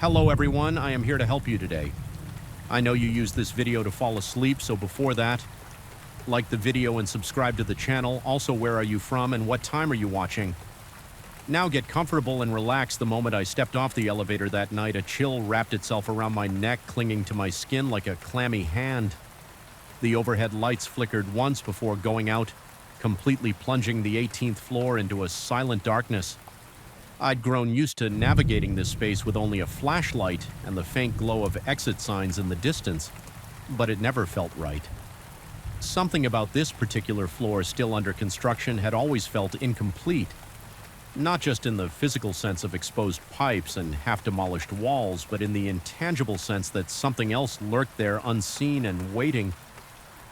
Hello everyone, I am here to help you today. I know you use this video to fall asleep, so before that, like the video and subscribe to the channel. Also, where are you from and what time are you watching? Now get comfortable and relax. The moment I stepped off the elevator that night, a chill wrapped itself around my neck, clinging to my skin like a clammy hand. The overhead lights flickered once before going out, completely plunging the 18th floor into a silent darkness. I'd grown used to navigating this space with only a flashlight and the faint glow of exit signs in the distance, but it never felt right. Something about this particular floor still under construction had always felt incomplete, not just in the physical sense of exposed pipes and half-demolished walls, but in the intangible sense that something else lurked there unseen and waiting.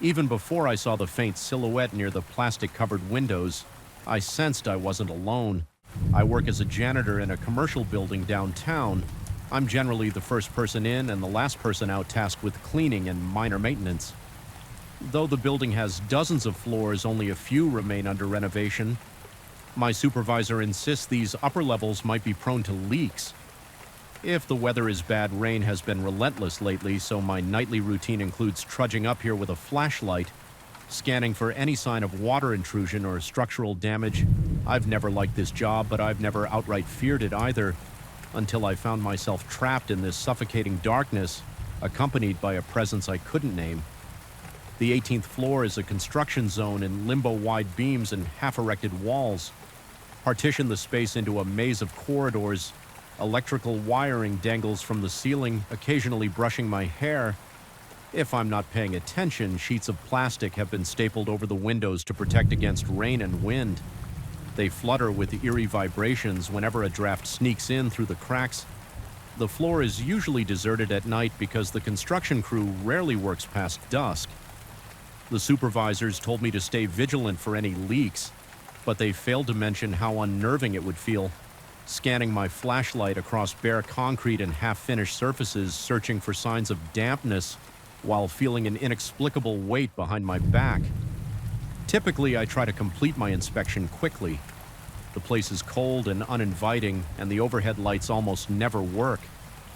Even before I saw the faint silhouette near the plastic-covered windows, I sensed I wasn't alone. I work as a janitor in a commercial building downtown. I'm generally the first person in and the last person out, tasked with cleaning and minor maintenance. Though the building has dozens of floors, only a few remain under renovation. My supervisor insists these upper levels might be prone to leaks. If the weather is bad, rain has been relentless lately, so my nightly routine includes trudging up here with a flashlight, scanning for any sign of water intrusion or structural damage. I've never liked this job, but I've never outright feared it either, until I found myself trapped in this suffocating darkness, accompanied by a presence I couldn't name. The 18th floor is a construction zone in limbo-wide beams and half-erected walls. Partition the space into a maze of corridors. Electrical wiring dangles from the ceiling, occasionally brushing my hair. If I'm not paying attention, sheets of plastic have been stapled over the windows to protect against rain and wind. They flutter with eerie vibrations whenever a draft sneaks in through the cracks. The floor is usually deserted at night because the construction crew rarely works past dusk. The supervisors told me to stay vigilant for any leaks, but they failed to mention how unnerving it would feel, scanning my flashlight across bare concrete and half-finished surfaces, searching for signs of dampness, while feeling an inexplicable weight behind my back. Typically, I try to complete my inspection quickly. The place is cold and uninviting, and the overhead lights almost never work.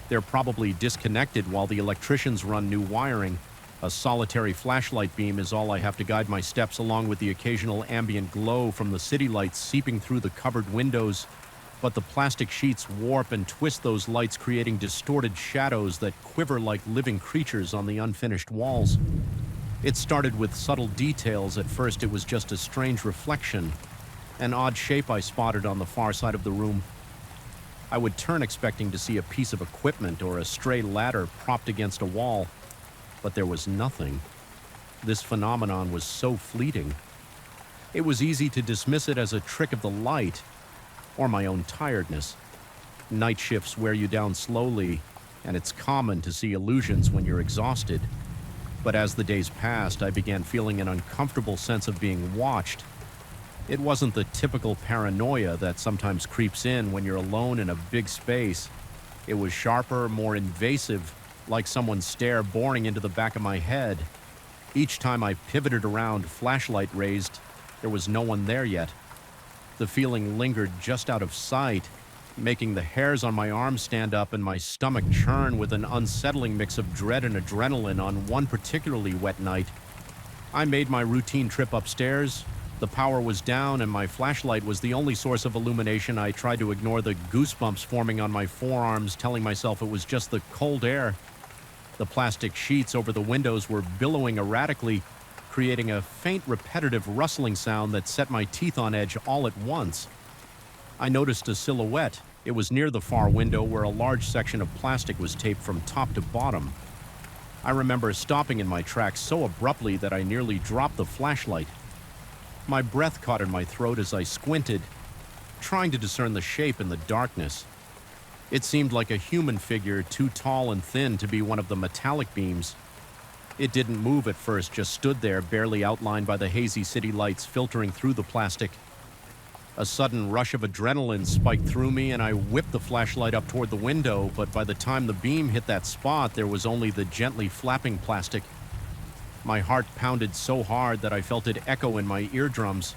They're probably disconnected while the electricians run new wiring. A solitary flashlight beam is all I have to guide my steps, along with the occasional ambient glow from the city lights seeping through the covered windows. But the plastic sheets warp and twist those lights, creating distorted shadows that quiver like living creatures on the unfinished walls. It started with subtle details. At first, it was just a strange reflection, an odd shape I spotted on the far side of the room. I would turn expecting to see a piece of equipment or a stray ladder propped against a wall, but there was nothing. This phenomenon was so fleeting. It was easy to dismiss it as a trick of the light, or my own tiredness. Night shifts wear you down slowly, and it's common to see illusions when you're exhausted. But as the days passed, I began feeling an uncomfortable sense of being watched. It wasn't the typical paranoia that sometimes creeps in when you're alone in a big space. It was sharper, more invasive, like someone's stare boring into the back of my head. Each time I pivoted around, flashlight raised, there was no one there yet. The feeling lingered just out of sight, making the hairs on my arms stand up and my stomach churn with an unsettling mix of dread and adrenaline. On one particularly wet night, I made my routine trip upstairs. The power was down and my flashlight was the only source of illumination. I tried to ignore the goosebumps forming on my forearms, telling myself it was just the cold air. The plastic sheets over the windows were billowing erratically, creating a faint, repetitive rustling sound that set my teeth on edge all at once. I noticed a silhouette. It was near the far window where a large section of plastic was taped from top to bottom. I remember stopping in my tracks so abruptly that I nearly dropped the flashlight. My breath caught in my throat as I squinted, trying to discern the shape in the darkness. It seemed like a human figure, too tall and thin to be one of the metallic beams. It didn't move at first, just stood there, barely outlined by the hazy city lights filtering through the plastic. A sudden rush of adrenaline spiked through me, and I whipped the flashlight up toward the window, but by the time the beam hit that spot, there was only the gently flapping plastic. My heart pounded so hard that I felt it echo in my eardrums.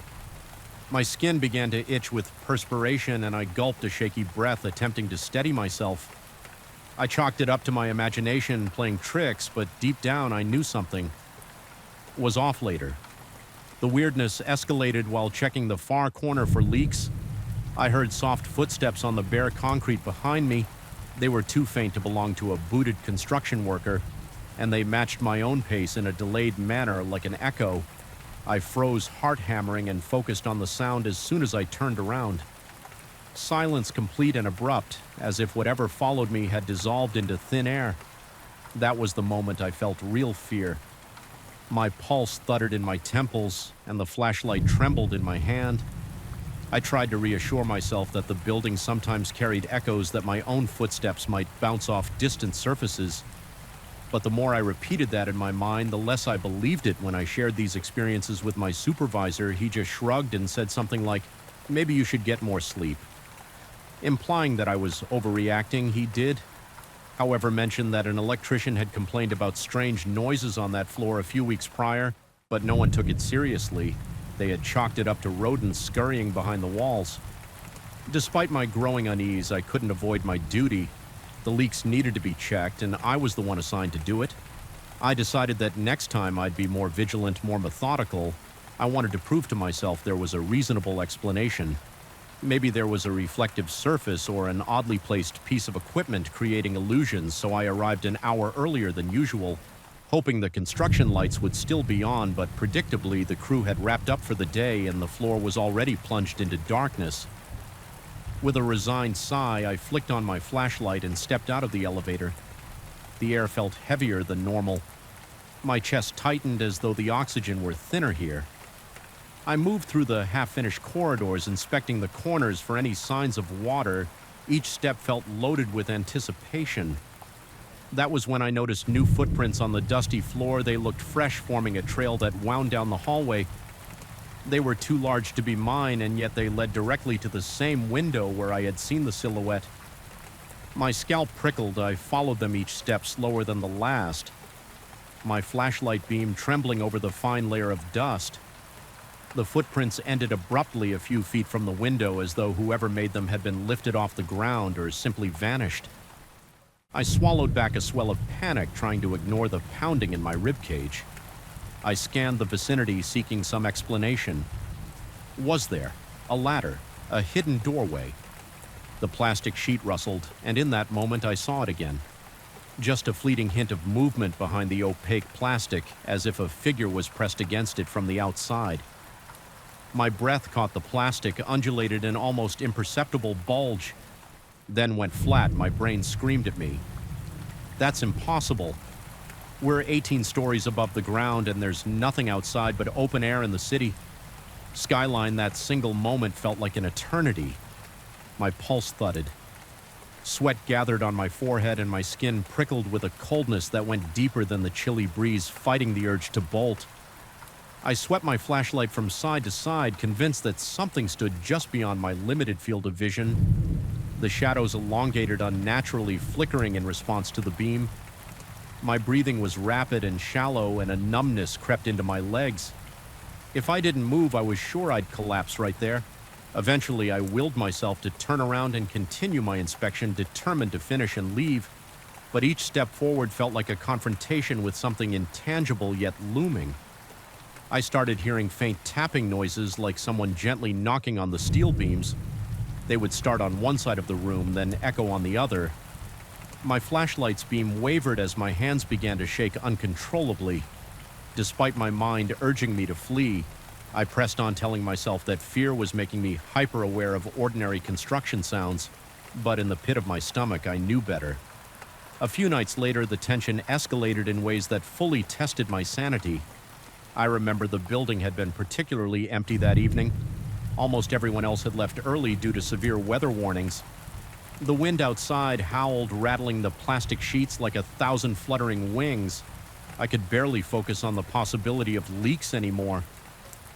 My skin began to itch with perspiration, and I gulped a shaky breath, attempting to steady myself. I chalked it up to my imagination playing tricks, but deep down I knew something was off later. The weirdness escalated while checking the far corner for leaks. I heard soft footsteps on the bare concrete behind me. They were too faint to belong to a booted construction worker, and they matched my own pace in a delayed manner like an echo. I froze, heart hammering, and focused on the sound as soon as I turned around. Silence complete and abrupt, as if whatever followed me had dissolved into thin air. That was the moment I felt real fear. My pulse thuddered in my temples, and the flashlight trembled in my hand. I tried to reassure myself that the building sometimes carried echoes that my own footsteps might bounce off distant surfaces. But the more I repeated that in my mind, the less I believed it. When I shared these experiences with my supervisor, he just shrugged and said something like, "Maybe you should get more sleep." Implying that I was overreacting, he did, however, mention that an electrician had complained about strange noises on that floor a few weeks prior, but no one took it seriously. They had chalked it up to rodents scurrying behind the walls. Despite my growing unease, I couldn't avoid my duty. The leaks needed to be checked, and I was the one assigned to do it. I decided that next time I'd be more vigilant, more methodical. I wanted to prove to myself there was a reasonable explanation. Maybe there was a reflective surface or an oddly placed piece of equipment creating illusions, so I arrived an hour earlier than usual, hoping the construction lights would still be on, but predictably the crew had wrapped up for the day and the floor was already plunged into darkness. With a resigned sigh, I flicked on my flashlight and stepped out of the elevator. The air felt heavier than normal. My chest tightened as though the oxygen were thinner here. I moved through the half-finished corridors, inspecting the corners for any signs of water. Each step felt loaded with anticipation. That was when I noticed new footprints on the dusty floor. They looked fresh, forming a trail that wound down the hallway. They were too large to be mine, and yet they led directly to the same window where I had seen the silhouette. My scalp prickled. I followed them, each step slower than the last, my flashlight beam trembling over the fine layer of dust. The footprints ended abruptly a few feet from the window, as though whoever made them had been lifted off the ground or simply vanished. I swallowed back a swell of panic, trying to ignore the pounding in my ribcage. I scanned the vicinity, seeking some explanation. Was there a ladder, a hidden doorway? The plastic sheet rustled, and in that moment I saw it again. Just a fleeting hint of movement behind the opaque plastic, as if a figure was pressed against it from the outside. My breath caught the plastic, undulated an almost imperceptible bulge, then went flat. My brain screamed at me. That's impossible. We're 18 stories above the ground, and there's nothing outside but open air in the city. Skyline, that single moment felt like an eternity. My pulse thudded. Sweat gathered on my forehead, and my skin prickled with a coldness that went deeper than the chilly breeze, fighting the urge to bolt. I swept my flashlight from side to side, convinced that something stood just beyond my limited field of vision. The shadows elongated unnaturally, flickering in response to the beam. My breathing was rapid and shallow, and a numbness crept into my legs. If I didn't move, I was sure I'd collapse right there. Eventually, I willed myself to turn around and continue my inspection, determined to finish and leave. But each step forward felt like a confrontation with something intangible yet looming. I started hearing faint tapping noises, like someone gently knocking on the steel beams. They would start on one side of the room, then echo on the other. My flashlight's beam wavered as my hands began to shake uncontrollably. Despite my mind urging me to flee, I pressed on, telling myself that fear was making me hyper-aware of ordinary construction sounds. But in the pit of my stomach, I knew better. A few nights later, the tension escalated in ways that fully tested my sanity. I remember the building had been particularly empty that evening. Almost everyone else had left early due to severe weather warnings. The wind outside howled, rattling the plastic sheets like 1,000 fluttering wings. I could barely focus on the possibility of leaks anymore.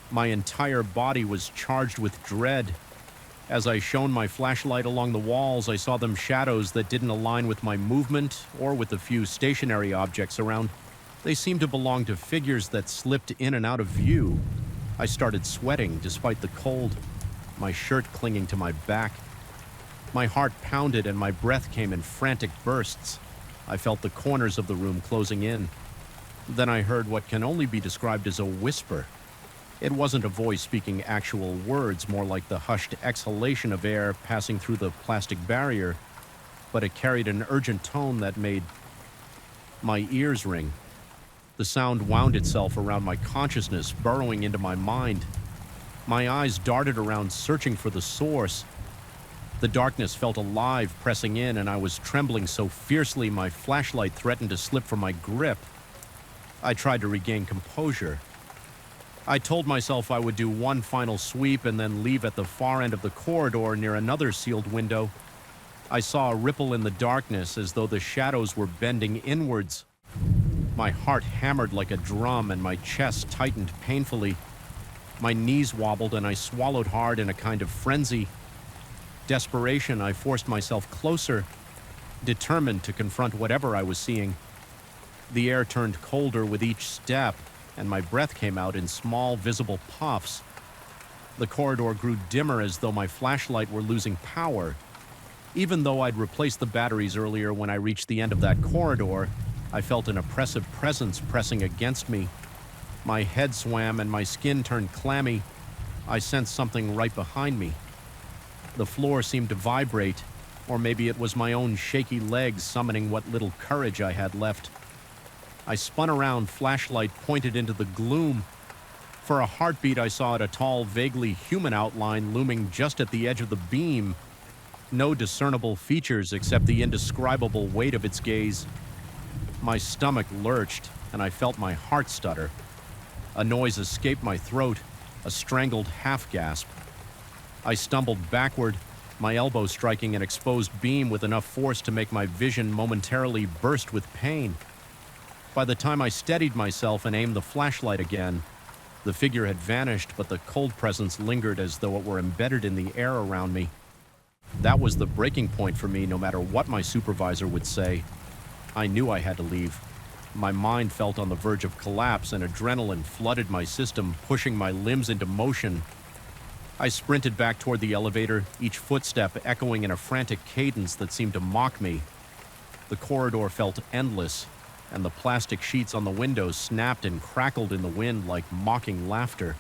My entire body was charged with dread. As I shone my flashlight along the walls, I saw them shadows that didn't align with my movement or with the few stationary objects around. They seemed to belong to figures that slipped in and out of view. I started sweating despite the cold, my shirt clinging to my back. My heart pounded and my breath came in frantic bursts. I felt the corners of the room closing in. Then I heard what can only be described as a whisper. It wasn't a voice speaking actual words, more like the hushed exhalation of air passing through the plastic barrier, but it carried an urgent tone that made my ears ring. The sound wound itself around my consciousness, burrowing into my mind. My eyes darted around, searching for the source. The darkness felt alive, pressing in, and I was trembling so fiercely my flashlight threatened to slip from my grip. I tried to regain composure. I told myself I would do one final sweep and then leave at the far end of the corridor near another sealed window. I saw a ripple in the darkness as though the shadows were bending inwards. My heart hammered like a drum and my chest tightened painfully. My knees wobbled and I swallowed hard in a kind of frenzy. Desperation, I forced myself closer, determined to confront whatever I was seeing. The air turned colder with each step, and my breath came out in small, visible puffs. The corridor grew dimmer as though my flashlight were losing power. Even though I'd replaced the batteries earlier when I reached the end of that corridor, I felt an oppressive presence pressing against me. My head swam and my skin turned clammy. I sensed something right behind me. The floor seemed to vibrate, or maybe it was my own shaky legs summoning what little courage I had left. I spun around, flashlight pointed into the gloom. For a heartbeat, I saw a tall, vaguely human outline looming just at the edge of the beam. No discernible features except the indescribable weight of its gaze. My stomach lurched, and I felt my heart stutter. A noise escaped my throat, a strangled half-gasp. I stumbled backward, my elbow striking an exposed beam with enough force to make my vision momentarily burst with pain. By the time I steadied myself and aimed the flashlight again, the figure had vanished, but the cold presence lingered as though it were embedded in the air around me. That was the breaking point for me, no matter what my supervisor would say. I knew I had to leave. My mind felt on the verge of collapse, and adrenaline flooded my system, pushing my limbs into motion. I sprinted back toward the elevator, each footstep echoing in a frantic cadence that seemed to mock me. The corridor felt endless, and the plastic sheets on the windows snapped and crackled in the wind like mocking laughter.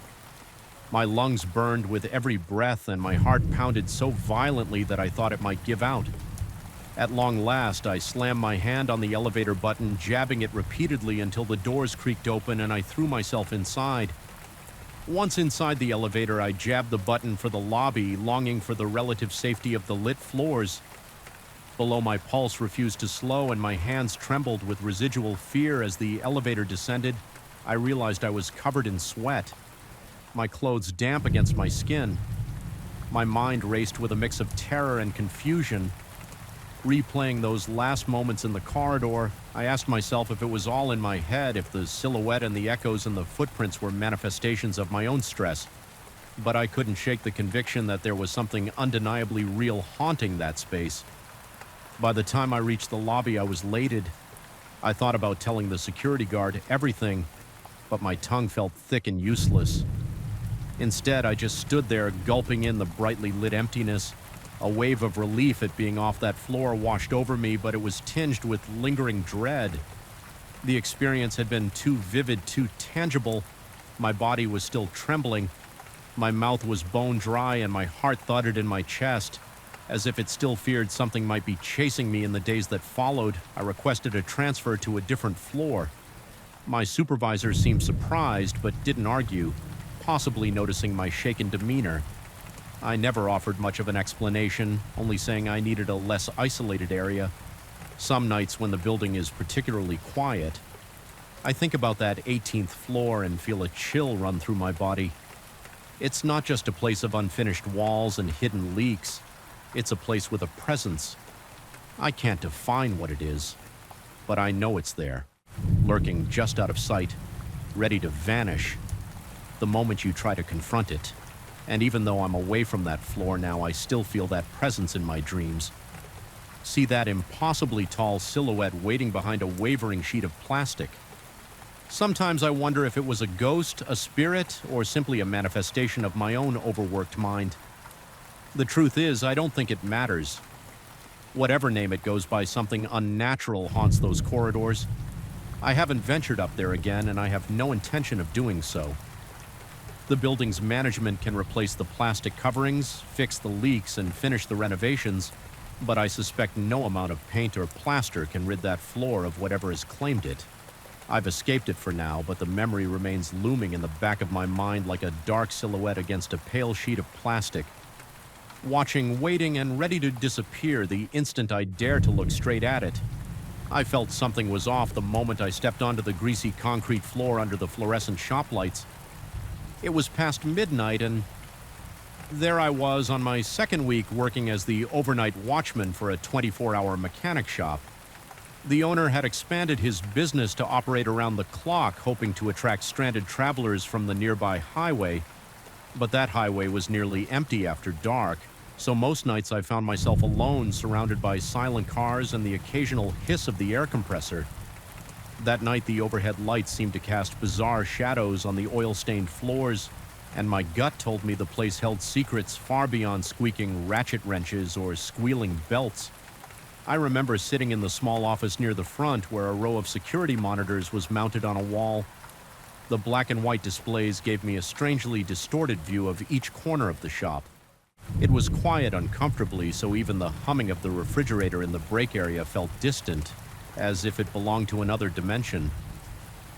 My lungs burned with every breath, and my heart pounded so violently that I thought it might give out. At long last, I slammed my hand on the elevator button, jabbing it repeatedly until the doors creaked open and I threw myself inside. Once inside the elevator, I jabbed the button for the lobby, longing for the relative safety of the lit floors. Below, my pulse refused to slow and my hands trembled with residual fear as the elevator descended. I realized I was covered in sweat, my clothes damp against my skin. My mind raced with a mix of terror and confusion. Replaying those last moments in the corridor, I asked myself if it was all in my head, if the silhouette and the echoes and the footprints were manifestations of my own stress. But I couldn't shake the conviction that there was something undeniably real haunting that space. By the time I reached the lobby, I was elated. I thought about telling the security guard everything, but my tongue felt thick and useless. Instead, I just stood there, gulping in the brightly lit emptiness. A wave of relief at being off that floor washed over me, but it was tinged with lingering dread. The experience had been too vivid, too tangible. My body was still trembling. My mouth was bone dry and my heart thudded in my chest. As if it still feared something might be chasing me in the days that followed, I requested a transfer to a different floor. My supervisor seemed surprised, but didn't argue, possibly noticing my shaken demeanor. I never offered much of an explanation, only saying I needed a less isolated area. Some nights when the building is particularly quiet, I think about that 18th floor and feel a chill run through my body. It's not just a place of unfinished walls and hidden leaks. It's a place with a presence. I can't define what it is, but I know it's there, lurking just out of sight, ready to vanish the moment you try to confront it. And even though I'm away from that floor now, I still feel that presence in my dreams. See that impossibly tall silhouette waiting behind a wavering sheet of plastic. Sometimes I wonder if it was a ghost, a spirit, or simply a manifestation of my own overworked mind. The truth is, I don't think it matters. Whatever name it goes by, something unnatural haunts those corridors. I haven't ventured up there again, and I have no intention of doing so. The building's management can replace the plastic coverings, fix the leaks, and finish the renovations, but I suspect no amount of paint or plaster can rid that floor of whatever has claimed it. I've escaped it for now, but the memory remains looming in the back of my mind like a dark silhouette against a pale sheet of plastic. Watching, waiting, and ready to disappear the instant I dare to look straight at it. I felt something was off the moment I stepped onto the greasy concrete floor under the fluorescent shop lights. It was past midnight, and there I was on my second week working as the overnight watchman for a 24-hour mechanic shop. The owner had expanded his business to operate around the clock, hoping to attract stranded travelers from the nearby highway, but that highway was nearly empty after dark, so most nights I found myself alone, surrounded by silent cars and the occasional hiss of the air compressor. That night, the overhead lights seemed to cast bizarre shadows on the oil-stained floors, and my gut told me the place held secrets far beyond squeaking ratchet wrenches or squealing belts. I remember sitting in the small office near the front where a row of security monitors was mounted on a wall. The black and white displays gave me a strangely distorted view of each corner of the shop. It was quiet uncomfortably, so even the humming of the refrigerator in the break area felt distant, as if it belonged to another dimension.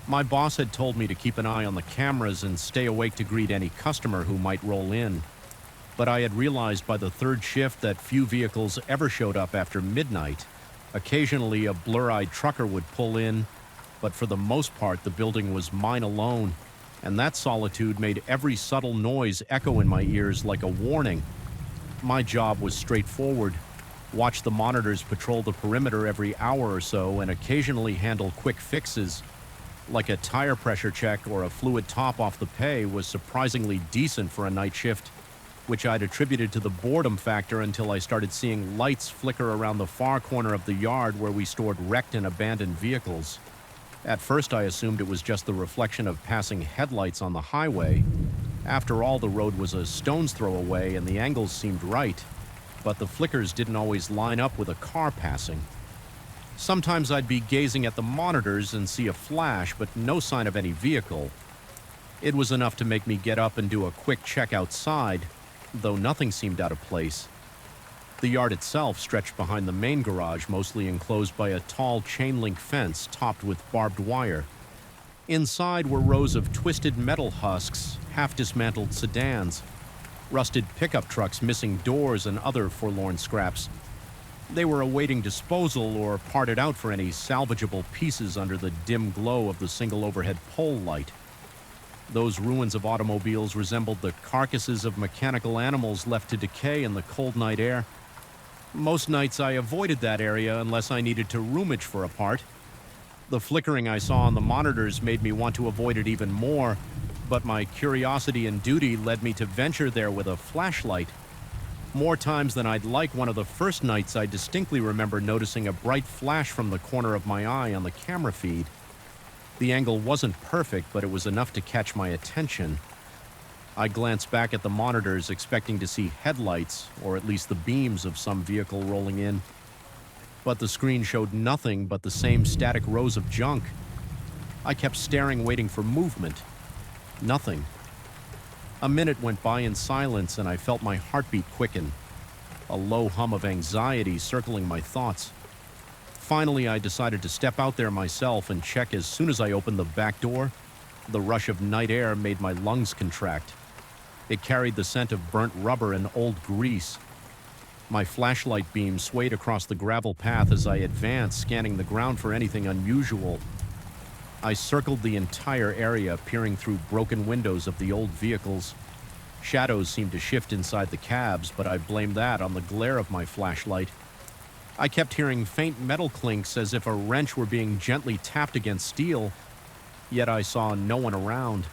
My boss had told me to keep an eye on the cameras and stay awake to greet any customer who might roll in. But I had realized by the third shift that few vehicles ever showed up after midnight. Occasionally, a blur-eyed trucker would pull in, but for the most part, the building was mine alone, and that solitude made every subtle noise echo in my ears like a warning. My job was straightforward: watch the monitors patrol the perimeter every hour or so and occasionally handle quick fixes. Like a tire pressure check or a fluid top off the pay was surprisingly decent for a night shift, which I'd attributed to the boredom factor until I started seeing lights flicker around the far corner of the yard where we stored wrecked and abandoned vehicles. At first I assumed it was just the reflection of passing headlights on the highway. After all, the road was a stone's throw away and the angles seemed right, but the flickers didn't always line up with a car passing. Sometimes I'd be gazing at the monitors and see a flash, but no sign of any vehicle. It was enough to make me get up and do a quick check outside, though nothing seemed out of place. The yard itself stretched behind the main garage, mostly enclosed by a tall chain-link fence topped with barbed wire. Inside were rows of twisted metal husks, half-dismantled sedans, rusted pickup trucks missing doors, and other forlorn scraps. They were awaiting disposal or parted out for any salvageable pieces under the dim glow of the single overhead pole light. Those ruins of automobiles resembled the carcasses of mechanical animals left to decay in the cold night air. Most nights I avoided that area unless I needed to rummage for a part. The flickering I saw on the monitors made me want to avoid it even more, but my curiosity and duty led me to venture there with a flashlight. More times than I'd like, one of the first nights I distinctly remember noticing a bright flash from the corner of my eye on the camera feed. The angle wasn't perfect, but it was enough to catch my attention. I glanced back at the monitors, expecting to see headlights, or at least the beams of some vehicle rolling in. But the screen showed nothing but the same static rows of junk. I kept staring, waiting for movement. Nothing. A minute went by in silence, and I felt my heartbeat quicken, a low hum of anxiety circling my thoughts. Finally, I decided to step out there myself and check. As soon as I opened the back door, the rush of night air made my lungs contract. It carried the scent of burnt rubber and old grease. My flashlight beam swayed across the gravel path as I advanced, scanning the ground for anything unusual. I circled the entire area, peering through broken windows of the old vehicles. Shadows seemed to shift inside the cabs, but I blamed that on the glare of my flashlight. I kept hearing faint metal clinks as if a wrench were being gently tapped against steel, yet I saw no one around.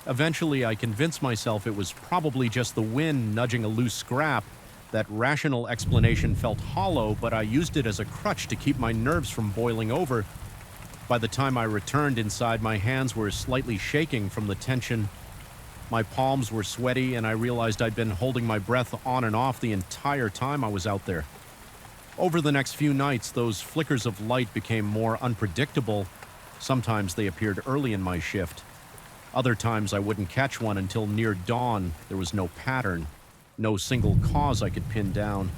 Eventually, I convinced myself it was probably just the wind nudging a loose scrap. That rational explanation felt hollow, but I used it as a crutch to keep my nerves from boiling over. By the time I returned inside, my hands were slightly shaking from the tension. My palms were sweaty, and I realized I'd been holding my breath on and off the entire time I was out there. Over the next few nights, those flickers of light became more unpredictable. Sometimes they appeared early in my shift. Other times I wouldn't catch one until near dawn. There was no pattern, no single cause I could pin down.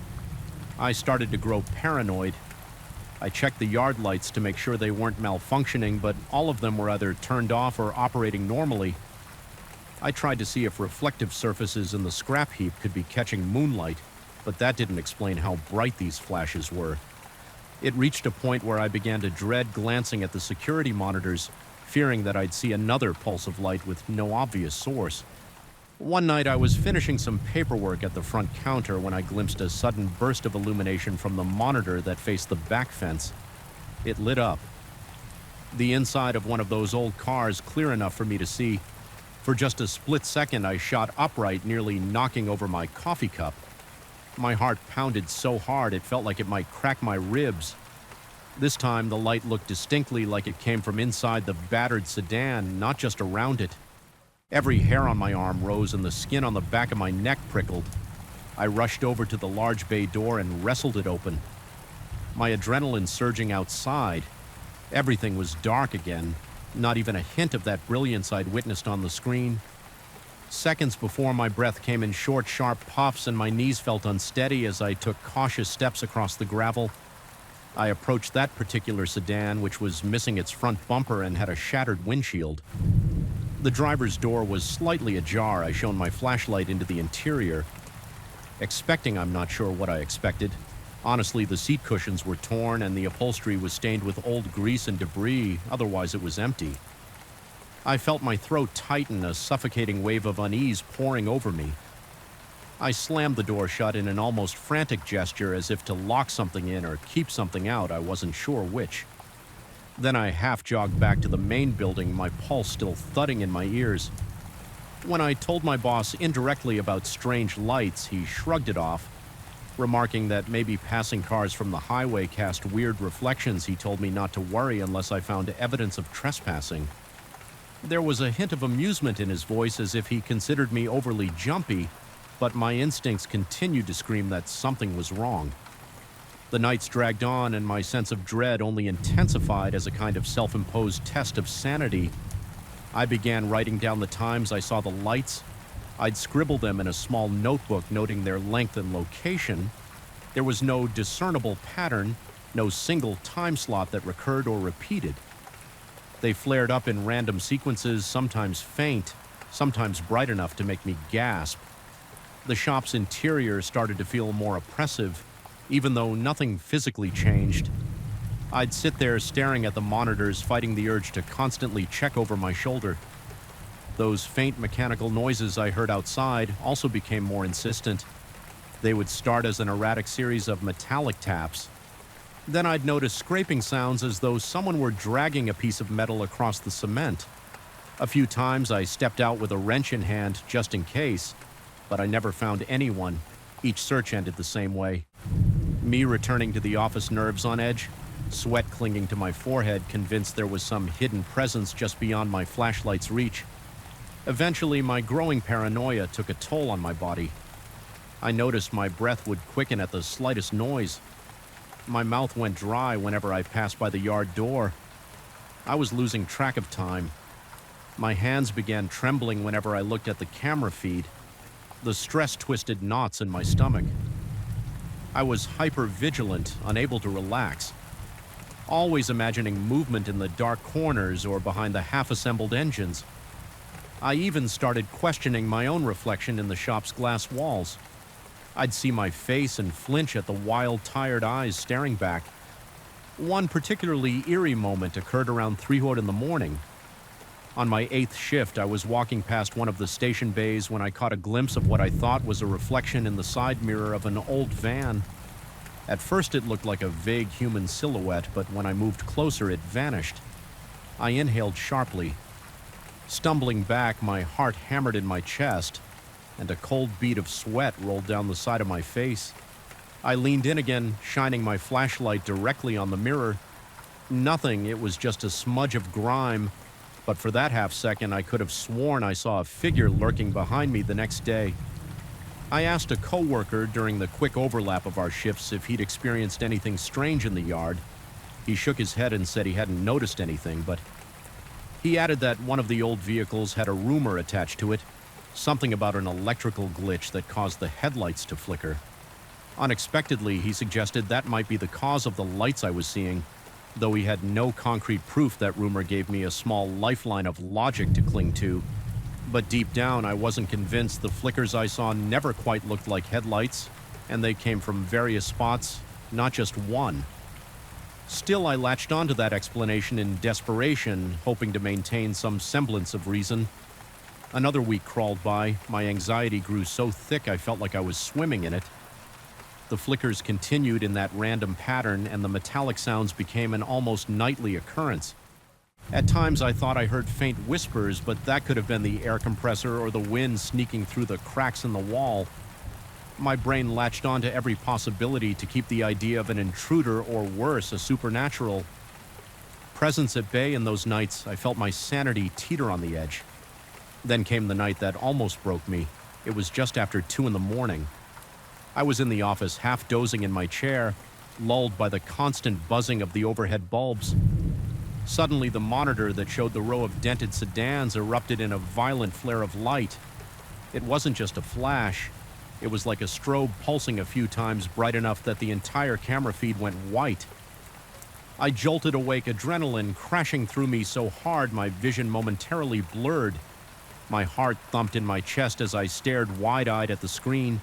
I started to grow paranoid. I checked the yard lights to make sure they weren't malfunctioning, but all of them were either turned off or operating normally. I tried to see if reflective surfaces in the scrap heap could be catching moonlight, but that didn't explain how bright these flashes were. It reached a point where I began to dread glancing at the security monitors, fearing that I'd see another pulse of light with no obvious source. One night I was finishing some paperwork at the front counter when I glimpsed a sudden burst of illumination from the monitor that faced the back fence. It lit up. The inside of one of those old cars clear enough for me to see. For just a split second, I shot upright, nearly knocking over my coffee cup. My heart pounded so hard it felt like it might crack my ribs. This time, the light looked distinctly like it came from inside the battered sedan, not just around it. Every hair on my arm rose and the skin on the back of my neck prickled. I rushed over to the large bay door and wrestled it open. My adrenaline surging outside. Everything was dark again, not even a hint of that brilliance I'd witnessed on the screen. Seconds before, my breath came in short, sharp puffs and my knees felt unsteady as I took cautious steps across the gravel. I approached that particular sedan, which was missing its front bumper and had a shattered windshield. The driver's door was slightly ajar. I shone my flashlight into the interior. Expecting, I'm not sure what I expected. Honestly, the seat cushions were torn and the upholstery was stained with old grease and debris. Otherwise, it was empty. I felt my throat tighten, a suffocating wave of unease pouring over me. I slammed the door shut in an almost frantic gesture, as if to lock something in or keep something out. I wasn't sure which. Then I half-jogged back to the main building, my pulse still thudding in my ears. When I told my boss indirectly about strange lights, he shrugged it off, remarking that maybe passing cars from the highway cast weird reflections. He told me not to worry unless I found evidence of trespassing. There was a hint of amusement in his voice, as if he considered me overly jumpy, but my instincts continued to scream that something was wrong. The nights dragged on, and my sense of dread only intensified as a kind of self-imposed test of sanity. I began writing down the times I saw the lights. I'd scribble them in a small notebook, noting their length and location. There was no discernible pattern, no single time slot that recurred or repeated. They flared up in random sequences, sometimes faint, sometimes bright enough to make me gasp. The shop's interior started to feel more oppressive, even though nothing physically changed. I'd sit there staring at the monitors, fighting the urge to constantly check over my shoulder. Those faint mechanical noises I heard outside also became more insistent. They would start as an erratic series of metallic taps. Then I'd notice scraping sounds, as though someone were dragging a piece of metal across the cement. A few times I stepped out with a wrench in hand just in case, but I never found anyone. Each search ended the same way. Me returning to the office, nerves on edge, sweat clinging to my forehead, convinced there was some hidden presence just beyond my flashlight's reach. Eventually, my growing paranoia took a toll on my body. I noticed my breath would quicken at the slightest noise. My mouth went dry whenever I passed by the yard door. I was losing track of time. My hands began trembling whenever I looked at the camera feed. The stress twisted knots in my stomach. I was hyper-vigilant, unable to relax, always imagining movement in the dark corners or behind the half-assembled engines. I even started questioning my own reflection in the shop's glass walls. I'd see my face and flinch at the wild, tired eyes staring back. One particularly eerie moment occurred around 3:00 in the morning. On my 8th shift, I was walking past one of the station bays when I caught a glimpse of what I thought was a reflection in the side mirror of an old van. At first, it looked like a vague human silhouette, but when I moved closer, it vanished. I inhaled sharply. Stumbling back, my heart hammered in my chest, and a cold bead of sweat rolled down the side of my face. I leaned in again, shining my flashlight directly on the mirror. Nothing, it was just a smudge of grime, but for that half second I could have sworn I saw a figure lurking behind me the next day. I asked a coworker during the quick overlap of our shifts if he'd experienced anything strange in the yard. He shook his head and said he hadn't noticed anything, but he added that one of the old vehicles had a rumor attached to it, something about an electrical glitch that caused the headlights to flicker. Unexpectedly, he suggested that might be the cause of the lights I was seeing, though he had no concrete proof. That rumor gave me a small lifeline of logic to cling to. But deep down, I wasn't convinced. The flickers I saw never quite looked like headlights, and they came from various spots, not just one. Still, I latched onto that explanation in desperation, hoping to maintain some semblance of reason. Another week crawled by. My anxiety grew so thick I felt like I was swimming in it. The flickers continued in that random pattern, and the metallic sounds became an almost nightly occurrence. At times I thought I heard faint whispers, but that could have been the air compressor or the wind sneaking through the cracks in the wall. My brain latched onto every possibility to keep the idea of an intruder, or worse, a supernatural presence at bay. In those nights, I felt my sanity teeter on the edge. Then came the night that almost broke me. It was just after 2 in the morning. I was in the office, half dozing in my chair, lulled by the constant buzzing of the overhead bulbs. Suddenly, the monitor that showed the row of dented sedans erupted in a violent flare of light. It wasn't just a flash. It was like a strobe pulsing a few times, bright enough that the entire camera feed went white. I jolted awake, adrenaline crashing through me so hard my vision momentarily blurred. My heart thumped in my chest as I stared wide-eyed at the screen.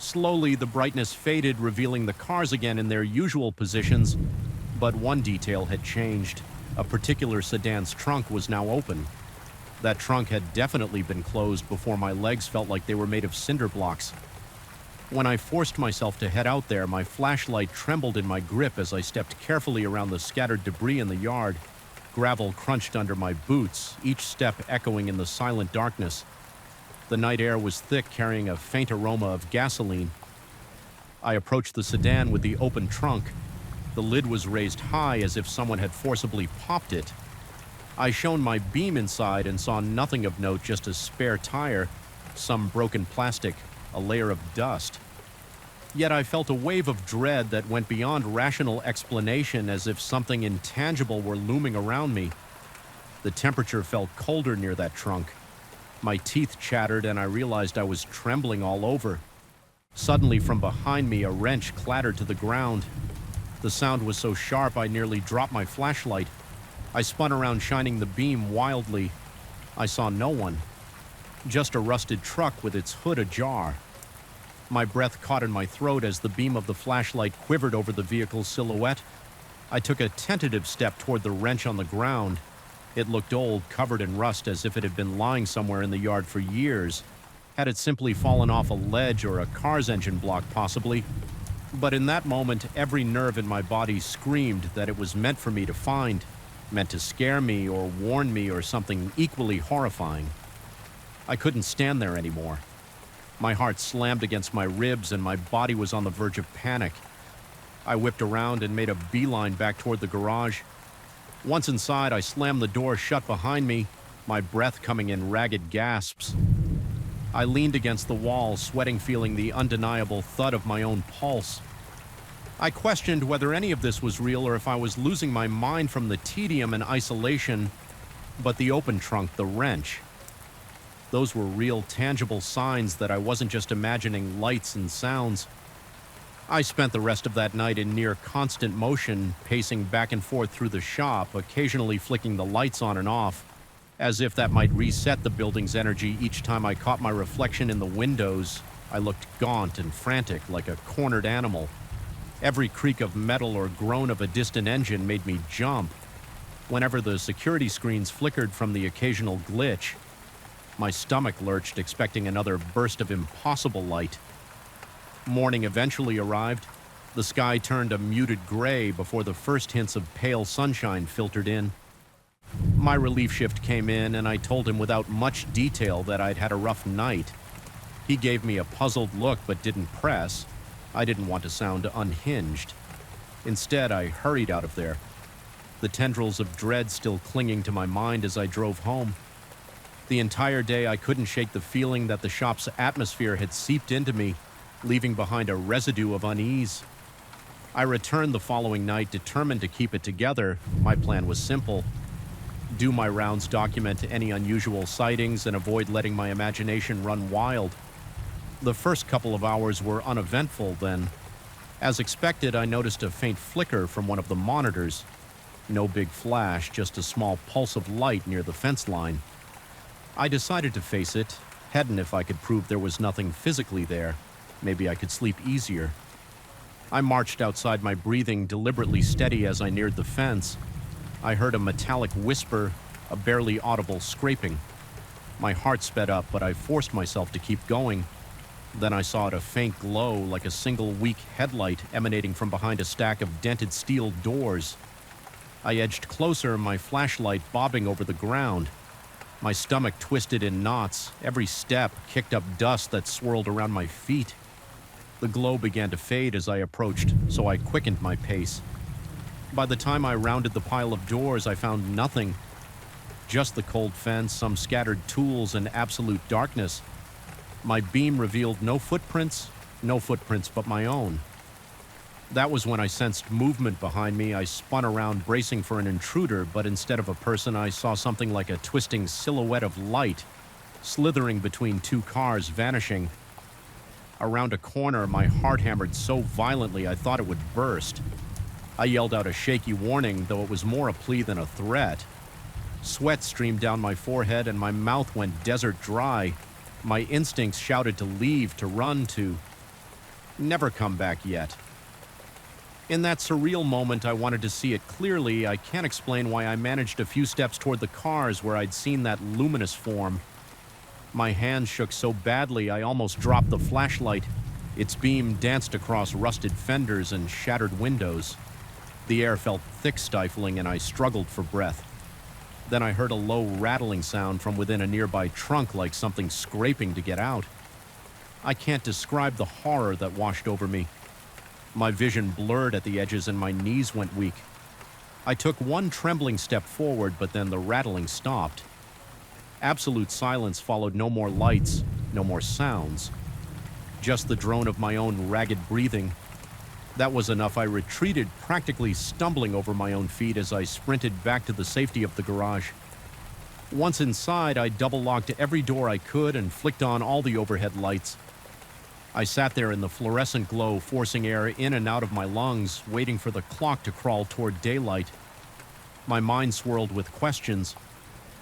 Slowly, the brightness faded, revealing the cars again in their usual positions. But one detail had changed. A particular sedan's trunk was now open. That trunk had definitely been closed before my legs felt like they were made of cinder blocks. When I forced myself to head out there, my flashlight trembled in my grip as I stepped carefully around the scattered debris in the yard. Gravel crunched under my boots, each step echoing in the silent darkness. The night air was thick, carrying a faint aroma of gasoline. I approached the sedan with the open trunk. The lid was raised high as if someone had forcibly popped it. I shone my beam inside and saw nothing of note, just a spare tire, some broken plastic, a layer of dust. Yet I felt a wave of dread that went beyond rational explanation, as if something intangible were looming around me. The temperature felt colder near that trunk. My teeth chattered and I realized I was trembling all over. Suddenly, from behind me, a wrench clattered to the ground. The sound was so sharp I nearly dropped my flashlight. I spun around, shining the beam wildly. I saw no one. Just a rusted truck with its hood ajar. My breath caught in my throat as the beam of the flashlight quivered over the vehicle's silhouette. I took a tentative step toward the wrench on the ground. It looked old, covered in rust, as if it had been lying somewhere in the yard for years. Had it simply fallen off a ledge or a car's engine block, possibly? But in that moment, every nerve in my body screamed that it was meant for me to find, meant to scare me or warn me or something equally horrifying. I couldn't stand there anymore. My heart slammed against my ribs and my body was on the verge of panic. I whipped around and made a beeline back toward the garage. Once inside, I slammed the door shut behind me, my breath coming in ragged gasps. I leaned against the wall, sweating, feeling the undeniable thud of my own pulse. I questioned whether any of this was real or if I was losing my mind from the tedium and isolation, but the open trunk, the wrench, those were real, tangible signs that I wasn't just imagining lights and sounds. I spent the rest of that night in near constant motion, pacing back and forth through the shop, occasionally flicking the lights on and off, as if that might reset the building's energy. Each time I caught my reflection in the windows, I looked gaunt and frantic, like a cornered animal. Every creak of metal or groan of a distant engine made me jump. Whenever the security screens flickered from the occasional glitch, my stomach lurched, expecting another burst of impossible light. Morning eventually arrived. The sky turned a muted gray before the first hints of pale sunshine filtered in. My relief shift came in, and I told him without much detail that I'd had a rough night. He gave me a puzzled look but didn't press. I didn't want to sound unhinged. Instead, I hurried out of there. the tendrils of dread still clinging to my mind as I drove home. The entire day I couldn't shake the feeling that the shop's atmosphere had seeped into me, leaving behind a residue of unease. I returned the following night determined to keep it together. My plan was simple: do my rounds, document any unusual sightings, and avoid letting my imagination run wild. The first couple of hours were uneventful then. As expected, I noticed a faint flicker from one of the monitors. No big flash, just a small pulse of light near the fence line. I decided to face it, hadn't if I could prove there was nothing physically there. Maybe I could sleep easier. I marched outside, my breathing deliberately steady as I neared the fence. I heard a metallic whisper, a barely audible scraping. My heart sped up, but I forced myself to keep going. Then I saw it, a faint glow like a single weak headlight emanating from behind a stack of dented steel doors. I edged closer, my flashlight bobbing over the ground. My stomach twisted in knots. Every step kicked up dust that swirled around my feet. The glow began to fade as I approached, so I quickened my pace. By the time I rounded the pile of doors, I found nothing. Just the cold fence, some scattered tools, and absolute darkness. My beam revealed no footprints but my own. That was when I sensed movement behind me. I spun around, bracing for an intruder, but instead of a person, I saw something like a twisting silhouette of light, slithering between two cars, vanishing. Around a corner, my heart hammered so violently I thought it would burst. I yelled out a shaky warning, though it was more a plea than a threat. Sweat streamed down my forehead and my mouth went desert dry. My instincts shouted to leave, to run, to never come back yet. In that surreal moment, I wanted to see it clearly. I can't explain why I managed a few steps toward the cars where I'd seen that luminous form. My hand shook so badly I almost dropped the flashlight. Its beam danced across rusted fenders and shattered windows. The air felt thick, stifling, and I struggled for breath. Then I heard a low rattling sound from within a nearby trunk, like something scraping to get out. I can't describe the horror that washed over me. My vision blurred at the edges and my knees went weak. I took one trembling step forward, but then the rattling stopped. Absolute silence followed. No more lights, no more sounds. Just the drone of my own ragged breathing. That was enough. I retreated, practically stumbling over my own feet as I sprinted back to the safety of the garage. Once inside, I double-locked every door I could and flicked on all the overhead lights. I sat there in the fluorescent glow, forcing air in and out of my lungs, waiting for the clock to crawl toward daylight. My mind swirled with questions.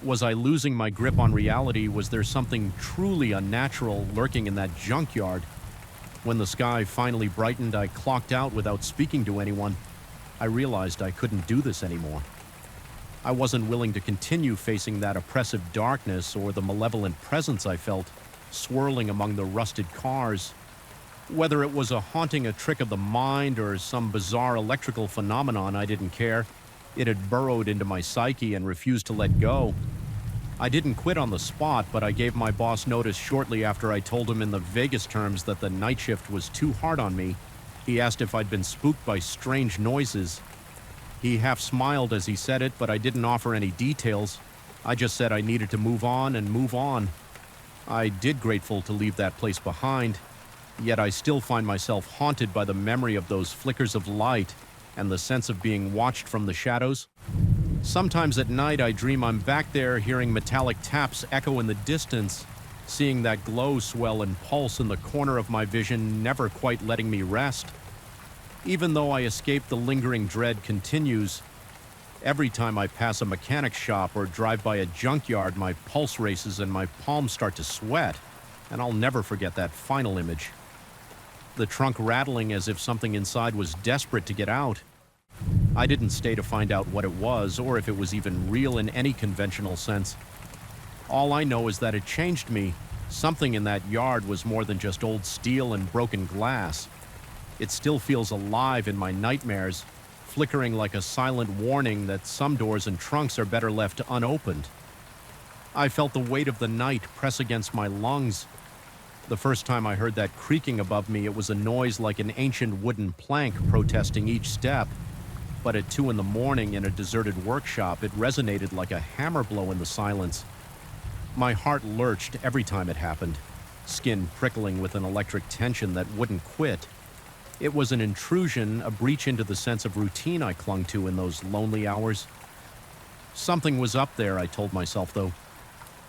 Was I losing my grip on reality? Was there something truly unnatural lurking in that junkyard? When the sky finally brightened, I clocked out without speaking to anyone. I realized I couldn't do this anymore. I wasn't willing to continue facing that oppressive darkness or the malevolent presence I felt swirling among the rusted cars. Whether it was a haunting, a trick of the mind, or some bizarre electrical phenomenon, I didn't care. It had burrowed into my psyche and refused to let go. I didn't quit on the spot, but I gave my boss notice shortly after I told him in the vaguest terms that the night shift was too hard on me. He asked if I'd been spooked by strange noises. He half smiled as he said it, but I didn't offer any details. I just said I needed to move on and move on. I did grateful to leave that place behind, yet I still find myself haunted by the memory of those flickers of light and the sense of being watched from the shadows. Sometimes at night I dream I'm back there, hearing metallic taps echo in the distance, seeing that glow swell and pulse in the corner of my vision, never quite letting me rest. Even though I escape, the lingering dread continues. Every time I pass a mechanic shop or drive by a junkyard, my pulse races and my palms start to sweat, and I'll never forget that final image. The trunk rattling as if something inside was desperate to get out. I didn't stay to find out what it was, or if it was even real in any conventional sense. All I know is that it changed me. Something in that yard was more than just old steel and broken glass. It still feels alive in my nightmares, flickering like a silent warning that some doors and trunks are better left unopened. I felt the weight of the night press against my lungs. The first time I heard that creaking above me, it was a noise like an ancient wooden plank protesting each step. but at 2 in the morning in a deserted workshop, it resonated like a hammer blow in the silence. My heart lurched every time it happened, skin prickling with an electric tension that wouldn't quit. It was an intrusion, a breach into the sense of routine I clung to in those lonely hours. Something was up there, I told myself, though.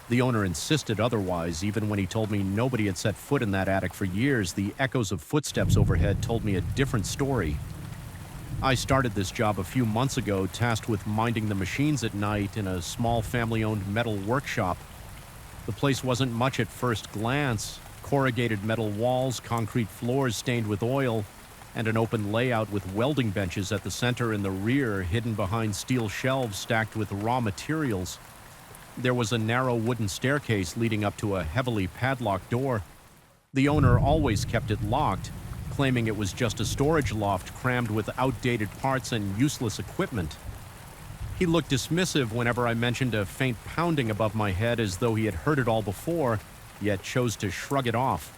The owner insisted otherwise. Even when he told me nobody had set foot in that attic for years, the echoes of footsteps overhead told me a different story. I started this job a few months ago, tasked with minding the machines at night in a small family-owned metal workshop. The place wasn't much at first glance. Corrugated metal walls, concrete floors stained with oil, and an open layout with welding benches at the center and the rear, hidden behind steel shelves stacked with raw materials. There was a narrow wooden staircase leading up to a heavily padlocked door. The owner always kept it locked, claiming it was just a storage loft crammed with outdated parts and useless equipment. He looked dismissive whenever I mentioned a faint pounding above my head, as though he had heard it all before, yet chose to shrug it off.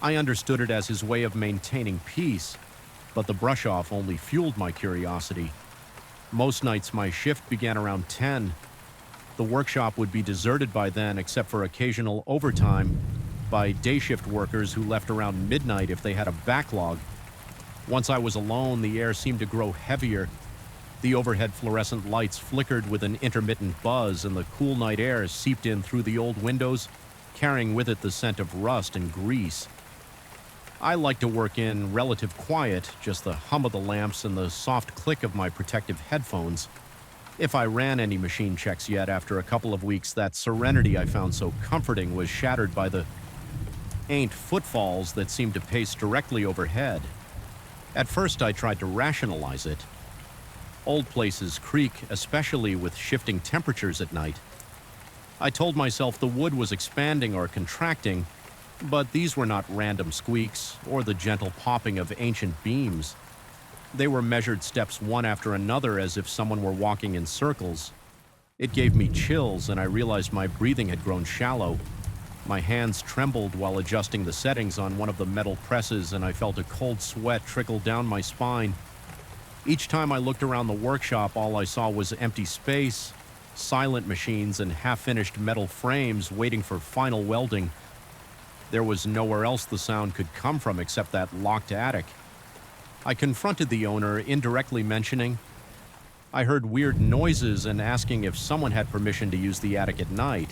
I understood it as his way of maintaining peace, but the brush-off only fueled my curiosity. Most nights my shift began around 10. The workshop would be deserted by then, except for occasional overtime by day shift workers who left around midnight if they had a backlog. Once I was alone, the air seemed to grow heavier. The overhead fluorescent lights flickered with an intermittent buzz, and the cool night air seeped in through the old windows, carrying with it the scent of rust and grease. I like to work in relative quiet, just the hum of the lamps and the soft click of my protective headphones. If I ran any machine checks yet after a couple of weeks, that serenity I found so comforting was shattered by the faint footfalls that seemed to pace directly overhead. At first I tried to rationalize it. Old places creak, especially with shifting temperatures at night. I told myself the wood was expanding or contracting, but these were not random squeaks or the gentle popping of ancient beams. They were measured steps one after another, as if someone were walking in circles. It gave me chills, and I realized my breathing had grown shallow. My hands trembled while adjusting the settings on one of the metal presses, and I felt a cold sweat trickle down my spine. Each time I looked around the workshop, all I saw was empty space, silent machines, and half-finished metal frames waiting for final welding. There was nowhere else the sound could come from except that locked attic. I confronted the owner, indirectly mentioning I heard weird noises and asking if someone had permission to use the attic at night.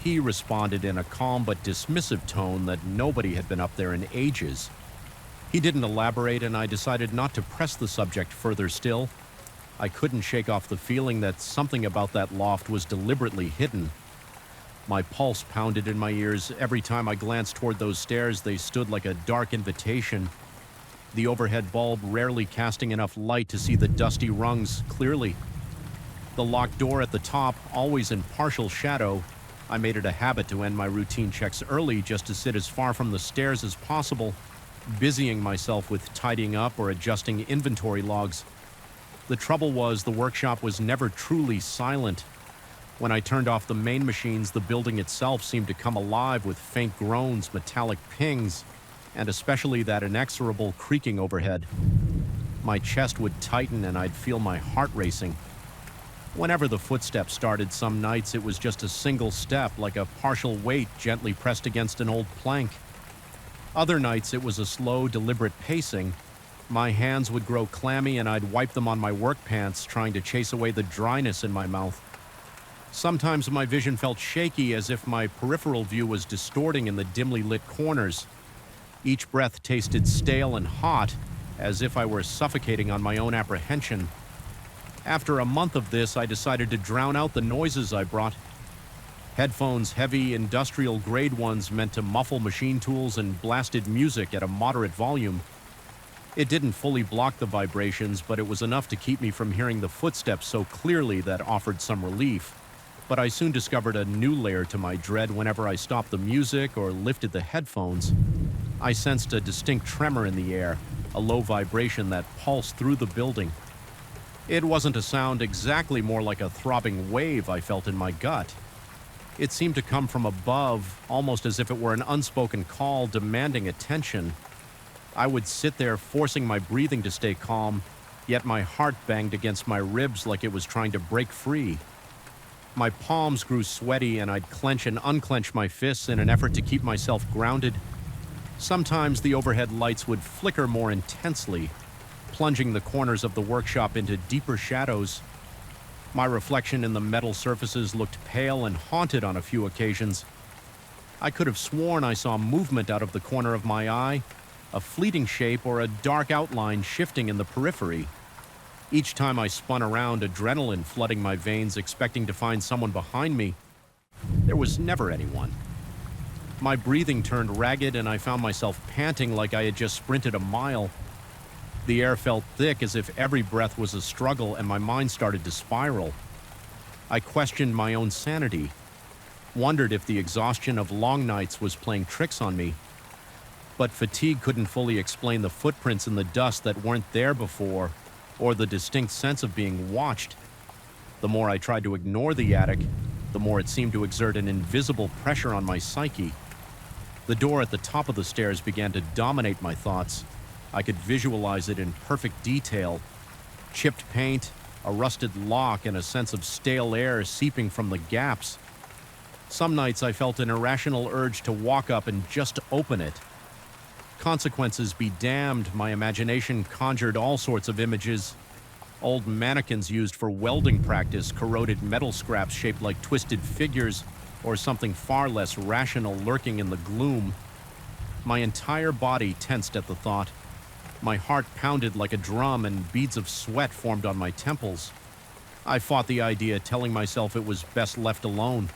He responded in a calm but dismissive tone that nobody had been up there in ages. He didn't elaborate, and I decided not to press the subject further still. I couldn't shake off the feeling that something about that loft was deliberately hidden. My pulse pounded in my ears. Every time I glanced toward those stairs, they stood like a dark invitation, the overhead bulb rarely casting enough light to see the dusty rungs clearly. The locked door at the top, always in partial shadow. I made it a habit to end my routine checks early, just to sit as far from the stairs as possible, busying myself with tidying up or adjusting inventory logs. The trouble was, the workshop was never truly silent. When I turned off the main machines, the building itself seemed to come alive with faint groans, metallic pings, and especially that inexorable creaking overhead. My chest would tighten and I'd feel my heart racing. Whenever the footsteps started, some nights it was just a single step, like a partial weight gently pressed against an old plank. Other nights it was a slow, deliberate pacing. My hands would grow clammy and I'd wipe them on my work pants, trying to chase away the dryness in my mouth. Sometimes my vision felt shaky, as if my peripheral view was distorting in the dimly lit corners. Each breath tasted stale and hot, as if I were suffocating on my own apprehension. After a month of this, I decided to drown out the noises I brought. Headphones, heavy, industrial-grade ones meant to muffle machine tools, and blasted music at a moderate volume. It didn't fully block the vibrations, but it was enough to keep me from hearing the footsteps so clearly that offered some relief. But I soon discovered a new layer to my dread whenever I stopped the music or lifted the headphones. I sensed a distinct tremor in the air, a low vibration that pulsed through the building. It wasn't a sound exactly, more like a throbbing wave I felt in my gut. It seemed to come from above, almost as if it were an unspoken call demanding attention. I would sit there, forcing my breathing to stay calm, yet my heart banged against my ribs like it was trying to break free. My palms grew sweaty and I'd clench and unclench my fists in an effort to keep myself grounded. Sometimes the overhead lights would flicker more intensely, plunging the corners of the workshop into deeper shadows. My reflection in the metal surfaces looked pale and haunted on a few occasions. I could have sworn I saw movement out of the corner of my eye, a fleeting shape or a dark outline shifting in the periphery. Each time I spun around, adrenaline flooding my veins, expecting to find someone behind me. There was never anyone. My breathing turned ragged and I found myself panting like I had just sprinted a mile. The air felt thick as if every breath was a struggle and my mind started to spiral. I questioned my own sanity, wondered if the exhaustion of long nights was playing tricks on me. But fatigue couldn't fully explain the footprints in the dust that weren't there before, or the distinct sense of being watched. The more I tried to ignore the attic, the more it seemed to exert an invisible pressure on my psyche. The door at the top of the stairs began to dominate my thoughts. I could visualize it in perfect detail. Chipped paint, a rusted lock, and a sense of stale air seeping from the gaps. Some nights I felt an irrational urge to walk up and just open it. Consequences be damned, my imagination conjured all sorts of images. Old mannequins used for welding practice, corroded metal scraps shaped like twisted figures, or something far less rational lurking in the gloom. My entire body tensed at the thought. My heart pounded like a drum and beads of sweat formed on my temples. I fought the idea, telling myself it was best left alone.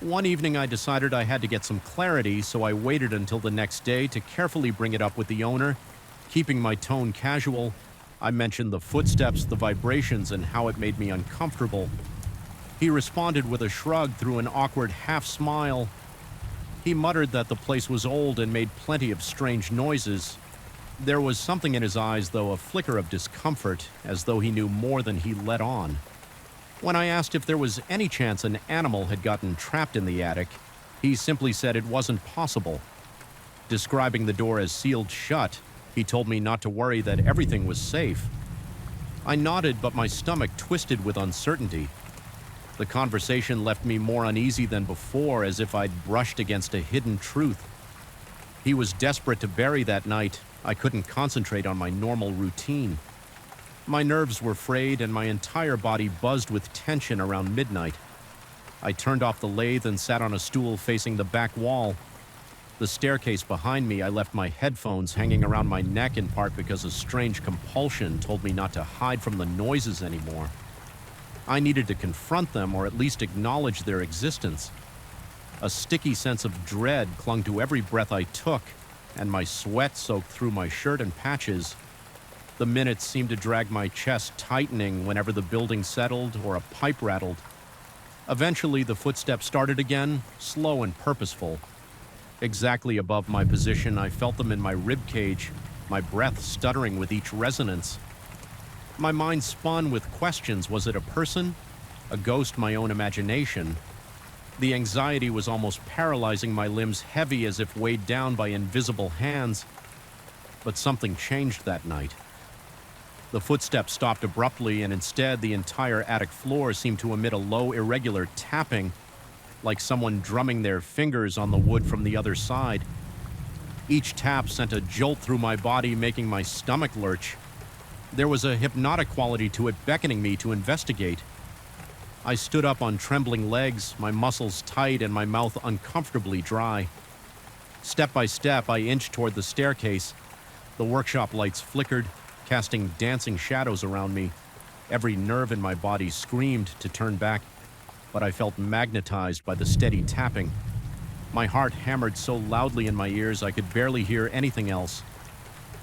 One evening I decided I had to get some clarity, so I waited until the next day to carefully bring it up with the owner. Keeping my tone casual, I mentioned the footsteps, the vibrations, and how it made me uncomfortable. He responded with a shrug through an awkward half-smile. He muttered that the place was old and made plenty of strange noises. There was something in his eyes, though, a flicker of discomfort, as though he knew more than he let on. When I asked if there was any chance an animal had gotten trapped in the attic, he simply said it wasn't possible. Describing the door as sealed shut, he told me not to worry, that everything was safe. I nodded, but my stomach twisted with uncertainty. The conversation left me more uneasy than before, as if I'd brushed against a hidden truth. He was desperate to bury that night. I couldn't concentrate on my normal routine. My nerves were frayed and my entire body buzzed with tension around midnight. I turned off the lathe and sat on a stool facing the back wall. The staircase behind me, I left my headphones hanging around my neck, in part because a strange compulsion told me not to hide from the noises anymore. I needed to confront them, or at least acknowledge their existence. A sticky sense of dread clung to every breath I took, and my sweat soaked through my shirt and patches. The minutes seemed to drag my chest, tightening whenever the building settled or a pipe rattled. Eventually, the footsteps started again, slow and purposeful. Exactly above my position, I felt them in my rib cage, my breath stuttering with each resonance. My mind spun with questions. Was it a person? A ghost, my own imagination? The anxiety was almost paralyzing my limbs, heavy as if weighed down by invisible hands. But something changed that night. The footsteps stopped abruptly, and instead the entire attic floor seemed to emit a low, irregular tapping, like someone drumming their fingers on the wood from the other side. Each tap sent a jolt through my body, making my stomach lurch. There was a hypnotic quality to it, beckoning me to investigate. I stood up on trembling legs, my muscles tight and my mouth uncomfortably dry. Step by step, I inched toward the staircase. The workshop lights flickered, casting dancing shadows around me. Every nerve in my body screamed to turn back, but I felt magnetized by the steady tapping. My heart hammered so loudly in my ears I could barely hear anything else.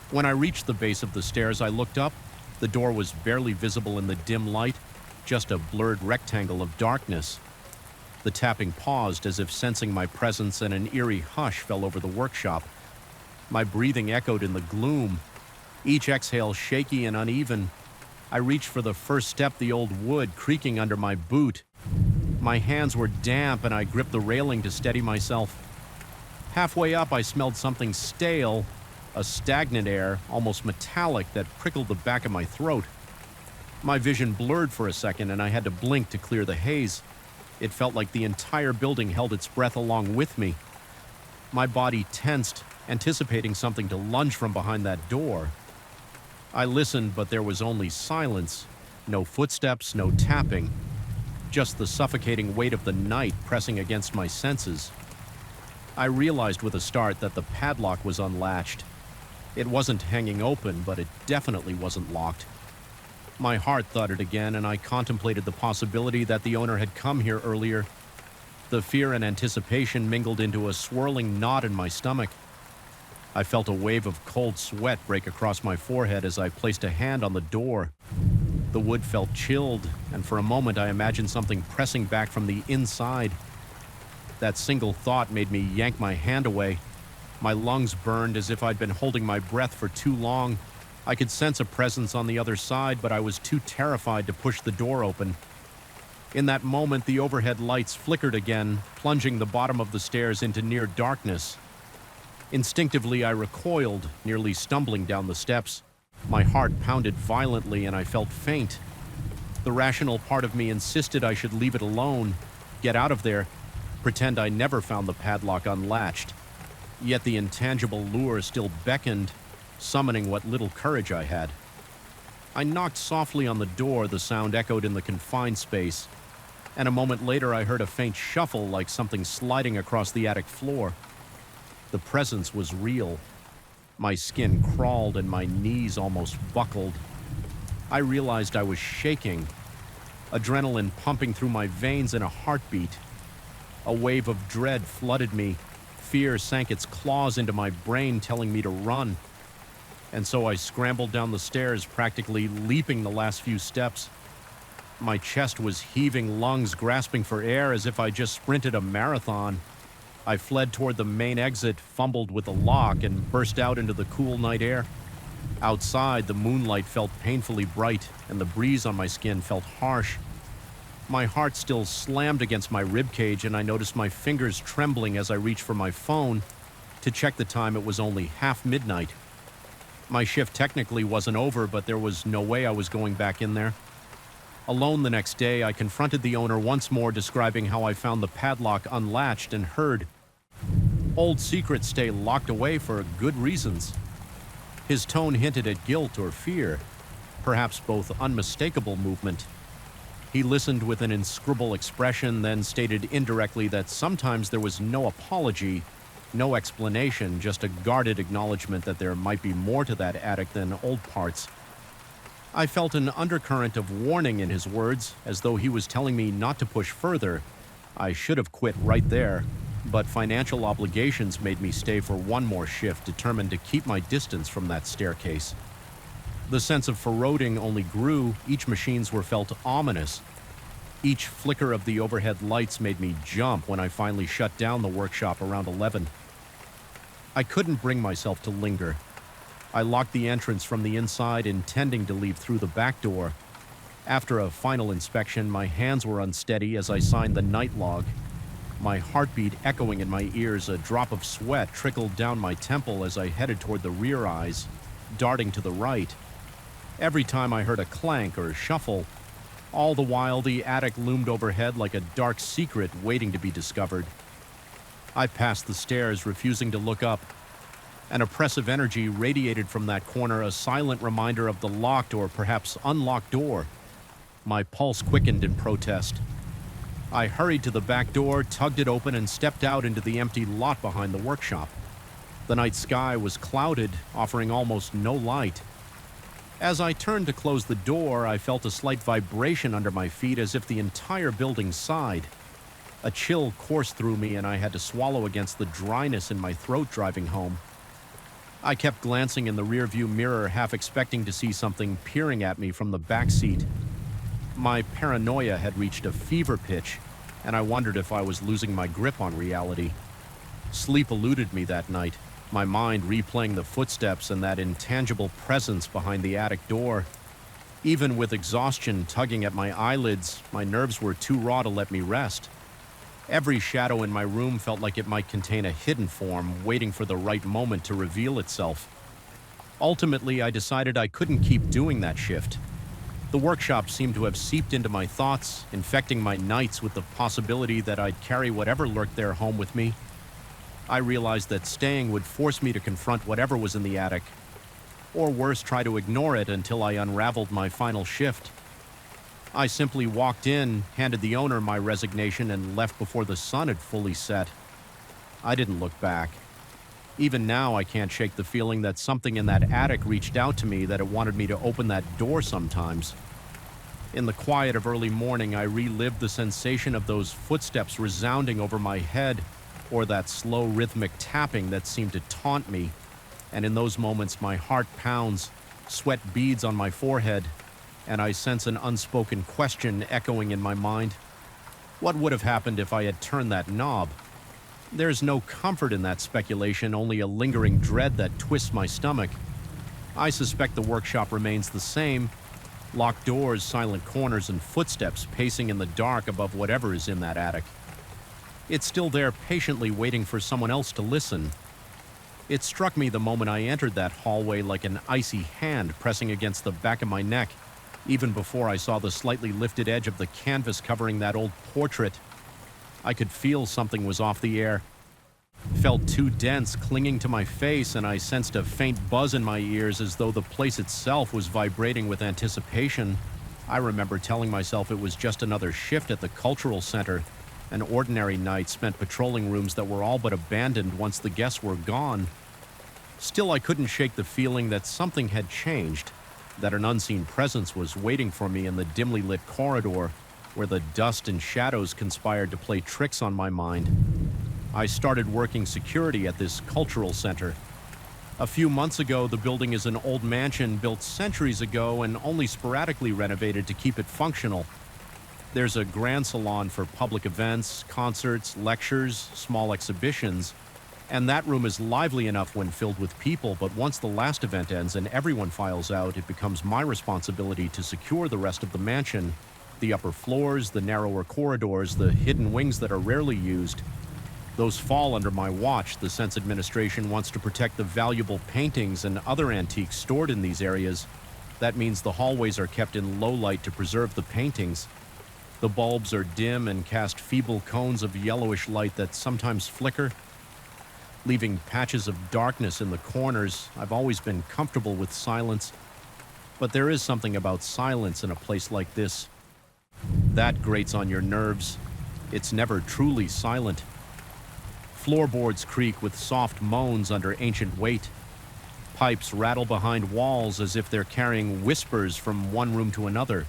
When I reached the base of the stairs, I looked up. The door was barely visible in the dim light, just a blurred rectangle of darkness. The tapping paused, as if sensing my presence, and an eerie hush fell over the workshop. My breathing echoed in the gloom, each exhale shaky and uneven. I reached for the first step, the old wood creaking under my boot. My hands were damp and I gripped the railing to steady myself. Halfway up, I smelled something stale, a stagnant air, almost metallic, that prickled the back of my throat. My vision blurred for a second, and I had to blink to clear the haze. It felt like the entire building held its breath along with me. My body tensed, anticipating something to lunge from behind that door. I listened, but there was only silence. No footsteps, no tapping. Just the suffocating weight of the night pressing against my senses. I realized with a start that the padlock was unlatched. It wasn't hanging open, but it definitely wasn't locked. My heart thudded again, and I contemplated the possibility that the owner had come here earlier. The fear and anticipation mingled into a swirling knot in my stomach. I felt a wave of cold sweat break across my forehead as I placed a hand on the door. The wood felt chilled, and for a moment I imagined something pressing back from the inside. That single thought made me yank my hand away. My lungs burned as if I'd been holding my breath for too long. I could sense a presence on the other side, but I was too terrified to push the door open. In that moment, the overhead lights flickered again, plunging the bottom of the stairs into near darkness. Instinctively, I recoiled, nearly stumbling down the steps. My heart pounded violently, and I felt faint. The rational part of me insisted I should leave it alone, get out of there, pretend I never found the padlock unlatched. Yet the intangible lure still beckoned, summoning what little courage I had. I knocked softly on the door, the sound echoed in the confined space, and a moment later I heard a faint shuffle like something sliding across the attic floor. The presence was real. My skin crawled and my knees almost buckled. I realized I was shaking, adrenaline pumping through my veins in a heartbeat. A wave of dread flooded me. Fear sank its claws into my brain, telling me to run. And so I scrambled down the stairs, practically leaping the last few steps. My chest was heaving, lungs grasping for air as if I just sprinted a marathon. I fled toward the main exit, fumbled with the lock, and burst out into the cool night air. Outside, the moonlight felt painfully bright, and the breeze on my skin felt harsh. My heart still slammed against my ribcage, and I noticed my fingers trembling as I reached for my phone. To check the time, it was only half midnight. My shift technically wasn't over, but there was no way I was going back in there. Alone the next day, I confronted the owner once more, describing how I found the padlock unlatched and heard. Old secrets stay locked away for good reasons. His tone hinted at guilt or fear, perhaps both unmistakable movement. He listened with an inscrutable expression, then stated indirectly that sometimes there was no apology, no explanation, just a guarded acknowledgement that there might be more to that attic than old parts. I felt an undercurrent of warning in his words, as though he was telling me not to push further. I should have quit right there, but financial obligations made me stay for one more shift, determined to keep my distance from that staircase. The sense of foreboding only grew. Each machines were felt ominous. Each flicker of the overhead lights made me jump when I finally shut down the workshop around 11. I couldn't bring myself to linger. I locked the entrance from the inside, intending to leave through the back door. After a final inspection, my hands were unsteady as I signed the night log. My heartbeat echoing in my ears, a drop of sweat trickled down my temple as I headed toward the rear eyes, darting to the right. Every time I heard a clank or shuffle, all the while the attic loomed overhead like a dark secret waiting to be discovered. I passed the stairs, refusing to look up. An oppressive energy radiated from that corner, a silent reminder of the locked or perhaps unlocked door. My pulse quickened in protest. I hurried to the back door, tugged it open, and stepped out into the empty lot behind the workshop. The night sky was clouded, offering almost no light. As I turned to close the door, I felt a slight vibration under my feet, as if the entire building sighed. A chill coursed through me, and I had to swallow against the dryness in my throat driving home. I kept glancing in the rearview mirror, half expecting to see something peering at me from the back seat. My paranoia had reached a fever pitch, and I wondered if I was losing my grip on reality. Sleep eluded me that night, my mind replaying the footsteps and that intangible presence behind the attic door. Even with exhaustion tugging at my eyelids, my nerves were too raw to let me rest. Every shadow in my room felt like it might contain a hidden form, waiting for the right moment to reveal itself. Ultimately, I decided I couldn't keep doing that shift. The workshop seemed to have seeped into my thoughts, infecting my nights with the possibility that I'd carry whatever lurked there home with me. I realized that staying would force me to confront whatever was in the attic, or worse, try to ignore it until I unraveled my final shift. I simply walked in, handed the owner my resignation, and left before the sun had fully set. I didn't look back. Even now, I can't shake the feeling that something in that attic reached out to me, that it wanted me to open that door sometimes. In the quiet of early morning, I relived the sensation of those footsteps resounding over my head, or that slow rhythmic tapping that seemed to taunt me. And in those moments, my heart pounds, sweat beads on my forehead, and I sense an unspoken question echoing in my mind. What would have happened if I had turned that knob? There's no comfort in that speculation, only a lingering dread that twists my stomach. I suspect the workshop remains the same. Locked doors, silent corners, and footsteps pacing in the dark above whatever is in that attic. It's still there, patiently waiting for someone else to listen. It struck me the moment I entered that hallway like an icy hand pressing against the back of my neck, even before I saw the slightly lifted edge of the canvas covering that old portrait. I could feel something was off the air. Felt too dense, clinging to my face, and I sensed a faint buzz in my ears as though the place itself was vibrating with anticipation. I remember telling myself it was just another shift at the cultural center, an ordinary night spent patrolling rooms that were all but abandoned once the guests were gone. Still, I couldn't shake the feeling that something had changed, that an unseen presence was waiting for me in the dimly lit corridor, where the dust and shadows conspired to play tricks on my mind. I started working security at this cultural center. A few months ago, the building is an old mansion built centuries ago and only sporadically renovated to keep it functional. There's a grand salon for public events, concerts, lectures, small exhibitions, and that room is lively enough when filled with people, but once the last event ends and everyone files out, it becomes my responsibility to secure the rest of the mansion. The upper floors, the narrower corridors, the hidden wings that are rarely used. Those fall under my watch. The Sense Administration wants to protect the valuable paintings and other antiques stored in these areas. That means the hallways are kept in low light to preserve the paintings. The bulbs are dim and cast feeble cones of yellowish light that sometimes flicker, leaving patches of darkness in the corners. I've always been comfortable with silence, but there is something about silence in a place like this. That grates on your nerves. It's never truly silent. Floorboards creak with soft moans under ancient weight. Pipes rattle behind walls as if they're carrying whispers from one room to another.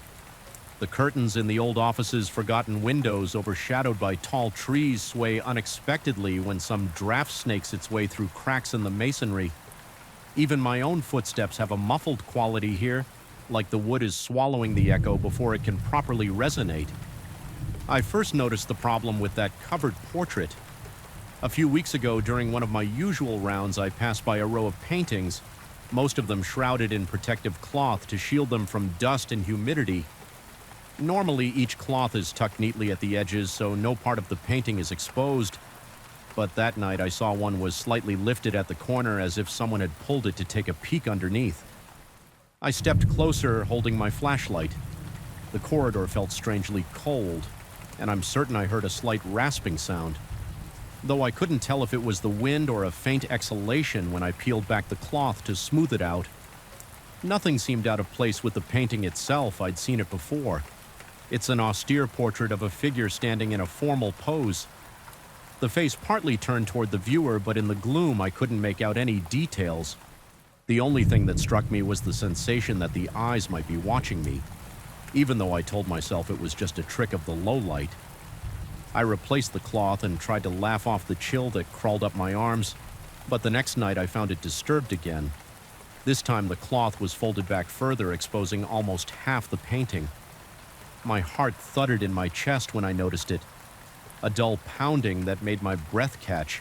The curtains in the old office's forgotten windows, overshadowed by tall trees, sway unexpectedly when some draft snakes its way through cracks in the masonry. Even my own footsteps have a muffled quality here, like the wood is swallowing the echo before it can properly resonate. I first noticed the problem with that covered portrait. A few weeks ago, during one of my usual rounds, I passed by a row of paintings, most of them shrouded in protective cloth to shield them from dust and humidity. Normally, each cloth is tucked neatly at the edges, so no part of the painting is exposed. But that night, I saw one was slightly lifted at the corner as if someone had pulled it to take a peek underneath. I stepped closer, holding my flashlight. The corridor felt strangely cold, and I'm certain I heard a slight rasping sound, though I couldn't tell if it was the wind or a faint exhalation when I peeled back the cloth to smooth it out. Nothing seemed out of place with the painting itself. I'd seen it before. It's an austere portrait of a figure standing in a formal pose. The face partly turned toward the viewer, but in the gloom I couldn't make out any details. The only thing that struck me was the sensation that the eyes might be watching me, even though I told myself it was just a trick of the low light. I replaced the cloth and tried to laugh off the chill that crawled up my arms, but the next night I found it disturbed again. This time the cloth was folded back further, exposing almost half the painting. My heart thudded in my chest when I noticed it, a dull pounding that made my breath catch.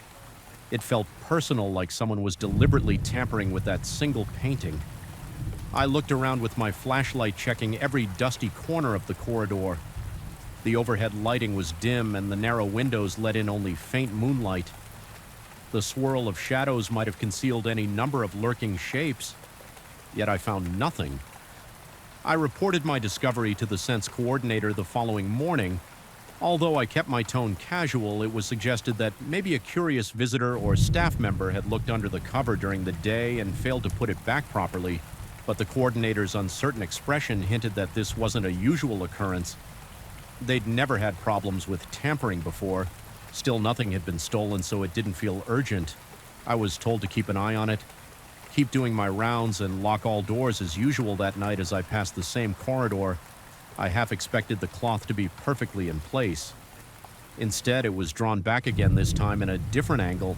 It felt personal, like someone was deliberately tampering with that single painting. I looked around with my flashlight, checking every dusty corner of the corridor. The overhead lighting was dim, and the narrow windows let in only faint moonlight. The swirl of shadows might have concealed any number of lurking shapes. yet I found nothing. I reported my discovery to the sense coordinator the following morning. Although I kept my tone casual, it was suggested that maybe a curious visitor or staff member had looked under the cover during the day and failed to put it back properly, but the coordinator's uncertain expression hinted that this wasn't a usual occurrence. They'd never had problems with tampering before. Still, nothing had been stolen, so it didn't feel urgent. I was told to keep an eye on it, keep doing my rounds, and lock all doors as usual that night as I passed the same corridor. I half expected the cloth to be perfectly in place. Instead, it was drawn back again, this time in a different angle,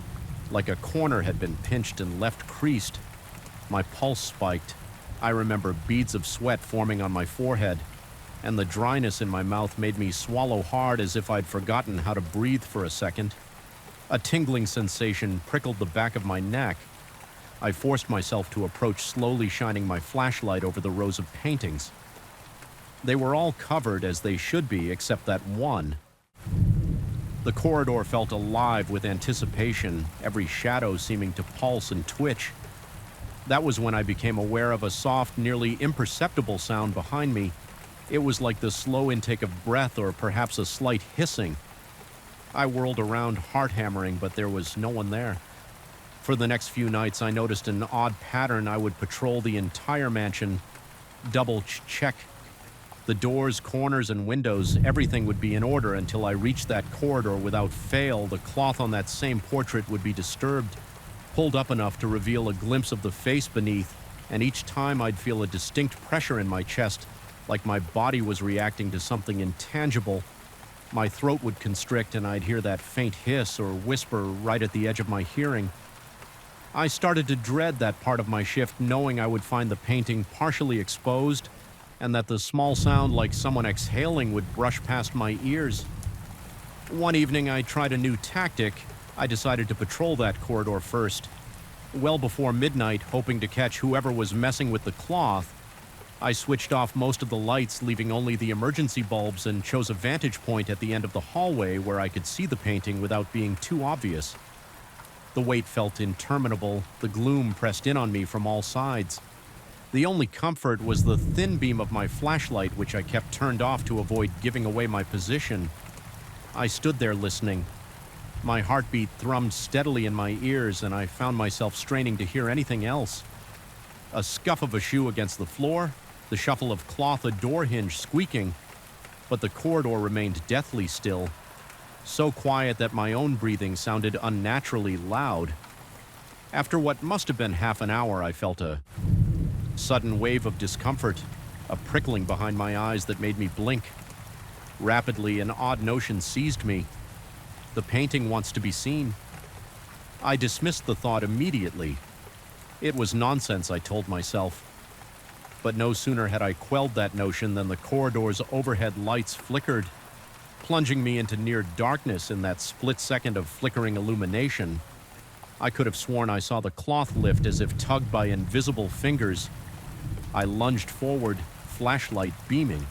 like a corner had been pinched and left creased. My pulse spiked. I remember beads of sweat forming on my forehead, and the dryness in my mouth made me swallow hard as if I'd forgotten how to breathe for a second. A tingling sensation prickled the back of my neck. I forced myself to approach, slowly shining my flashlight over the rows of paintings. They were all covered as they should be, except that one. The corridor felt alive with anticipation, every shadow seeming to pulse and twitch. That was when I became aware of a soft, nearly imperceptible sound behind me. It was like the slow intake of breath or perhaps a slight hissing. I whirled around, heart hammering, but there was no one there. For the next few nights, I noticed an odd pattern. I would patrol the entire mansion, double-check the doors, corners, and windows. Everything would be in order until I reached that corridor. Without fail, the cloth on that same portrait would be disturbed, pulled up enough to reveal a glimpse of the face beneath, and each time I'd feel a distinct pressure in my chest, like my body was reacting to something intangible. My throat would constrict, and I'd hear that faint hiss or whisper right at the edge of my hearing. I started to dread that part of my shift, knowing I would find the painting partially exposed, and that the small sound like someone exhaling would brush past my ears. One evening, I tried a new tactic. I decided to patrol that corridor first. Well before midnight, hoping to catch whoever was messing with the cloth, I switched off most of the lights, leaving only the emergency bulbs, and chose a vantage point at the end of the hallway where I could see the painting without being too obvious. The wait felt interminable. The gloom pressed in on me from all sides. The only comfort was the thin beam of my flashlight, which I kept turned off to avoid giving away my position. I stood there listening. My heartbeat thrummed steadily in my ears, and I found myself straining to hear anything else. A scuff of a shoe against the floor, the shuffle of cloth, a door hinge squeaking, but the corridor remained deathly still, so quiet that my own breathing sounded unnaturally loud. After what must have been half an hour, I felt a sudden wave of discomfort, a prickling behind my eyes that made me blink. Rapidly, an odd notion seized me. The painting wants to be seen. I dismissed the thought immediately. It was nonsense, I told myself. But no sooner had I quelled that notion than the corridor's overhead lights flickered, plunging me into near darkness in that split second of flickering illumination. I could have sworn I saw the cloth lift as if tugged by invisible fingers. I lunged forward, flashlight beaming.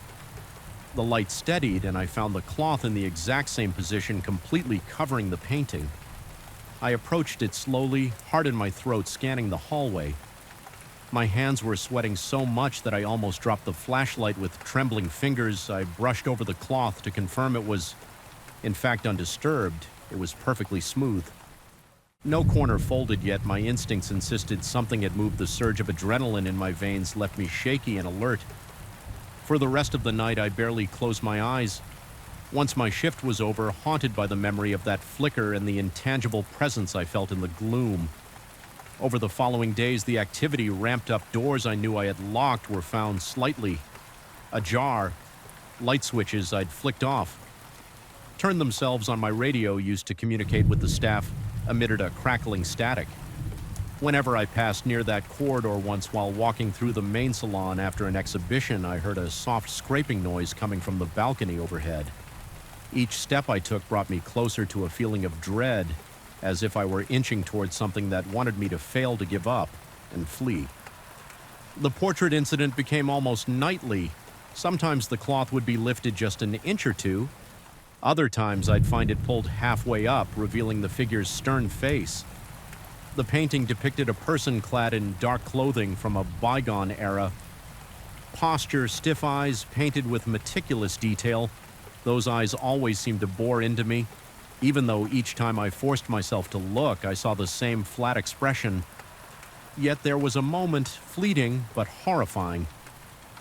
The light steadied, and I found the cloth in the exact same position, completely covering the painting. I approached it slowly, heart in my throat, scanning the hallway. My hands were sweating so much that I almost dropped the flashlight with trembling fingers. I brushed over the cloth to confirm it was, in fact, undisturbed. It was perfectly smooth. No corner folded, yet my instincts insisted something had moved. The surge of adrenaline in my veins left me shaky and alert. For the rest of the night, I barely closed my eyes. Once my shift was over, haunted by the memory of that flicker and the intangible presence I felt in the gloom. Over the following days, the activity ramped up. Doors I knew I had locked were found slightly ajar. Light switches I'd flicked off, turned themselves on my radio used to communicate with the staff, emitted a crackling static. Whenever I passed near that corridor once while walking through the main salon after an exhibition, I heard a soft scraping noise coming from the balcony overhead. Each step I took brought me closer to a feeling of dread, as if I were inching towards something that wanted me to fail, to give up, and flee. The portrait incident became almost nightly. Sometimes the cloth would be lifted just an inch or two. Other times I'd find it pulled halfway up, revealing the figure's stern face. The painting depicted a person clad in dark clothing from a bygone era. Posture, stiff eyes, painted with meticulous detail. Those eyes always seemed to bore into me. Even though each time I forced myself to look, I saw the same flat expression. Yet there was a moment, fleeting but horrifying,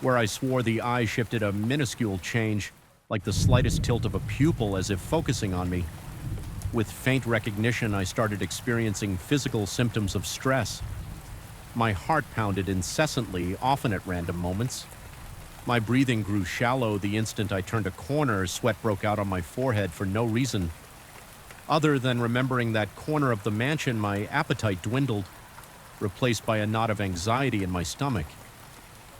where I swore the eye shifted a minuscule change, like the slightest tilt of a pupil as if focusing on me. With faint recognition, I started experiencing physical symptoms of stress. My heart pounded incessantly, often at random moments. My breathing grew shallow the instant I turned a corner. Sweat broke out on my forehead for no reason. Other than remembering that corner of the mansion, my appetite dwindled, replaced by a knot of anxiety in my stomach.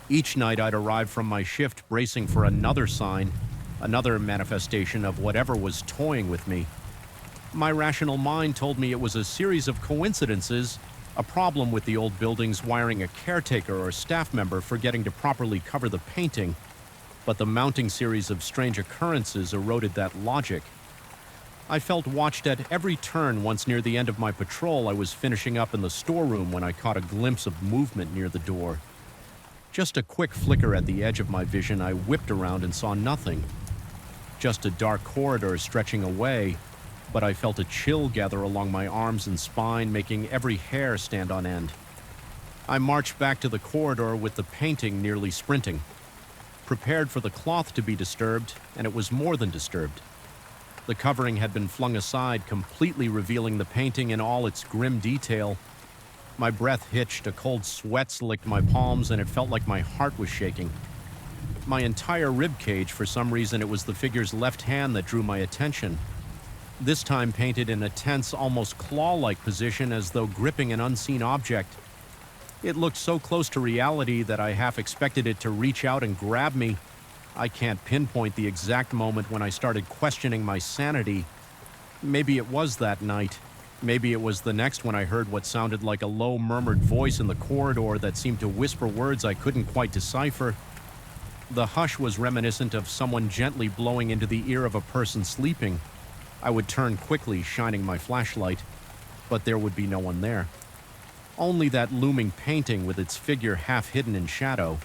Each night I'd arrive from my shift bracing for another sign, another manifestation of whatever was toying with me. My rational mind told me it was a series of coincidences, a problem with the old building's wiring a caretaker or staff member forgetting to properly cover the painting, but the mounting series of strange occurrences eroded that logic. I felt watched at every turn. Once near the end of my patrol, I was finishing up in the storeroom when I caught a glimpse of movement near the door. Just a quick flicker at the edge of my vision, I whipped around and saw nothing. Just a dark corridor stretching away, but I felt a chill gather along my arms and spine, making every hair stand on end. I marched back to the corridor with the painting nearly sprinting, prepared for the cloth to be disturbed, and it was more than disturbed. The covering had been flung aside, completely revealing the painting in all its grim detail. My breath hitched, a cold sweat slicked my palms, and it felt like my heart was shaking. My entire rib cage, for some reason, it was the figure's left hand that drew my attention. This time painted in a tense, almost claw-like position as though gripping an unseen object. It looked so close to reality that I half expected it to reach out and grab me. I can't pinpoint the exact moment when I started questioning my sanity. Maybe it was that night. Maybe it was the next when I heard what sounded like a low murmured voice in the corridor that seemed to whisper words I couldn't quite decipher. The hush was reminiscent of someone gently blowing into the ear of a person sleeping. I would turn quickly, shining my flashlight, but there would be no one there. Only that looming painting with its figure half hidden in shadow.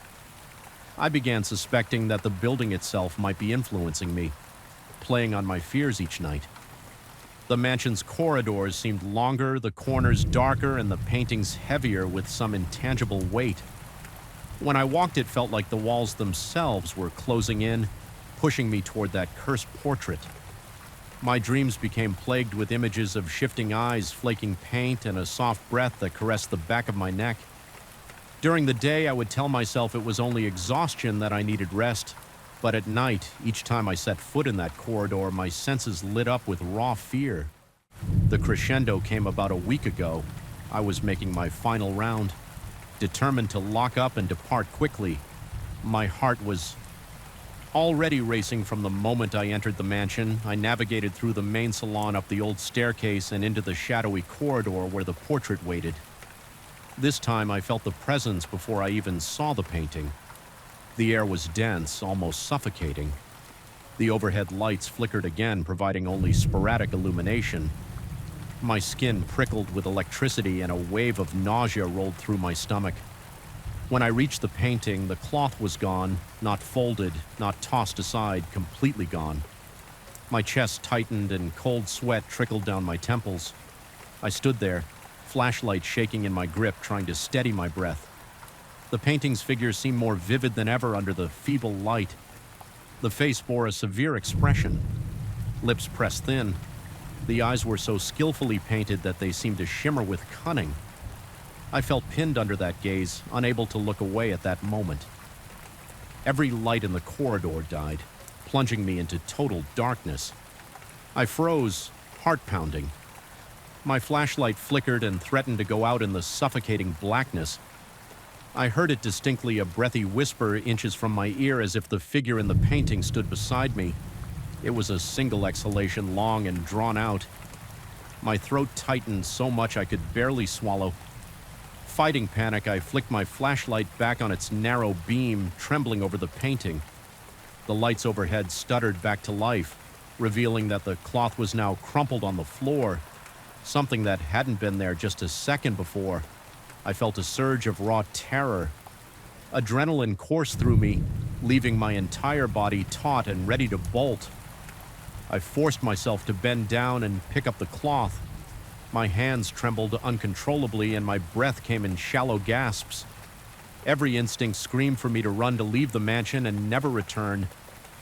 I began suspecting that the building itself might be influencing me, playing on my fears each night. The mansion's corridors seemed longer, the corners darker, and the paintings heavier with some intangible weight. When I walked, it felt like the walls themselves were closing in, pushing me toward that cursed portrait. My dreams became plagued with images of shifting eyes, flaking paint, and a soft breath that caressed the back of my neck. During the day, I would tell myself it was only exhaustion, that I needed rest. But at night, each time I set foot in that corridor, my senses lit up with raw fear. The crescendo came about a week ago. I was making my final round, determined to lock up and depart quickly. My heart was already racing from the moment I entered the mansion. I navigated through the main salon, up the old staircase, and into the shadowy corridor where the portrait waited. This time I felt the presence before I even saw the painting. The air was dense, almost suffocating. The overhead lights flickered again, providing only sporadic illumination. My skin prickled with electricity and a wave of nausea rolled through my stomach. When I reached the painting, the cloth was gone, not folded, not tossed aside, completely gone. My chest tightened and cold sweat trickled down my temples. I stood there, flashlight shaking in my grip, trying to steady my breath. The painting's figure seemed more vivid than ever under the feeble light. The face bore a severe expression, lips pressed thin. The eyes were so skillfully painted that they seemed to shimmer with cunning. I felt pinned under that gaze, unable to look away at that moment. Every light in the corridor died, plunging me into total darkness. I froze, heart pounding. My flashlight flickered and threatened to go out in the suffocating blackness. I heard it distinctly, a breathy whisper inches from my ear, as if the figure in the painting stood beside me. It was a single exhalation, long and drawn out. My throat tightened so much I could barely swallow. Fighting panic, I flicked my flashlight back on its narrow beam, trembling over the painting. The lights overhead stuttered back to life, revealing that the cloth was now crumpled on the floor. something that hadn't been there just a second before. I felt a surge of raw terror. Adrenaline coursed through me, leaving my entire body taut and ready to bolt. I forced myself to bend down and pick up the cloth. My hands trembled uncontrollably and my breath came in shallow gasps. Every instinct screamed for me to run to leave the mansion and never return.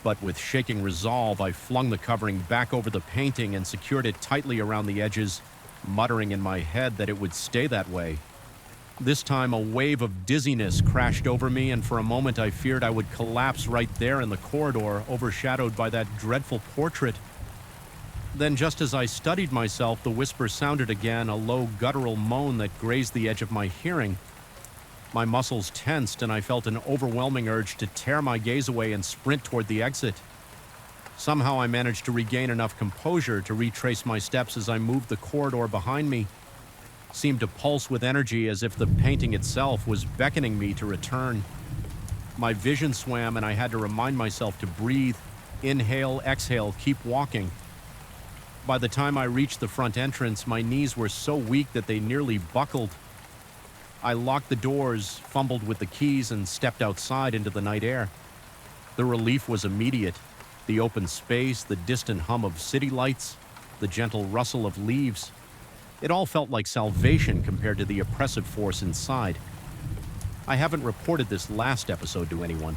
But with shaking resolve, I flung the covering back over the painting and secured it tightly around the edges, muttering in my head that it would stay that way. This time, a wave of dizziness crashed over me, and for a moment I feared I would collapse right there in the corridor, overshadowed by that dreadful portrait. Then, just as I studied myself, the whisper sounded again, a low guttural moan that grazed the edge of my hearing. My muscles tensed, and I felt an overwhelming urge to tear my gaze away and sprint toward the exit. Somehow I managed to regain enough composure to retrace my steps as I moved the corridor behind me. Seemed to pulse with energy as if the painting itself was beckoning me to return. My vision swam and I had to remind myself to breathe, inhale, exhale, keep walking. By the time I reached the front entrance, my knees were so weak that they nearly buckled. I locked the doors, fumbled with the keys, and stepped outside into the night air. The relief was immediate. The open space, the distant hum of city lights, the gentle rustle of leaves. It all felt like salvation compared to the oppressive force inside. I haven't reported this last episode to anyone.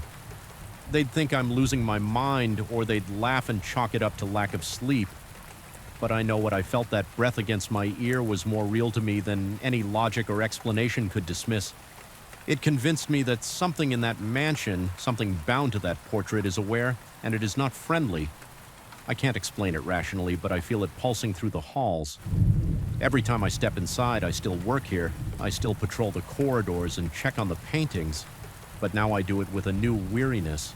They'd think I'm losing my mind, or they'd laugh and chalk it up to lack of sleep. But I know what I felt that breath against my ear was more real to me than any logic or explanation could dismiss. It convinced me that something in that mansion, something bound to that portrait, is aware, and it is not friendly. I can't explain it rationally, but I feel it pulsing through the halls. Every time I step inside, I still work here. I still patrol the corridors and check on the paintings, but now I do it with a new weariness.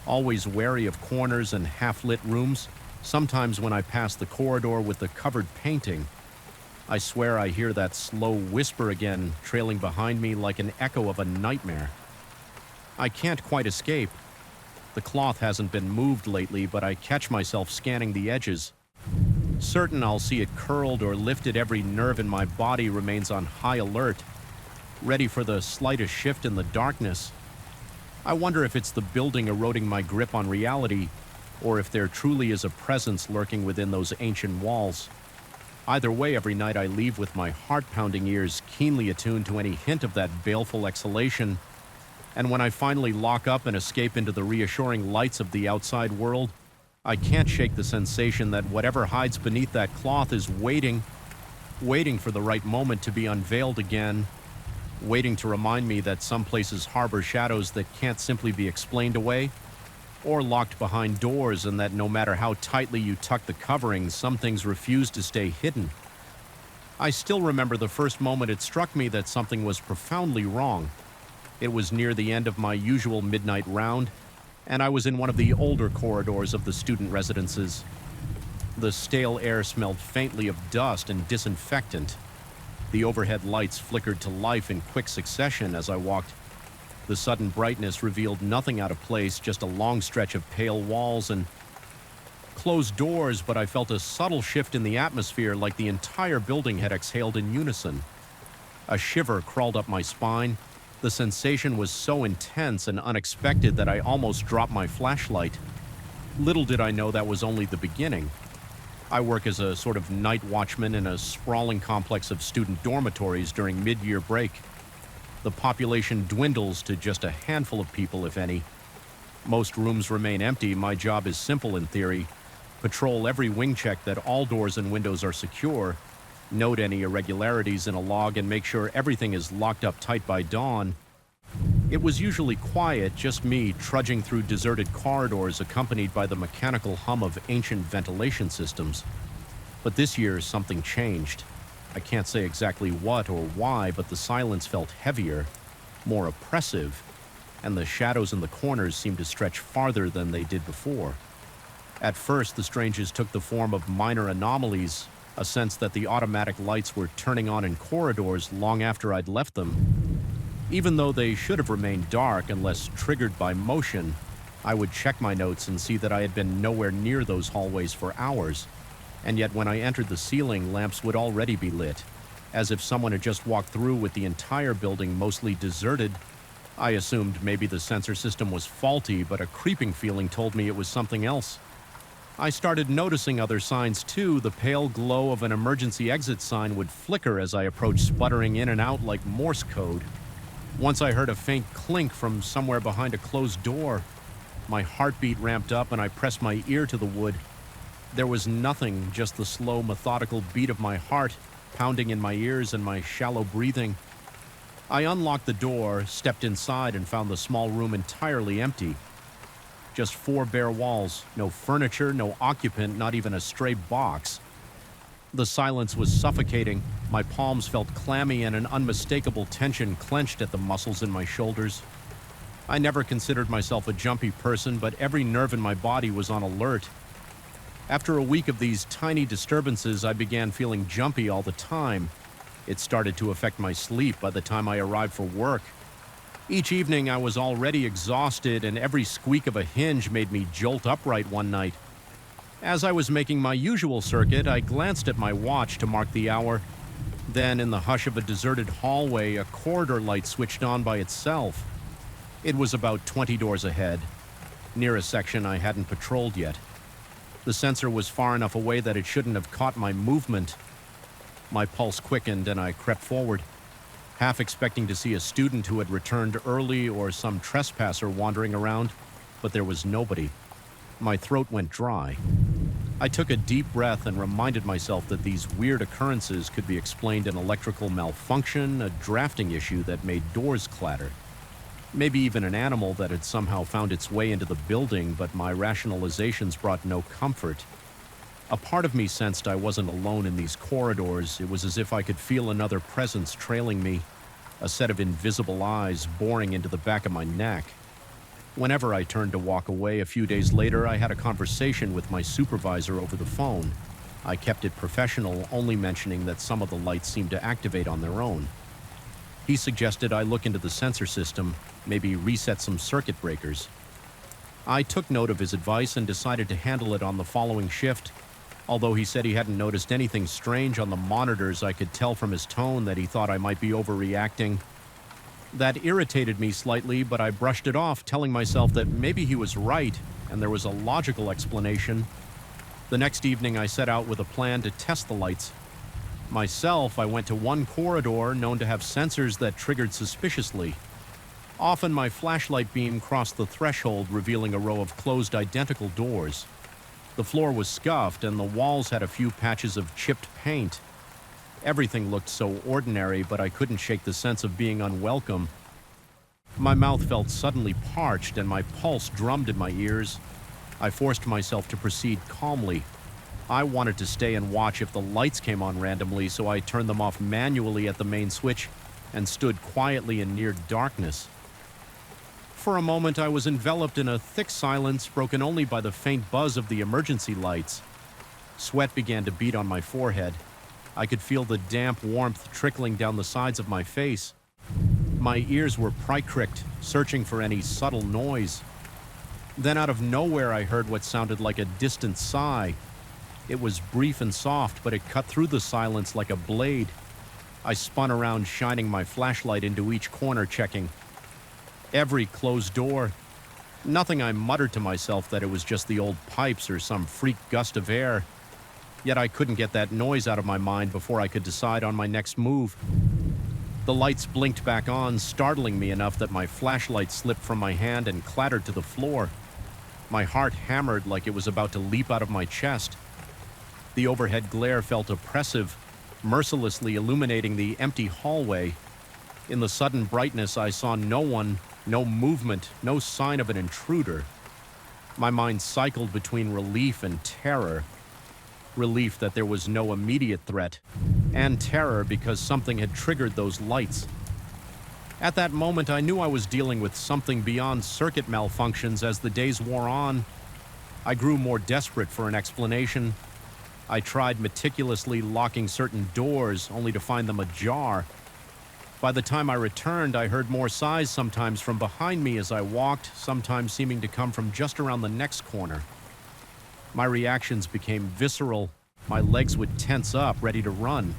Always wary of corners and half-lit rooms, sometimes when I pass the corridor with the covered painting, I swear I hear that slow whisper again, trailing behind me like an echo of a nightmare. I can't quite escape. The cloth hasn't been moved lately, but I catch myself scanning the edges. Certain I'll see it curled or lifted, every nerve in my body remains on high alert, ready for the slightest shift in the darkness. I wonder if it's the building eroding my grip on reality, or if there truly is a presence lurking within those ancient walls. Either way, every night I leave with my heart-pounding ears keenly attuned to any hint of that baleful exhalation, and when I finally lock up and escape into the reassuring lights of the outside world, I can't shake the sensation that whatever hides beneath that cloth is waiting for the right moment to be unveiled again, waiting to remind me that some places harbor shadows that can't simply be explained away, or locked behind doors, and that no matter how tightly you tuck the covering, some things refuse to stay hidden. I still remember the first moment it struck me that something was profoundly wrong. It was near the end of my usual midnight round, and I was in one of the older corridors of the student residences. The stale air smelled faintly of dust and disinfectant. The overhead lights flickered to life in quick succession as I walked. The sudden brightness revealed nothing out of place, just a long stretch of pale walls and closed doors, but I felt a subtle shift in the atmosphere, like the entire building had exhaled in unison. A shiver crawled up my spine. The sensation was so intense and unexpected that I almost dropped my flashlight. Little did I know that was only the beginning. I work as a sort of night watchman in a sprawling complex of student dormitories during mid-year break. The population dwindles to just a handful of people, if any. Most rooms remain empty. My job is simple in theory. Patrol every wing, check that all doors and windows are secure, note any irregularities in a log, and make sure everything is locked up tight by dawn. It was usually quiet, just me trudging through deserted corridors accompanied by the mechanical hum of ancient ventilation systems. But this year, something changed. I can't say exactly what or why, but the silence felt heavier, more oppressive, and the shadows in the corners seemed to stretch farther than they did before. At first, the stranges took the form of minor anomalies, a sense that the automatic lights were turning on in corridors long after I'd left them. Even though they should have remained dark unless triggered by motion, I would check my notes and see that I had been nowhere near those hallways for hours. And yet when I entered the ceiling, lamps would already be lit, as if someone had just walked through with the entire building mostly deserted. I assumed maybe the sensor system was faulty, but a creeping feeling told me it was something else. I started noticing other signs too. The pale glow of an emergency exit sign would flicker as I approached, sputtering in and out like Morse code. Once I heard a faint clink from somewhere behind a closed door. My heartbeat ramped up and I pressed my ear to the wood. There was nothing, just the slow, methodical beat of my heart pounding in my ears and my shallow breathing. I unlocked the door, stepped inside, and found the small room entirely empty. Just 4 bare walls, no furniture, no occupant, not even a stray box. The silence was suffocating. My palms felt clammy and an unmistakable tension clenched at the muscles in my shoulders. I never considered myself a jumpy person, but every nerve in my body was on alert. After a week of these tiny disturbances, I began feeling jumpy all the time. It started to affect my sleep by the time I arrived for work. Each evening I was already exhausted, and every squeak of a hinge made me jolt upright one night. As I was making my usual circuit, I glanced at my watch to mark the hour. Then, in the hush of a deserted hallway, a corridor light switched on by itself. It was about 20 doors ahead, near a section I hadn't patrolled yet. The sensor was far enough away that it shouldn't have caught my movement. My pulse quickened and I crept forward, half expecting to see a student who had returned early or some trespasser wandering around, but there was nobody. My throat went dry. I took a deep breath and reminded myself that these weird occurrences could be explained an electrical malfunction, a drafting issue that made doors clatter. Maybe even an animal that had somehow found its way into the building, but my rationalizations brought no comfort. A part of me sensed I wasn't alone in these corridors. It was as if I could feel another presence trailing me, a set of invisible eyes boring into the back of my neck. Whenever I turned to walk away a few days later, I had a conversation with my supervisor over the phone. I kept it professional, only mentioning that some of the lights seemed to activate on their own. He suggested I look into the sensor system, maybe reset some circuit breakers. I took note of his advice and decided to handle it on the following shift. Although he said he hadn't noticed anything strange on the monitors, I could tell from his tone that he thought I might be overreacting. That irritated me slightly, but I brushed it off, telling myself that maybe he was right and there was a logical explanation. The next evening, I set out with a plan to test the lights. Myself, I went to one corridor known to have sensors that triggered suspiciously. Often my flashlight beam crossed the threshold, revealing a row of closed identical doors. The floor was scuffed and the walls had a few patches of chipped paint. Everything looked so ordinary, but I couldn't shake the sense of being unwelcome. My mouth felt suddenly parched and my pulse drummed in my ears. I forced myself to proceed calmly. I wanted to stay and watch if the lights came on randomly, so I turned them off manually at the main switch and stood quietly in near darkness. For a moment, I was enveloped in a thick silence broken only by the faint buzz of the emergency lights. Sweat began to bead on my forehead. I could feel the damp warmth trickling down the sides of my face. My ears were prick-cricked, searching for any subtle noise. Then out of nowhere, I heard what sounded like a distant sigh. It was brief and soft, but it cut through the silence like a blade. I spun around, shining my flashlight into each corner, checking every closed door. Nothing. I muttered to myself that it was just the old pipes or some freak gust of air. Yet I couldn't get that noise out of my mind before I could decide on my next move. The lights blinked back on, startling me enough that my flashlight slipped from my hand and clattered to the floor. My heart hammered like it was about to leap out of my chest. The overhead glare felt oppressive, mercilessly illuminating the empty hallway. In the sudden brightness, I saw no one, no movement, no sign of an intruder. My mind cycled between relief and terror. Relief that there was no immediate threat, and terror because something had triggered those lights. At that moment, I knew I was dealing with something beyond circuit malfunctions. As the days wore on, I grew more desperate for an explanation. I tried meticulously locking certain doors, only to find them ajar. By the time I returned, I heard more sighs, sometimes from behind me as I walked, sometimes seeming to come from just around the next corner. My reactions became visceral, My legs would tense up, ready to run.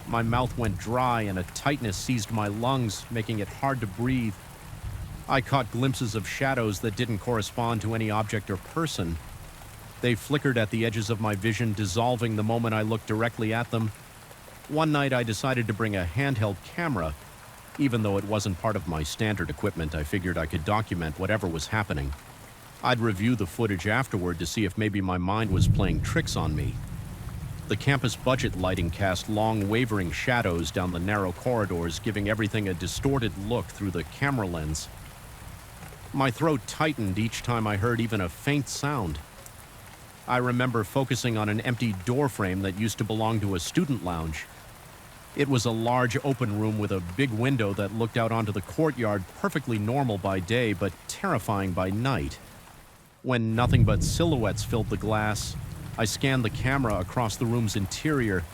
My mouth went dry and a tightness seized my lungs, making it hard to breathe. I caught glimpses of shadows that didn't correspond to any object or person. They flickered at the edges of my vision, dissolving the moment I looked directly at them. One night I decided to bring a handheld camera. Even though it wasn't part of my standard equipment, I figured I could document whatever was happening. I'd review the footage afterward to see if maybe my mind was playing tricks on me. The campus budget lighting cast long, wavering shadows down the narrow corridors, giving everything a distorted look through the camera lens. My throat tightened each time I heard even a faint sound. I remember focusing on an empty door frame that used to belong to a student lounge. It was a large open room with a big window that looked out onto the courtyard, perfectly normal by day, but terrifying by night. When nothing but silhouettes filled the glass, I scanned the camera across the room's interior.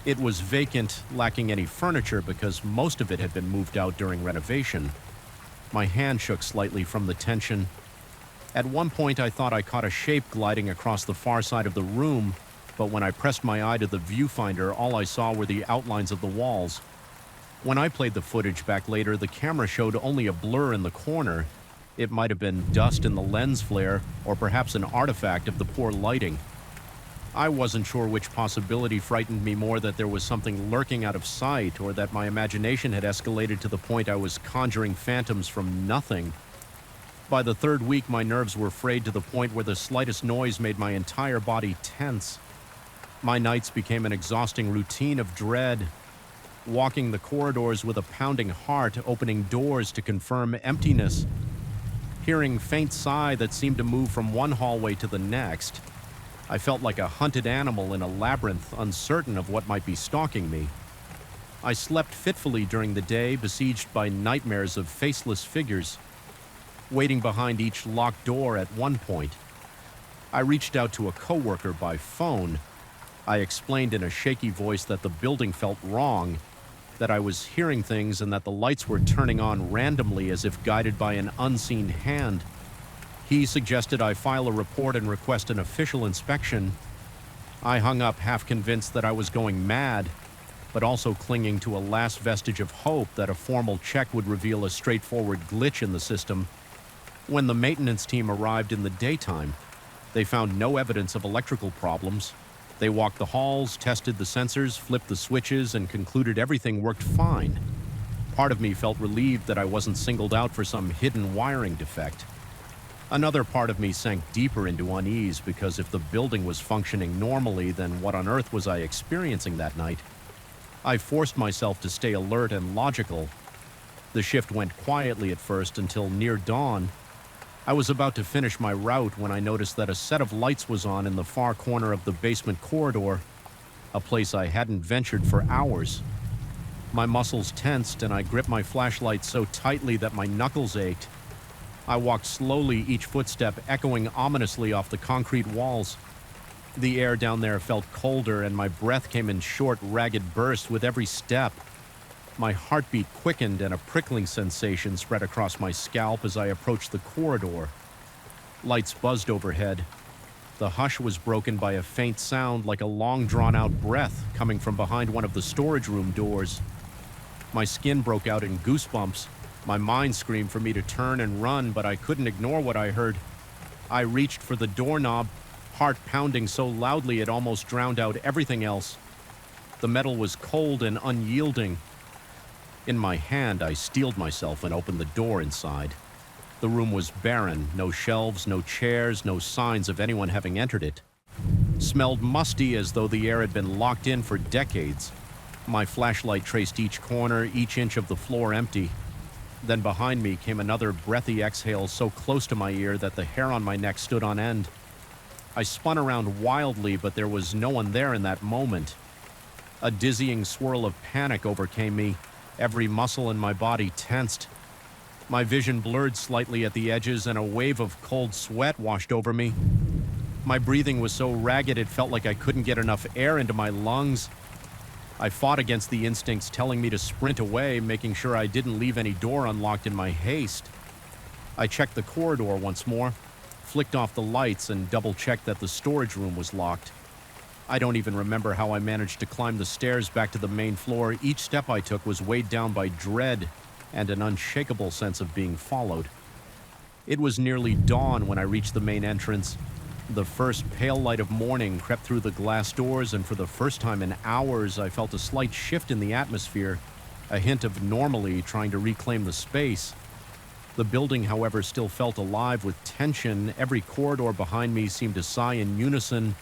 It was vacant, lacking any furniture because most of it had been moved out during renovation. My hand shook slightly from the tension. At one point, I thought I caught a shape gliding across the far side of the room, but when I pressed my eye to the viewfinder, all I saw were the outlines of the walls. When I played the footage back later, the camera showed only a blur in the corner. It might have been dust in the lens flare, or perhaps an artifact of the poor lighting. I wasn't sure which possibility frightened me more, that there was something lurking out of sight, or that my imagination had escalated to the point I was conjuring phantoms from nothing. By the third week, my nerves were frayed to the point where the slightest noise made my entire body tense. My nights became an exhausting routine of dread. Walking the corridors with a pounding heart, opening doors to confirm emptiness. Hearing faint sigh that seemed to move from one hallway to the next. I felt like a hunted animal in a labyrinth, uncertain of what might be stalking me. I slept fitfully during the day, besieged by nightmares of faceless figures, waiting behind each locked door at one point. I reached out to a coworker by phone. I explained in a shaky voice that the building felt wrong, that I was hearing things and that the lights were turning on randomly as if guided by an unseen hand. He suggested I file a report and request an official inspection. I hung up, half convinced that I was going mad, but also clinging to a last vestige of hope that a formal check would reveal a straightforward glitch in the system. When the maintenance team arrived in the daytime, they found no evidence of electrical problems. They walked the halls, tested the sensors, flipped the switches, and concluded everything worked fine. Part of me felt relieved that I wasn't singled out for some hidden wiring defect. Another part of me sank deeper into unease, because if the building was functioning normally, then what on earth was I experiencing that night? I forced myself to stay alert and logical. The shift went quietly at first until near dawn. I was about to finish my route when I noticed that a set of lights was on in the far corner of the basement corridor, a place I hadn't ventured for hours. My muscles tensed and I gripped my flashlight so tightly that my knuckles ached. I walked slowly, each footstep echoing ominously off the concrete walls. The air down there felt colder and my breath came in short, ragged bursts with every step. My heartbeat quickened and a prickling sensation spread across my scalp as I approached the corridor. Lights buzzed overhead. The hush was broken by a faint sound like a long drawn-out breath coming from behind one of the storage room doors. My skin broke out in goosebumps. My mind screamed for me to turn and run, but I couldn't ignore what I heard. I reached for the doorknob, heart pounding so loudly it almost drowned out everything else. The metal was cold and unyielding. In my hand, I steeled myself and opened the door inside. The room was barren, no shelves, no chairs, no signs of anyone having entered it. Smelled musty, as though the air had been locked in for decades. My flashlight traced each corner, each inch of the floor empty. Then behind me came another breathy exhale so close to my ear that the hair on my neck stood on end. I spun around wildly, but there was no one there in that moment. A dizzying swirl of panic overcame me. Every muscle in my body tensed. My vision blurred slightly at the edges and a wave of cold sweat washed over me. My breathing was so ragged it felt like I couldn't get enough air into my lungs. I fought against the instincts telling me to sprint away, making sure I didn't leave any door unlocked in my haste. I checked the corridor once more, flicked off the lights, and double-checked that the storage room was locked. I don't even remember how I managed to climb the stairs back to the main floor. Each step I took was weighed down by dread and an unshakable sense of being followed. It was nearly dawn when I reached the main entrance. The first pale light of morning crept through the glass doors, and for the first time in hours, I felt a slight shift in the atmosphere, a hint of normally trying to reclaim the space. The building, however, still felt alive with tension. Every corridor behind me seemed to sigh in unison,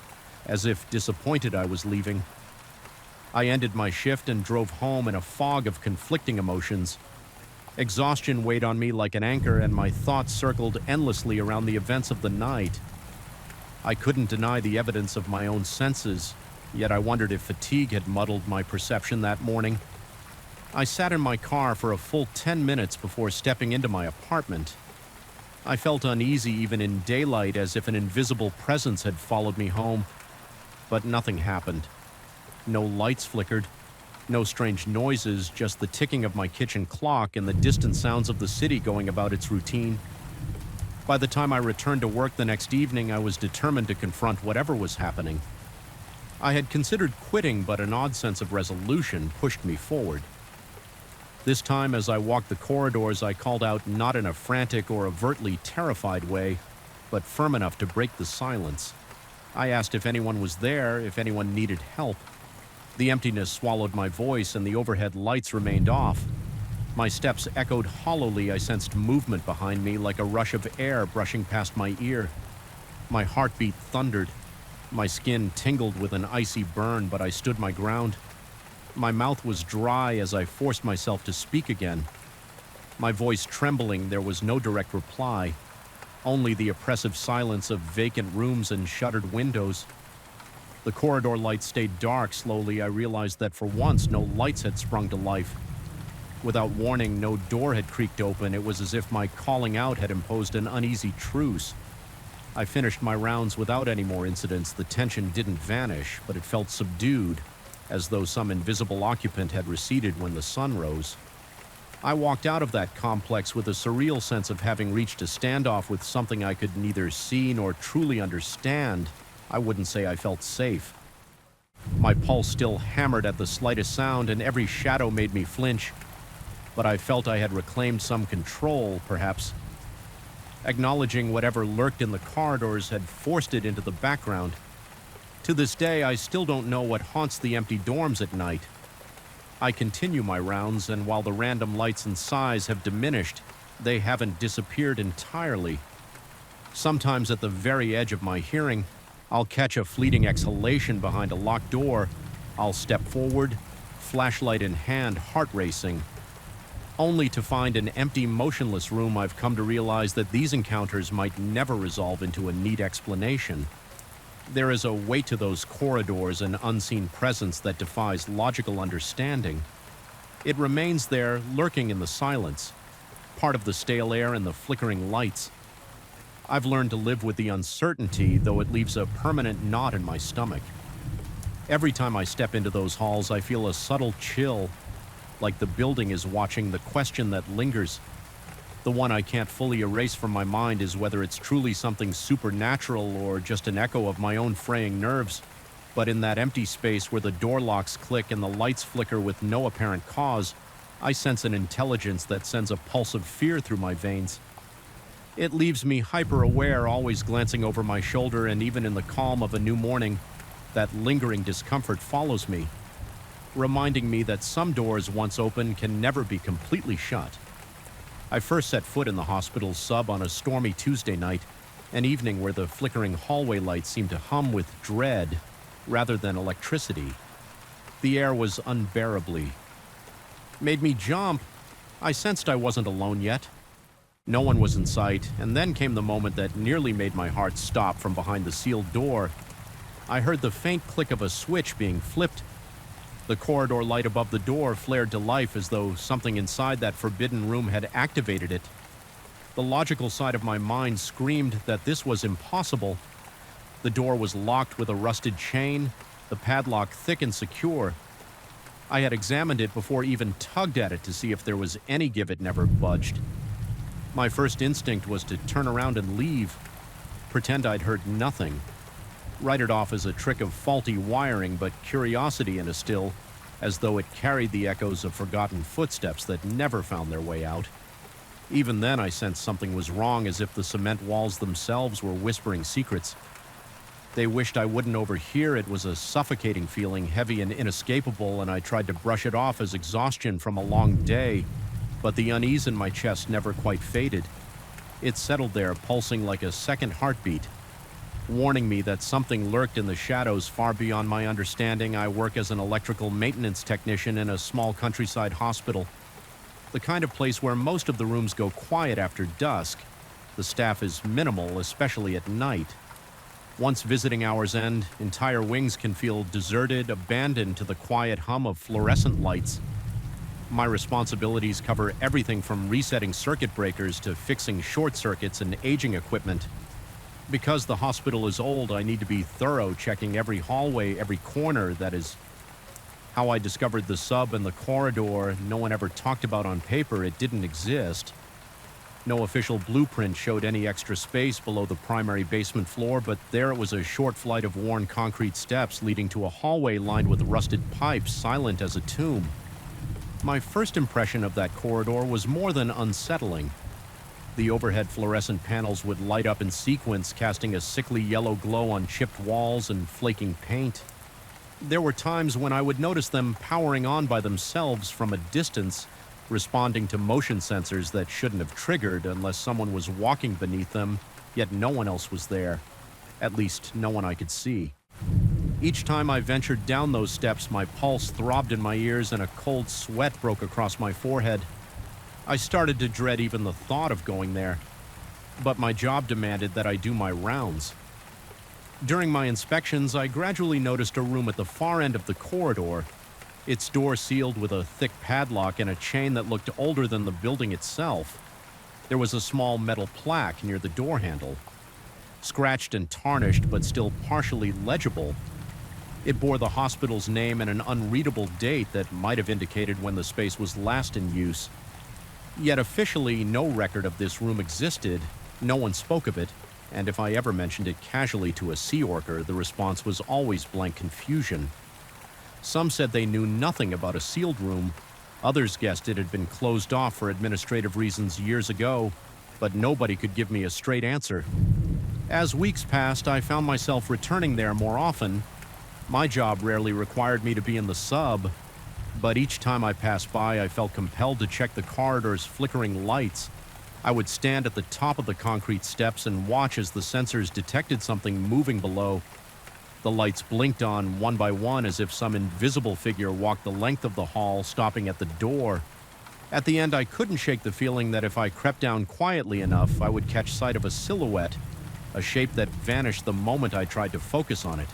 as if disappointed I was leaving. I ended my shift and drove home in a fog of conflicting emotions. Exhaustion weighed on me like an anchor, and my thoughts circled endlessly around the events of the night. I couldn't deny the evidence of my own senses, yet I wondered if fatigue had muddled my perception that morning. I sat in my car for a full 10 minutes before stepping into my apartment. I felt uneasy even in daylight, as if an invisible presence had followed me home. But nothing happened. No lights flickered, no strange noises, just the ticking of my kitchen clock and the distant sounds of the city going about its routine. By the time I returned to work the next evening, I was determined to confront whatever was happening. I had considered quitting, but an odd sense of resolution pushed me forward. This time, as I walked the corridors, I called out not in a frantic or overtly terrified way, but firm enough to break the silence. I asked if anyone was there, if anyone needed help. The emptiness swallowed my voice, and the overhead lights remained off. My steps echoed hollowly. I sensed movement behind me, like a rush of air brushing past my ear. My heartbeat thundered. My skin tingled with an icy burn, but I stood my ground. My mouth was dry as I forced myself to speak again. My voice trembling, there was no direct reply, only the oppressive silence of vacant rooms and shuttered windows. The corridor lights stayed dark. Slowly, I realized that for once, no lights had sprung to life. Without warning, no door had creaked open. It was as if my calling out had imposed an uneasy truce. I finished my rounds without any more incidents. The tension didn't vanish, but it felt subdued, as though some invisible occupant had receded when the sun rose. I walked out of that complex with a surreal sense of having reached a standoff with something I could neither see nor truly understand. I wouldn't say I felt safe. My pulse still hammered at the slightest sound, and every shadow made me flinch. But I felt I had reclaimed some control, perhaps. Acknowledging whatever lurked in the corridors had forced it into the background. To this day, I still don't know what haunts the empty dorms at night. I continue my rounds, and while the random lights and sighs have diminished, they haven't disappeared entirely. Sometimes at the very edge of my hearing, I'll catch a fleeting exhalation behind a locked door. I'll step forward, flashlight in hand, heart racing. Only to find an empty, motionless room. I've come to realize that these encounters might never resolve into a neat explanation. There is a weight to those corridors, an unseen presence that defies logical understanding. It remains there, lurking in the silence, part of the stale air and the flickering lights. I've learned to live with the uncertainty, though it leaves a permanent knot in my stomach. Every time I step into those halls, I feel a subtle chill, like the building is watching. The question that lingers, the one I can't fully erase from my mind, is whether it's truly something supernatural or just an echo of my own fraying nerves. But in that empty space where the door locks click and the lights flicker with no apparent cause, I sense an intelligence that sends a pulse of fear through my veins. It leaves me hyper-aware, always glancing over my shoulder, and even in the calm of a new morning, that lingering discomfort follows me, reminding me that some doors once open can never be completely shut. I first set foot in the hospital's sub on a stormy Tuesday night, an evening where the flickering hallway lights seemed to hum with dread rather than electricity. The air was unbearably. Made me jump. I sensed I wasn't alone yet. No one was in sight, and then came the moment that nearly made my heart stop. From behind the sealed door, I heard the faint click of a switch being flipped. The corridor light above the door flared to life, as though something inside that forbidden room had activated it. The logical side of my mind screamed that this was impossible. The door was locked with a rusted chain, the padlock thick and secure. I had examined it before, even tugged at it to see if there was any give. It never budged. My first instinct was to turn around and leave, pretend I'd heard nothing. write it off as a trick of faulty wiring, but curiosity in a still, as though it carried the echoes of forgotten footsteps that never found their way out. Even then, I sensed something was wrong, as if the cement walls themselves were whispering secrets. They wished I wouldn't overhear. It was a suffocating feeling, heavy and inescapable, and I tried to brush it off as exhaustion from a long day, but the unease in my chest never quite faded. It settled there, pulsing like a second heartbeat, warning me that something lurked in the shadows far beyond my understanding. I work as an electrical maintenance technician in a small countryside hospital, the kind of place where most of the rooms go quiet after dusk. The staff is minimal, especially at night. Once visiting hours end, entire wings can feel deserted, abandoned to the quiet hum of fluorescent lights. My responsibilities cover everything from resetting circuit breakers to fixing short circuits and aging equipment. Because the hospital is old, I need to be thorough, checking every hallway, every corner. That is how I discovered the sub and the corridor no one ever talked about on paper. It didn't exist. No official blueprint showed any extra space below the primary basement floor, but there it was, a short flight of worn concrete steps leading to a hallway lined with rusted pipes, silent as a tomb. My first impression of that corridor was more than unsettling. The overhead fluorescent panels would light up in sequence, casting a sickly yellow glow on chipped walls and flaking paint. There were times when I would notice them powering on by themselves from a distance, responding to motion sensors that shouldn't have triggered unless someone was walking beneath them, yet no one else was there. At least, no one I could see. Each time I ventured down those steps, my pulse throbbed in my ears and a cold sweat broke across my forehead. I started to dread even the thought of going there, but my job demanded that I do my rounds. During my inspections, I gradually noticed a room at the far end of the corridor, its door sealed with a thick padlock and a chain that looked older than the building itself. There was a small metal plaque near the door handle, scratched and tarnished but still partially legible. It bore the hospital's name and an unreadable date that might have indicated when the space was last in use. Yet officially, no record of this room existed, no one spoke of it, and if I ever mentioned it casually to a Sea Orker, the response was always blank confusion. Some said they knew nothing about a sealed room, others guessed it had been closed off for administrative reasons years ago, but nobody could give me a straight answer. As weeks passed, I found myself returning there more often. My job rarely required me to be in the sub, but each time I passed by, I felt compelled to check the corridor's flickering lights. I would stand at the top of the concrete steps and watch as the sensors detected something moving below. The lights blinked on one by one as if some invisible figure walked the length of the hall, stopping at the door. At the end, I couldn't shake the feeling that if I crept down quietly enough, I would catch sight of a silhouette, a shape that vanished the moment I tried to focus on it.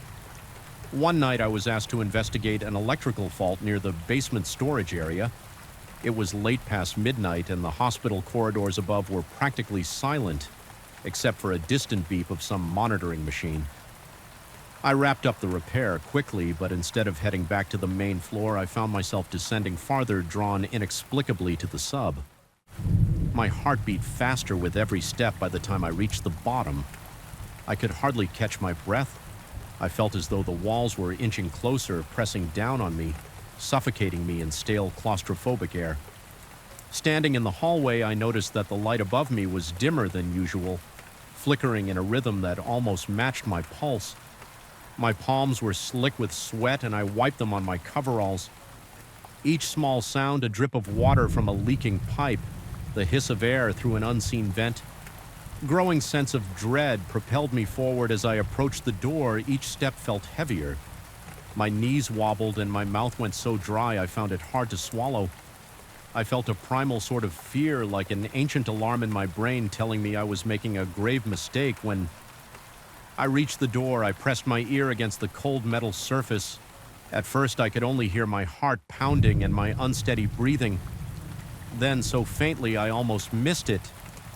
One night, I was asked to investigate an electrical fault near the basement storage area. It was late past midnight, and the hospital corridors above were practically silent, except for a distant beep of some monitoring machine. I wrapped up the repair quickly, but instead of heading back to the main floor, I found myself descending farther, drawn inexplicably to the sub. My heart beat faster with every step by the time I reached the bottom. I could hardly catch my breath. I felt as though the walls were inching closer, pressing down on me, suffocating me in stale claustrophobic air. Standing in the hallway, I noticed that the light above me was dimmer than usual, flickering in a rhythm that almost matched my pulse. My palms were slick with sweat, and I wiped them on my coveralls. Each small sound, a drip of water from a leaking pipe, the hiss of air through an unseen vent. Growing sense of dread propelled me forward as I approached the door. Each step felt heavier. My knees wobbled and my mouth went so dry I found it hard to swallow. I felt a primal sort of fear, like an ancient alarm in my brain telling me I was making a grave mistake. When I reached the door, I pressed my ear against the cold metal surface. At first, I could only hear my heart pounding and my unsteady breathing. Then, so faintly I almost missed it,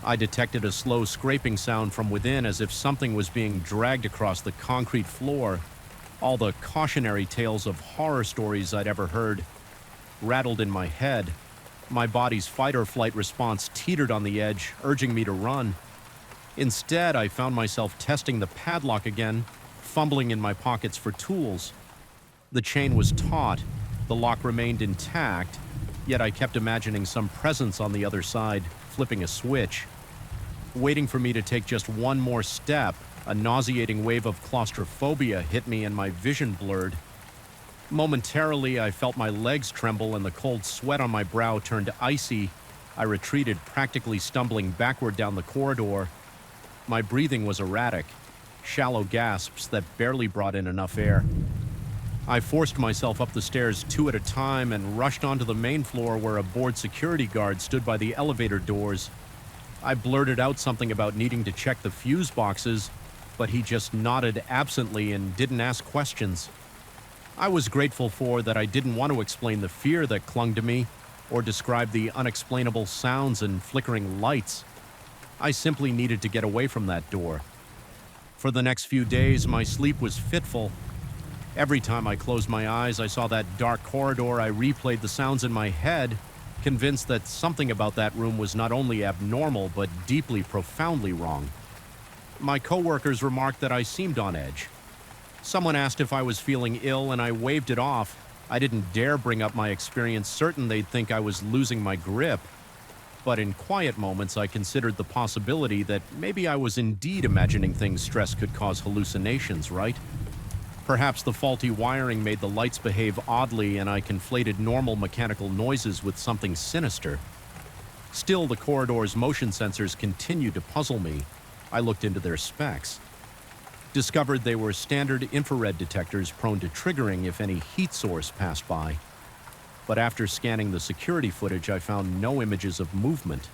I detected a slow scraping sound from within, as if something was being dragged across the concrete floor. All the cautionary tales of horror stories I'd ever heard rattled in my head. My body's fight-or-flight response teetered on the edge, urging me to run. Instead, I found myself testing the padlock again, fumbling in my pockets for tools. The chain was taut, the lock remained intact, yet I kept imagining some presence on the other side, flipping a switch. Waiting for me to take just one more step, a nauseating wave of claustrophobia hit me and my vision blurred. Momentarily, I felt my legs tremble and the cold sweat on my brow turned icy. I retreated, practically stumbling backward down the corridor. My breathing was erratic, shallow gasps that barely brought in enough air. I forced myself up the stairs 2 at a time and rushed onto the main floor where a bored security guard stood by the elevator doors. I blurted out something about needing to check the fuse boxes, but he just nodded absently and didn't ask questions. I was grateful for that I didn't want to explain the fear that clung to me or describe the unexplainable sounds and flickering lights. I simply needed to get away from that door. For the next few days, my sleep was fitful. Every time I closed my eyes, I saw that dark corridor. I replayed the sounds in my head, convinced that something about that room was not only abnormal, but deeply, profoundly wrong. My coworkers remarked that I seemed on edge. Someone asked if I was feeling ill, and I waved it off. I didn't dare bring up my experience, certain they'd think I was losing my grip. But in quiet moments, I considered the possibility that maybe I was indeed imagining things stress could cause hallucinations, right? Perhaps the faulty wiring made the lights behave oddly and I conflated normal mechanical noises with something sinister. Still, the corridor's motion sensors continued to puzzle me. I looked into their specs. Discovered they were standard infrared detectors prone to triggering if any heat source passed by. But after scanning the security footage, I found no images of movement.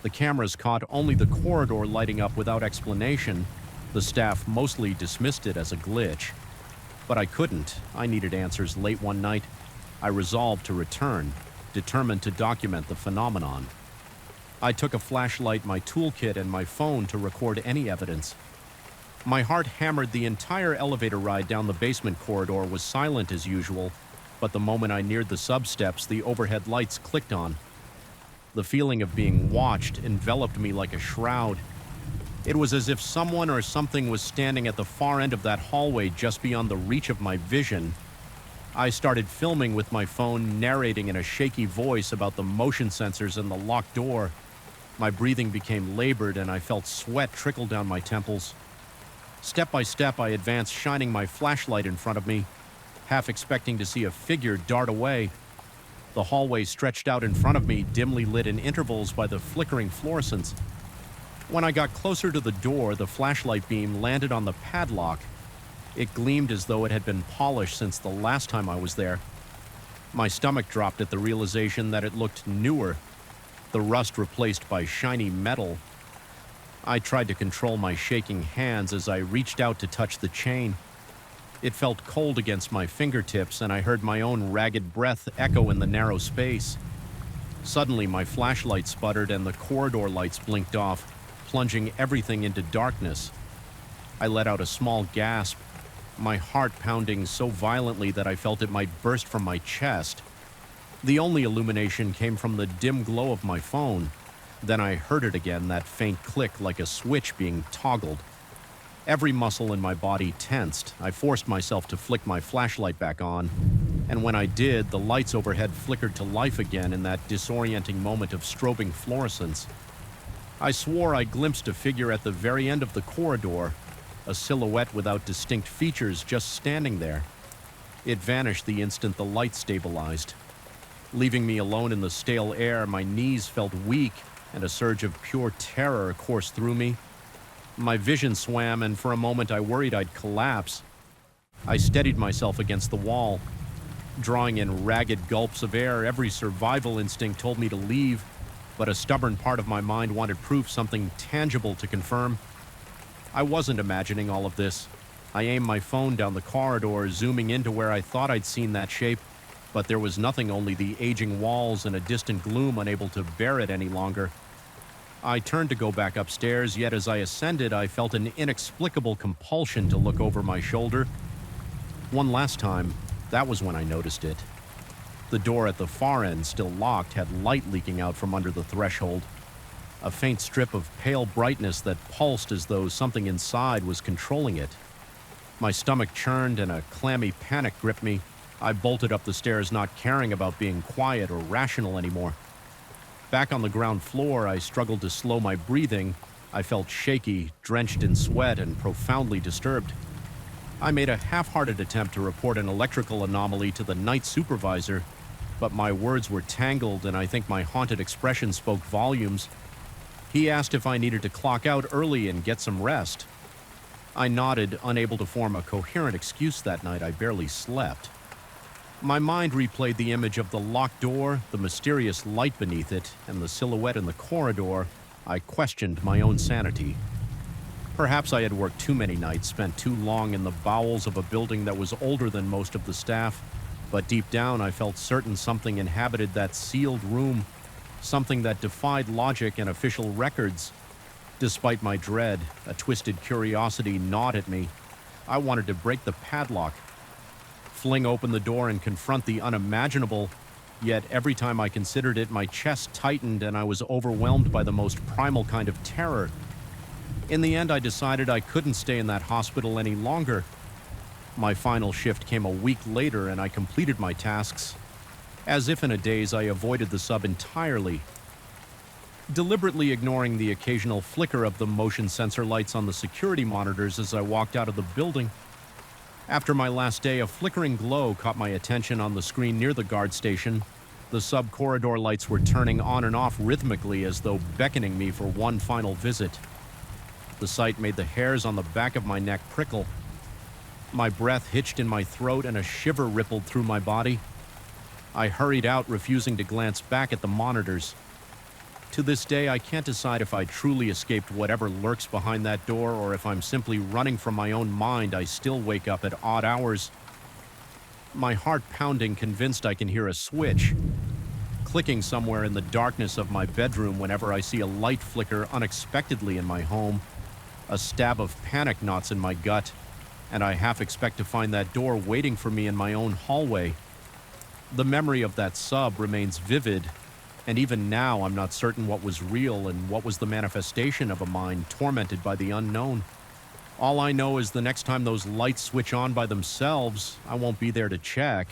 The cameras caught only the corridor lighting up without explanation. The staff mostly dismissed it as a glitch. But I couldn't. I needed answers late one night. I resolved to return, determined to document the phenomenon. I took a flashlight, my toolkit, and my phone to record any evidence. My heart hammered. The entire elevator ride down the basement corridor was silent as usual, but the moment I neared the sub-steps, the overhead lights clicked on. The feeling of being watched enveloped me like a shroud. It was as if someone or something was standing at the far end of that hallway just beyond the reach of my vision. I started filming with my phone, narrating in a shaky voice about the motion sensors and the locked door. My breathing became labored and I felt sweat trickle down my temples. Step by step, I advanced, shining my flashlight in front of me, half expecting to see a figure dart away. The hallway stretched out in front of me, dimly lit in intervals by the flickering fluorescence. When I got closer to the door, the flashlight beam landed on the padlock. It gleamed as though it had been polished since the last time I was there. My stomach dropped at the realization that it looked newer, the rust replaced by shiny metal. I tried to control my shaking hands as I reached out to touch the chain. It felt cold against my fingertips, and I heard my own ragged breath echo in the narrow space. Suddenly, my flashlight sputtered and the corridor lights blinked off, plunging everything into darkness. I let out a small gasp, my heart pounding so violently that I felt it might burst from my chest. The only illumination came from the dim glow of my phone. Then I heard it again, that faint click like a switch being toggled. Every muscle in my body tensed. I forced myself to flick my flashlight back on, and when I did, the lights overhead flickered to life again in that disorienting moment of strobing fluorescence. I swore I glimpsed a figure at the very end of the corridor, a silhouette without distinct features just standing there. It vanished the instant the light stabilized. Leaving me alone in the stale air, my knees felt weak and a surge of pure terror coursed through me. My vision swam, and for a moment I worried I'd collapse. I steadied myself against the wall. Drawing in ragged gulps of air, every survival instinct told me to leave, but a stubborn part of my mind wanted proof, something tangible to confirm. I wasn't imagining all of this. I aimed my phone down the corridor, zooming into where I thought I'd seen that shape, but there was nothing, only the aging walls and a distant gloom unable to bear it any longer. I turned to go back upstairs, yet as I ascended, I felt an inexplicable compulsion to look over my shoulder. One last time, that was when I noticed it. The door at the far end, still locked, had light leaking out from under the threshold. A faint strip of pale brightness that pulsed as though something inside was controlling it. My stomach churned and a clammy panic gripped me. I bolted up the stairs, not caring about being quiet or rational anymore. Back on the ground floor, I struggled to slow my breathing. I felt shaky, drenched in sweat, and profoundly disturbed. I made a half-hearted attempt to report an electrical anomaly to the night supervisor, but my words were tangled and I think my haunted expression spoke volumes. He asked if I needed to clock out early and get some rest. I nodded, unable to form a coherent excuse that night. I barely slept. My mind replayed the image of the locked door, the mysterious light beneath it, and the silhouette in the corridor. I questioned my own sanity. Perhaps I had worked too many nights, spent too long in the bowels of a building that was older than most of the staff, but deep down I felt certain something inhabited that sealed room, something that defied logic and official records. Despite my dread, a twisted curiosity gnawed at me. I wanted to break the padlock, fling open the door and confront the unimaginable, yet every time I considered it, my chest tightened and I was overwhelmed by the most primal kind of terror. In the end, I decided I couldn't stay in that hospital any longer. My final shift came a week later and I completed my tasks. As if in a daze, I avoided the sub entirely, deliberately ignoring the occasional flicker of the motion sensor lights on the security monitors as I walked out of the building. After my last day, a flickering glow caught my attention on the screen near the guard station. The sub-corridor lights were turning on and off rhythmically as though beckoning me for one final visit. The sight made the hairs on the back of my neck prickle. My breath hitched in my throat and a shiver rippled through my body. I hurried out, refusing to glance back at the monitors. To this day, I can't decide if I truly escaped whatever lurks behind that door or if I'm simply running from my own mind. I still wake up at odd hours, my heart pounding, convinced I can hear a switch clicking somewhere in the darkness of my bedroom whenever I see a light flicker unexpectedly in my home. A stab of panic knots in my gut, and I half expect to find that door waiting for me in my own hallway. The memory of that sub remains vivid, and even now I'm not certain what was real and what was the manifestation of a mind tormented by the unknown. All I know is the next time those lights switch on by themselves, I won't be there to check,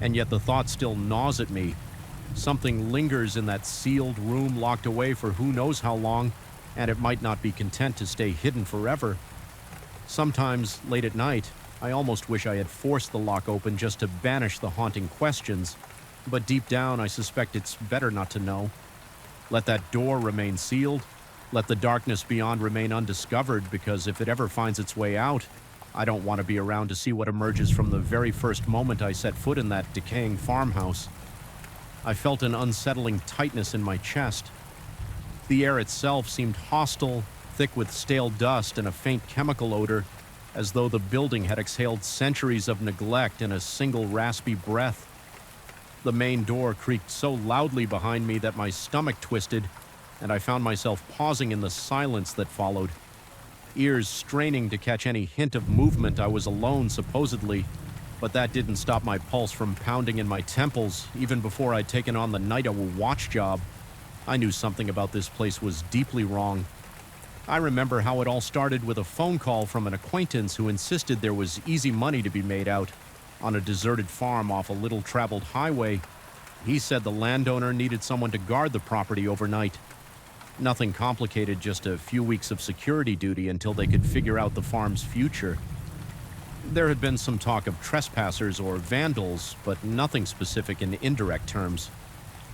and yet the thought still gnaws at me. Something lingers in that sealed room, locked away for who knows how long, and it might not be content to stay hidden forever. Sometimes, late at night, I almost wish I had forced the lock open just to banish the haunting questions, but deep down I suspect it's better not to know. Let that door remain sealed, let the darkness beyond remain undiscovered, because if it ever finds its way out, I don't want to be around to see what emerges from the very first moment I set foot in that decaying farmhouse. I felt an unsettling tightness in my chest. The air itself seemed hostile, thick with stale dust and a faint chemical odor, as though the building had exhaled centuries of neglect in a single raspy breath. The main door creaked so loudly behind me that my stomach twisted, and I found myself pausing in the silence that followed, ears straining to catch any hint of movement. I was alone, supposedly, but that didn't stop my pulse from pounding in my temples. Even before I'd taken on the night owl watch job, I knew something about this place was deeply wrong. I remember how it all started with a phone call from an acquaintance who insisted there was easy money to be made out on a deserted farm off a little-traveled highway. He said the landowner needed someone to guard the property overnight. Nothing complicated, just a few weeks of security duty until they could figure out the farm's future. There had been some talk of trespassers or vandals, but nothing specific in indirect terms.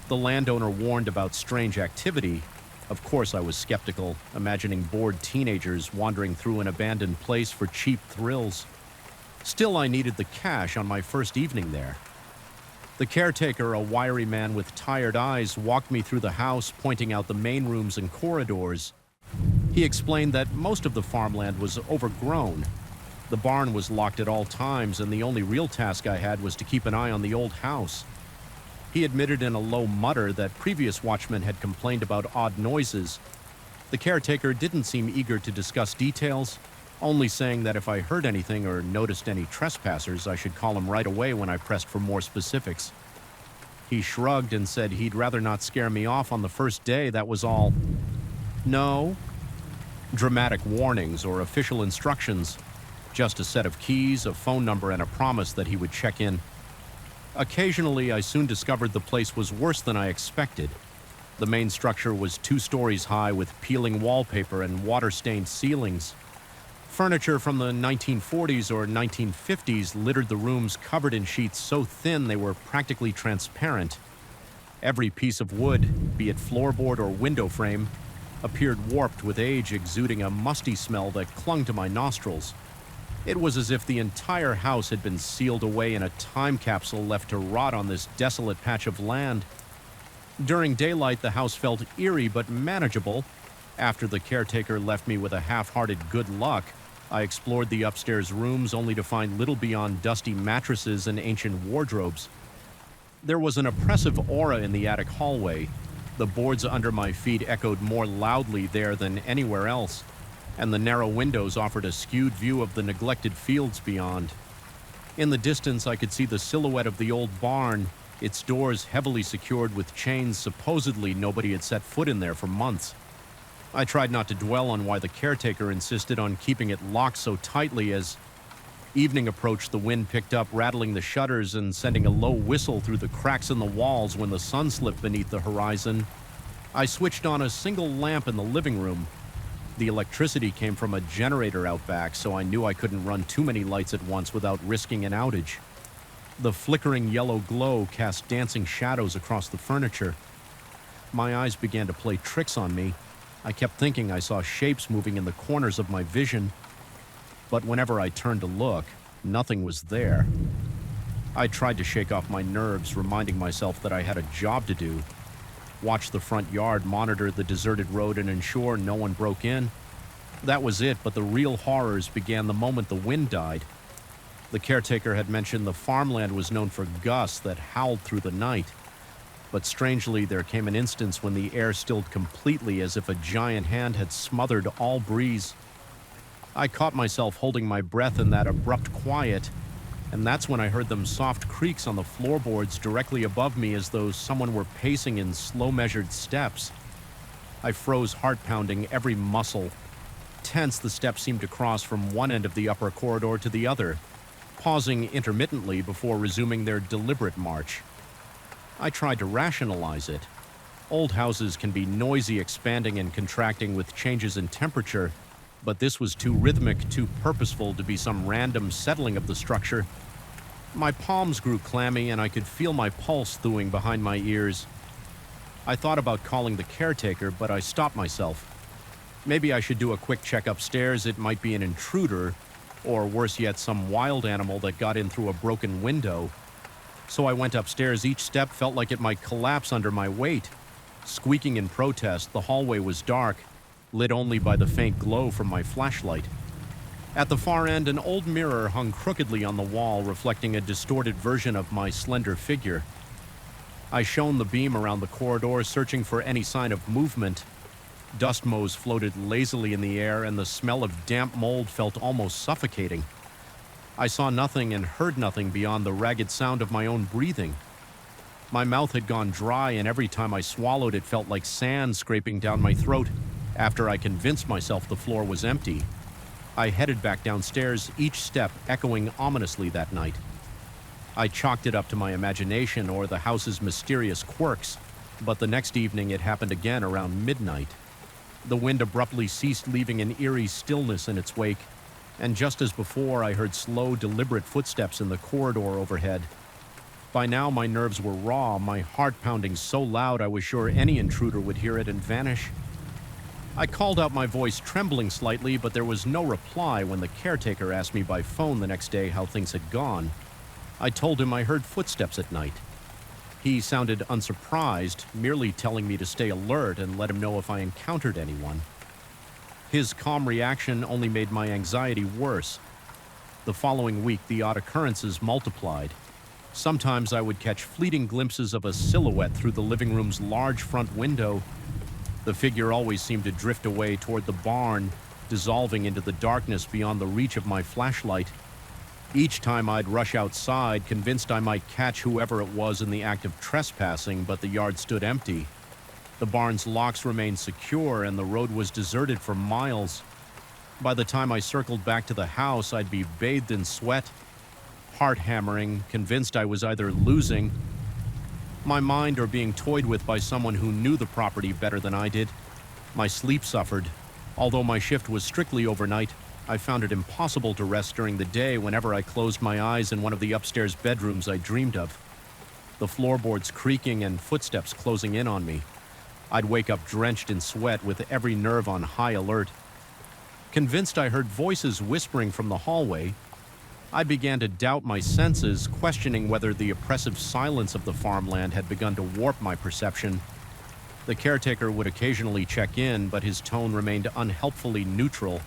The landowner warned about strange activity. Of course I was skeptical, imagining bored teenagers wandering through an abandoned place for cheap thrills. Still, I needed the cash on my first evening there. The caretaker, a wiry man with tired eyes, walked me through the house, pointing out the main rooms and corridors. He explained that most of the farmland was overgrown. The barn was locked at all times, and the only real task I had was to keep an eye on the old house. He admitted in a low mutter that previous watchmen had complained about odd noises. The caretaker didn't seem eager to discuss details, only saying that if I heard anything or noticed any trespassers, I should call him right away when I pressed for more specifics. He shrugged and said he'd rather not scare me off on the first day, that was all. No dramatic warnings or official instructions, Just a set of keys, a phone number, and a promise that he would check in. Occasionally, I soon discovered the place was worse than I expected. The main structure was 2 stories high with peeling wallpaper and water-stained ceilings. Furniture from the 1940s or 1950s littered the rooms, covered in sheets so thin they were practically transparent. Every piece of wood, be it floorboard or window frame, appeared warped with age, exuding a musty smell that clung to my nostrils. It was as if the entire house had been sealed away in a time capsule left to rot on this desolate patch of land. During daylight, the house felt eerie but manageable. After the caretaker left me with a half-hearted good luck, I explored the upstairs rooms only to find little beyond dusty mattresses and ancient wardrobes. There was an oppressive aura in the attic hallway. The boards under my feet echoed more loudly there than anywhere else, and the narrow windows offered a skewed view of the neglected fields beyond. In the distance, I could see the silhouette of the old barn, its doors heavily secured with chains. Supposedly nobody had set foot in there for months. I tried not to dwell on why the caretaker insisted on keeping it locked so tightly. As evening approached, the wind picked up, rattling the shutters and sending a low whistle through the cracks in the walls when the sun slipped beneath the horizon. I switched on a single lamp in the living room. The electricity came from a generator out back, so I knew I couldn't run too many lights at once without risking an outage. The flickering yellow glow cast dancing shadows across the furniture. My eyes began to play tricks on me. I kept thinking I saw shapes moving in the corners of my vision, but whenever I turned to look, nothing was there. I tried to shake off my nerves, reminding myself that I had a job to do. Watch the front yard, monitor the deserted road, and ensure no one broke in. That was it, but the real horrors began the moment the wind died. The caretaker had mentioned the farmland was known for gusts that howled through the night. But strangely, there came an instance when the air stilled completely, as if a giant hand had smothered all breeze. I caught myself holding my breath in that abrupt quiet, and that's when I heard them soft creaks on the floorboards directly above me, as though someone were pacing in slow measured steps. I froze, heart pounding, every muscle. Tense, the steps seemed to cross from one end of the upper corridor to the other, pausing intermittently before resuming their deliberate march. I tried to rationalize it. Old houses can be noisy, expanding and contracting with changes in temperature, but this was too rhythmic, too purposeful to be some random settling of the structure. My palms grew clammy, and I could feel my pulse thawing behind my ears. I thought about calling the caretaker, but I stopped myself. Maybe I should do a quick check upstairs. It might be an intruder, or worse yet, some wild animal that got in through a broken window. So I went upstairs. Each step felt like it might collapse under my weight. Squeaking in protest, the hallway was dark, lit only by the faint glow from my flashlight. At the far end, an old mirror hung crookedly on the wall, reflecting a distorted version of my slender figure. I shone the beam around the corridor, searching for any sign of movement. Dust motes floated lazily in the air, and the smell of damp mold felt almost suffocating. I saw nothing and heard nothing beyond the ragged sound of my own breathing. My mouth had gone dry, and every time I swallowed, it felt like sand scraping down my throat. After I convinced myself the floor was empty, I headed back downstairs, each step echoing ominously that night. I chalked it up to my imagination or the house's mysterious quirks, but the next evening it happened again around midnight. The wind abruptly ceased, leaving an eerie stillness in its wake, and just as before, I heard slow, deliberate footsteps in the corridor overhead. By now, my nerves were raw, my heart pounding so loud I was sure any intruder would hear it and vanish. I called out, my voice trembling slightly, but there was no reply when the caretaker asked me by phone the next day how things had gone. I told him I heard footsteps at night. He sounded unsurprised, merely telling me to stay alert and let him know if I encountered anyone. His calm reaction only made my anxiety worse. The following week, the odd occurrences multiplied. Sometimes I would catch fleeting glimpses of a silhouette through the living room's large front window. The figure always seemed to drift away toward the barn, dissolving into the darkness beyond the reach of my flashlight. Each time I'd rush outside, convinced I might catch whoever it was in the act of trespassing, but the yard stood empty. The barn's locks remained secure, and the road was deserted for miles. By the time I circled back to the house, I'd be bathed in sweat, heart hammering, convinced I was either losing my mind or being toyed with by someone who knew the property better than I did. My sleep suffered. Although my shift was strictly overnight, I found it impossible to rest during the day whenever I closed my eyes in one of the upstairs bedrooms I dreamed of. The floorboards creaking and footsteps closing in on me. I'd wake up drenched in sweat with every nerve on high alert. Convinced I heard voices whispering from the hallway, I began to doubt my senses, questioning whether the oppressive silence of the farmland had begun to warp my perception. The caretaker would occasionally check in, but his tone remained unhelpfully neutral.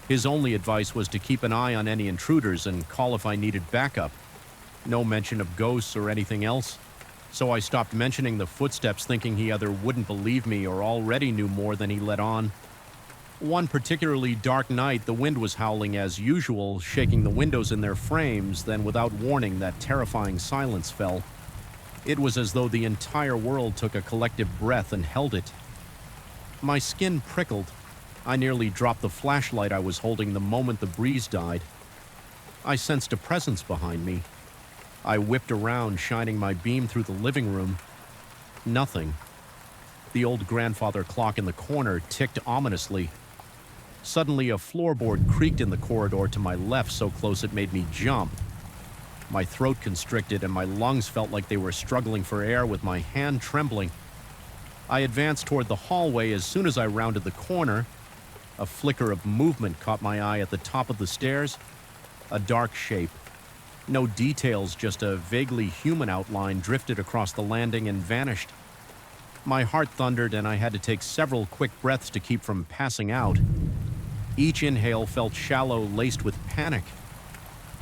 His only advice was to keep an eye on any intruders and call if I needed backup. No mention of ghosts or anything else. So I stopped mentioning the footsteps, thinking he either wouldn't believe me or already knew more than he let on. One particularly dark night, the wind was howling as usual, shaking the windows in their frames. Then, without warning, that terrifying silence fell. It was as though the entire world took a collective breath and held it. My skin prickled. I nearly dropped the flashlight I was holding the moment the breeze died. I sensed a presence behind me. I whipped around, shining my beam through the living room. Nothing. The old grandfather clock in the corner ticked ominously. Suddenly, a floorboard creaked in the corridor to my left so close it made me jump. My throat constricted and my lungs felt like they were struggling for air, with my hand trembling. I advanced toward the hallway. As soon as I rounded the corner, a flicker of movement caught my eye at the top of the stairs. A dark shape. No details, just a vaguely human outline drifted across the landing and vanished. My heart thundered and I had to take several quick breaths to keep from passing out. Each inhale felt shallow, laced with panic.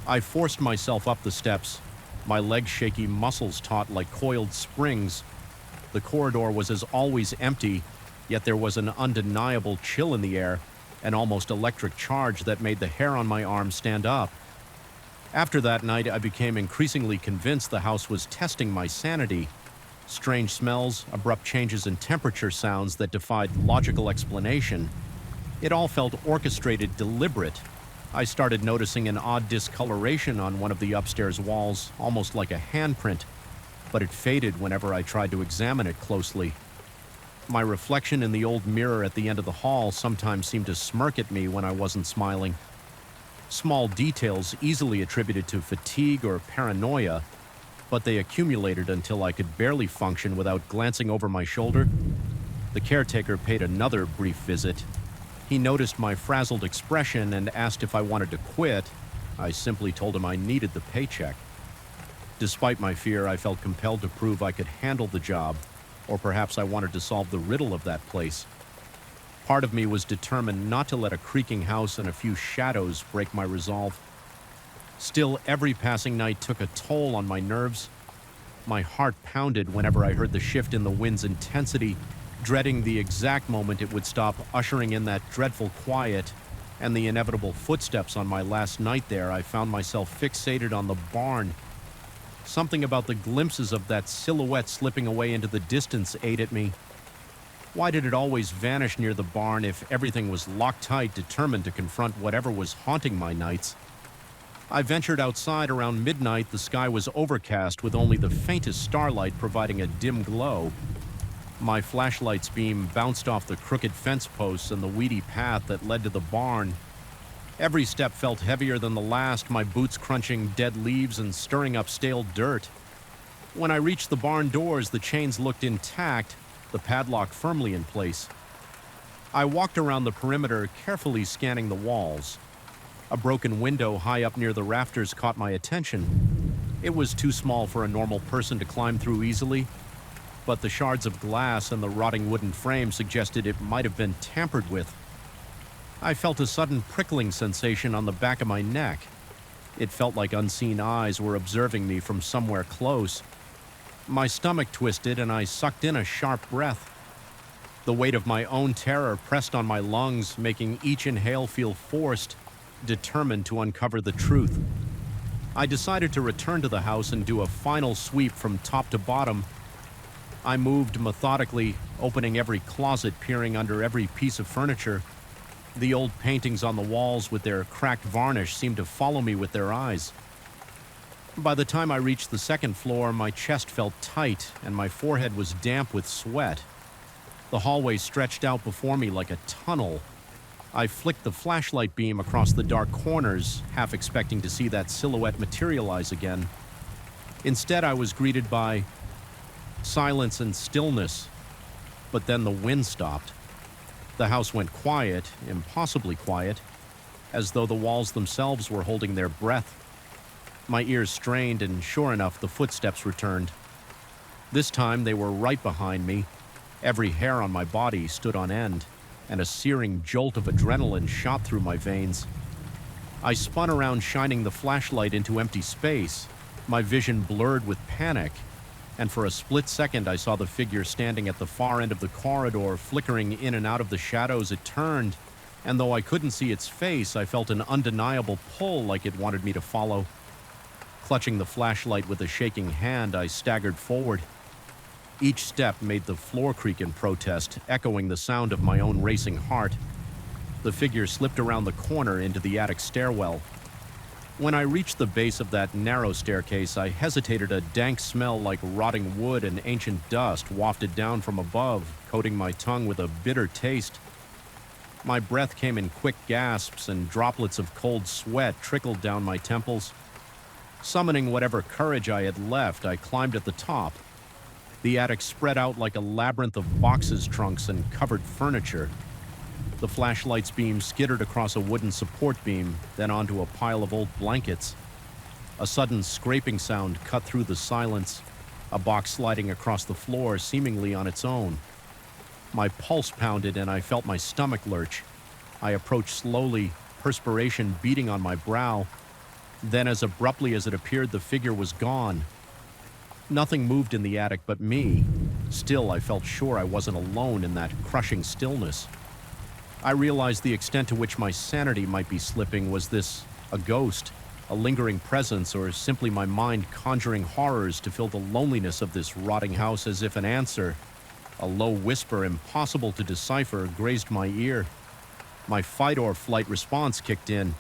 I forced myself up the steps, my legs shaky, muscles taut like coiled springs. The corridor was as always empty, yet there was an undeniable chill in the air, an almost electric charge that made the hair on my arm stand up. After that night, I became increasingly convinced the house was testing my sanity. Strange smells, abrupt changes in temperature, sounds that defied logical explanation. It all felt orchestrated, deliberate. I started noticing an odd discoloration on one of the upstairs walls, almost like a handprint, but it faded whenever I tried to examine it closely. My reflection in the old mirror at the end of the hall sometimes seemed to smirk at me when I wasn't smiling. Small details easily attributed to fatigue or paranoia, but they accumulated until I could barely function without glancing over my shoulder. The caretaker paid another brief visit. He noticed my frazzled expression and asked if I wanted to quit. I simply told him I needed the paycheck. Despite my fear, I felt compelled to prove I could handle the job, or perhaps I wanted to solve the riddle of that place. Part of me was determined not to let a creaking house and a few shadows break my resolve. Still, every passing night took a toll on my nerves. My heart pounded whenever I heard the shift in the wind's intensity, dreading the exact moment it would stop, ushering in that dreadful quiet and the inevitable footsteps. On my last night there, I found myself fixated on the barn. Something about the glimpses of that silhouette slipping away into the distance ate at me. Why did it always vanish near the barn if everything was locked tight, determined to confront whatever was haunting my nights? I ventured outside around midnight. The sky was overcast with only the faintest starlight providing a dim glow. My flashlight's beam bounced off the crooked fence posts and the weedy path that led to the barn. Every step felt heavier than the last, my boots crunching dead leaves and stirring up stale dirt. When I reached the barn doors, the chains looked intact, the padlock firmly in place. I walked around the perimeter, carefully scanning the walls. A broken window high up near the rafters caught my attention. It was too small for a normal person to climb through easily, but the shards of glass and the rotting wooden frame suggested it might have been tampered with. I felt a sudden prickling sensation on the back of my neck. It felt like unseen eyes were observing me from somewhere close. My stomach twisted and I sucked in a sharp breath. The weight of my own terror pressed on my lungs, making each inhale feel forced, determined to uncover the truth. I decided to return to the house and do a final sweep from top to bottom. I moved methodically, opening every closet, peering under every piece of furniture. The old paintings on the walls with their cracked varnish seemed to follow me with their eyes. By the time I reached the second floor, my chest felt tight and my forehead was damp with sweat. The hallway stretched out before me like a tunnel. I flicked the flashlight beam across the dark corners, half expecting to see that silhouette materialize again. Instead, I was greeted by silence and stillness. But then the wind stopped. The house went quiet, impossibly quiet, as though the walls themselves were holding their breath. My ears strained, and sure enough, the footsteps returned. This time, they were right behind me. Every hair on my body stood on end, and a searing jolt of adrenaline shot through my veins. I spun around, shining the flashlight into empty space, my vision blurred with panic, and for a split second I saw the figure standing at the far end of the corridor, flickering in and out of the shadows. It turned, and though I couldn't see its face, I felt an undeniable pull, like it wanted me to follow. Clutching the flashlight with a shaking hand, I staggered forward. Each step made the floor creak in protest, echoing the sound of my own racing heart. The figure slipped around the corner into the attic stairwell. When I reached the base of that narrow staircase, I hesitated. A dank smell like rotting wood and ancient dust wafted down from above, coating my tongue with a bitter taste. My breath came in quick gasps, and droplets of cold sweat trickled down my temples. Summoning whatever courage I had left, I climbed at the top. The attic spread out like a labyrinth of boxes, trunks, and covered furniture. The flashlight's beam skittered across a wooden support beam, then onto a pile of old blankets. A sudden scraping sound cut through the silence, a box sliding across the floor seemingly on its own. My pulse pounded and I felt my stomach lurch. I approached slowly, perspiration beading on my brow. Then, as abruptly as it appeared, the figure was gone. Nothing moved in the attic but me. Still, I felt sure I wasn't alone in that crushing stillness. I realized the extent to which my sanity might be slipping. Was this a ghost, a lingering presence, or simply my mind conjuring horrors to fill the loneliness of this rotting house? As if an answer, a low whisper impossible to decipher, grazed my ear. My fight or flight response kicked in.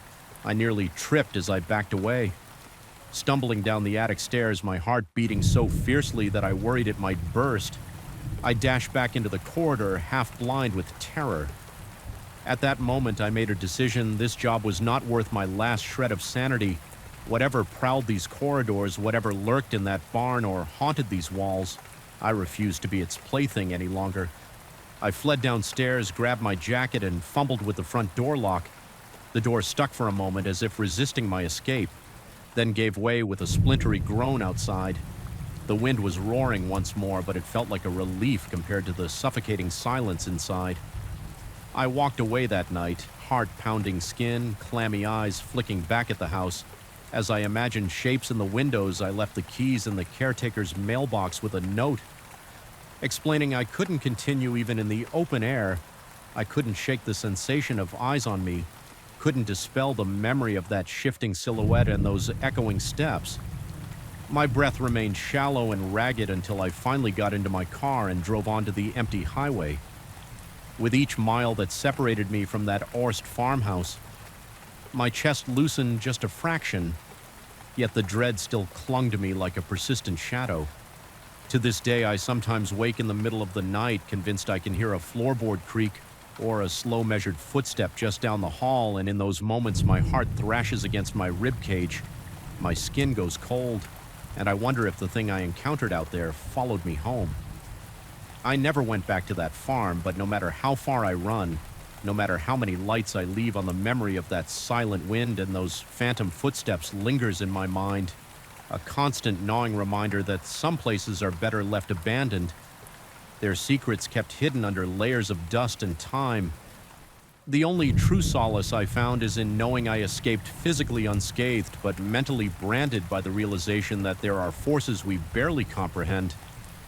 I nearly tripped as I backed away. Stumbling down the attic stairs, my heart beating so fiercely that I worried it might burst, I dashed back into the corridor, half blind with terror. At that moment, I made a decision. This job was not worth my last shred of sanity. Whatever prowled these corridors, whatever lurked in that barn or haunted these walls, I refused to be its plaything any longer. I fled downstairs, grabbed my jacket, and fumbled with the front door lock. The door stuck for a moment as if resisting my escape, then gave way with a splintery groan outside. The wind was roaring once more, but it felt like a relief compared to the suffocating silence inside. I walked away that night, heart-pounding skin, clammy eyes flicking back at the house. As I imagined shapes in the windows, I left the keys in the caretaker's mailbox with a note explaining I couldn't continue even in the open air. I couldn't shake the sensation of eyes on me, couldn't dispel the memory of that shifting silhouette and those echoing steps. My breath remained shallow and ragged until I finally got into my car and drove onto the empty highway. With each mile that separated me from that Orst farmhouse, my chest loosened just a fraction, yet the dread still clung to me like a persistent shadow. To this day, I sometimes wake in the middle of the night, convinced I can hear a floorboard creak or a slow measured footstep just down the hall, and in those moments my heart thrashes against my rib cage. My skin goes cold, and I wonder if the thing I encountered out there followed me home. I never went back to that farm, but no matter how far I run, no matter how many lights I leave on, the memory of that silent wind and those phantom footsteps lingers in my mind, a constant gnawing reminder that some places are better left abandoned, their secrets kept hidden under layers of dust and time. The only true solace I found is in knowing I escaped physically unscathed, but mentally branded by the realization that there are forces we barely comprehend.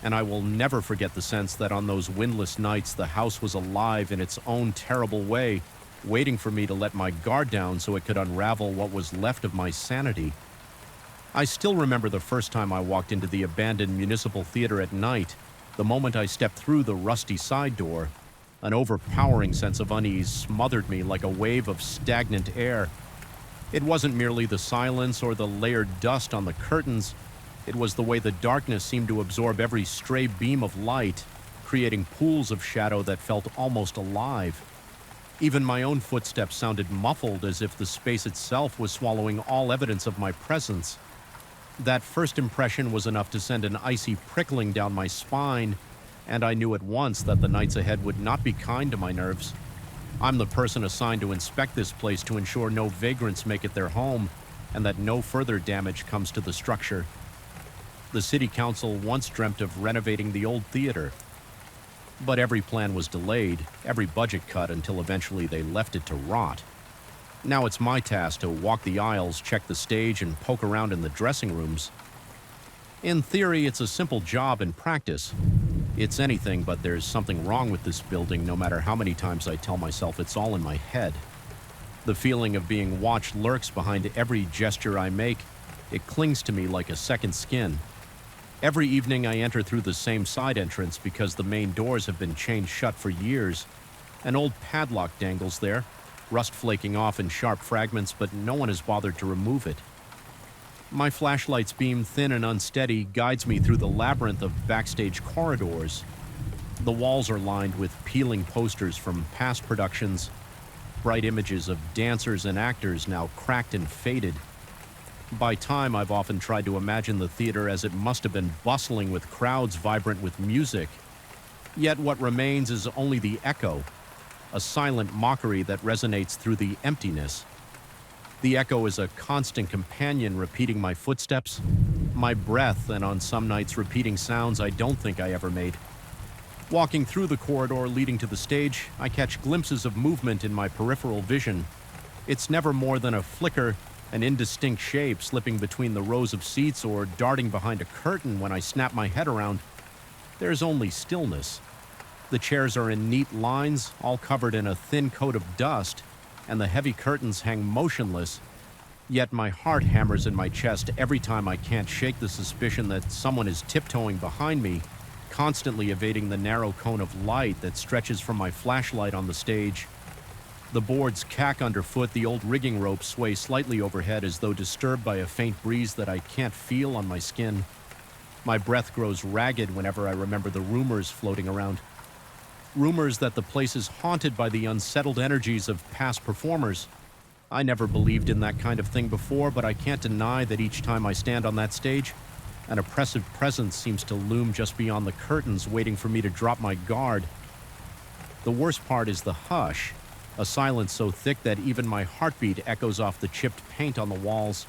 And I will never forget the sense that on those windless nights the house was alive in its own terrible way, waiting for me to let my guard down so it could unravel what was left of my sanity. I still remember the first time I walked into the abandoned municipal theater at night, the moment I stepped through the rusty side door. An overpowering sense of unease smothered me like a wave of stagnant air. It wasn't merely the silence or the layered dust on the curtains. It was the way the darkness seemed to absorb every stray beam of light, creating pools of shadow that felt almost alive. Even my own footsteps sounded muffled, as if the space itself was swallowing all evidence of my presence. That first impression was enough to send an icy prickling down my spine, and I knew at once that the nights ahead would not be kind to my nerves. I'm the person assigned to inspect this place to ensure no vagrants make it their home, and that no further damage comes to the structure. The city council once dreamt of renovating the old theater, but every plan was delayed, every budget cut, until eventually they left it to rot. Now it's my task to walk the aisles, check the stage, and poke around in the dressing rooms. In theory, it's a simple job. In practice, it's anything but there's something wrong with this building, no matter how many times I tell myself it's all in my head. The feeling of being watched lurks behind every gesture I make. It clings to me like a second skin. Every evening I enter through the same side entrance because the main doors have been chained shut for years. An old padlock dangles there, rust flaking off in sharp fragments, but no one has bothered to remove it. My flashlight's beam, thin and unsteady, guides me through the labyrinth of backstage corridors. The walls are lined with peeling posters from past productions, bright images of dancers and actors now cracked and faded. By time, I've often tried to imagine the theater as it must have been bustling with crowds vibrant with music. Yet what remains is only the echo, a silent mockery that resonates through the emptiness. The echo is a constant companion, repeating my footsteps, my breath, and on some nights repeating sounds I don't think I ever made. Walking through the corridor leading to the stage, I catch glimpses of movement in my peripheral vision. It's never more than a flicker, an indistinct shape slipping between the rows of seats or darting behind a curtain when I snap my head around. There's only stillness. The chairs are in neat lines, all covered in a thin coat of dust, and the heavy curtains hang motionless. Yet my heart hammers in my chest every time I can't shake the suspicion that someone is tiptoeing behind me, constantly evading the narrow cone of light that stretches from my flashlight on the stage. The boards cack underfoot, the old rigging ropes sway slightly overhead as though disturbed by a faint breeze that I can't feel on my skin. My breath grows ragged whenever I remember the rumors floating around. Rumors that the place is haunted by the unsettled energies of past performers. I never believed in that kind of thing before, but I can't deny that each time I stand on that stage, an oppressive presence seems to loom just beyond the curtains, waiting for me to drop my guard. The worst part is the hush, a silence so thick that even my heartbeat echoes off the chipped paint on the walls.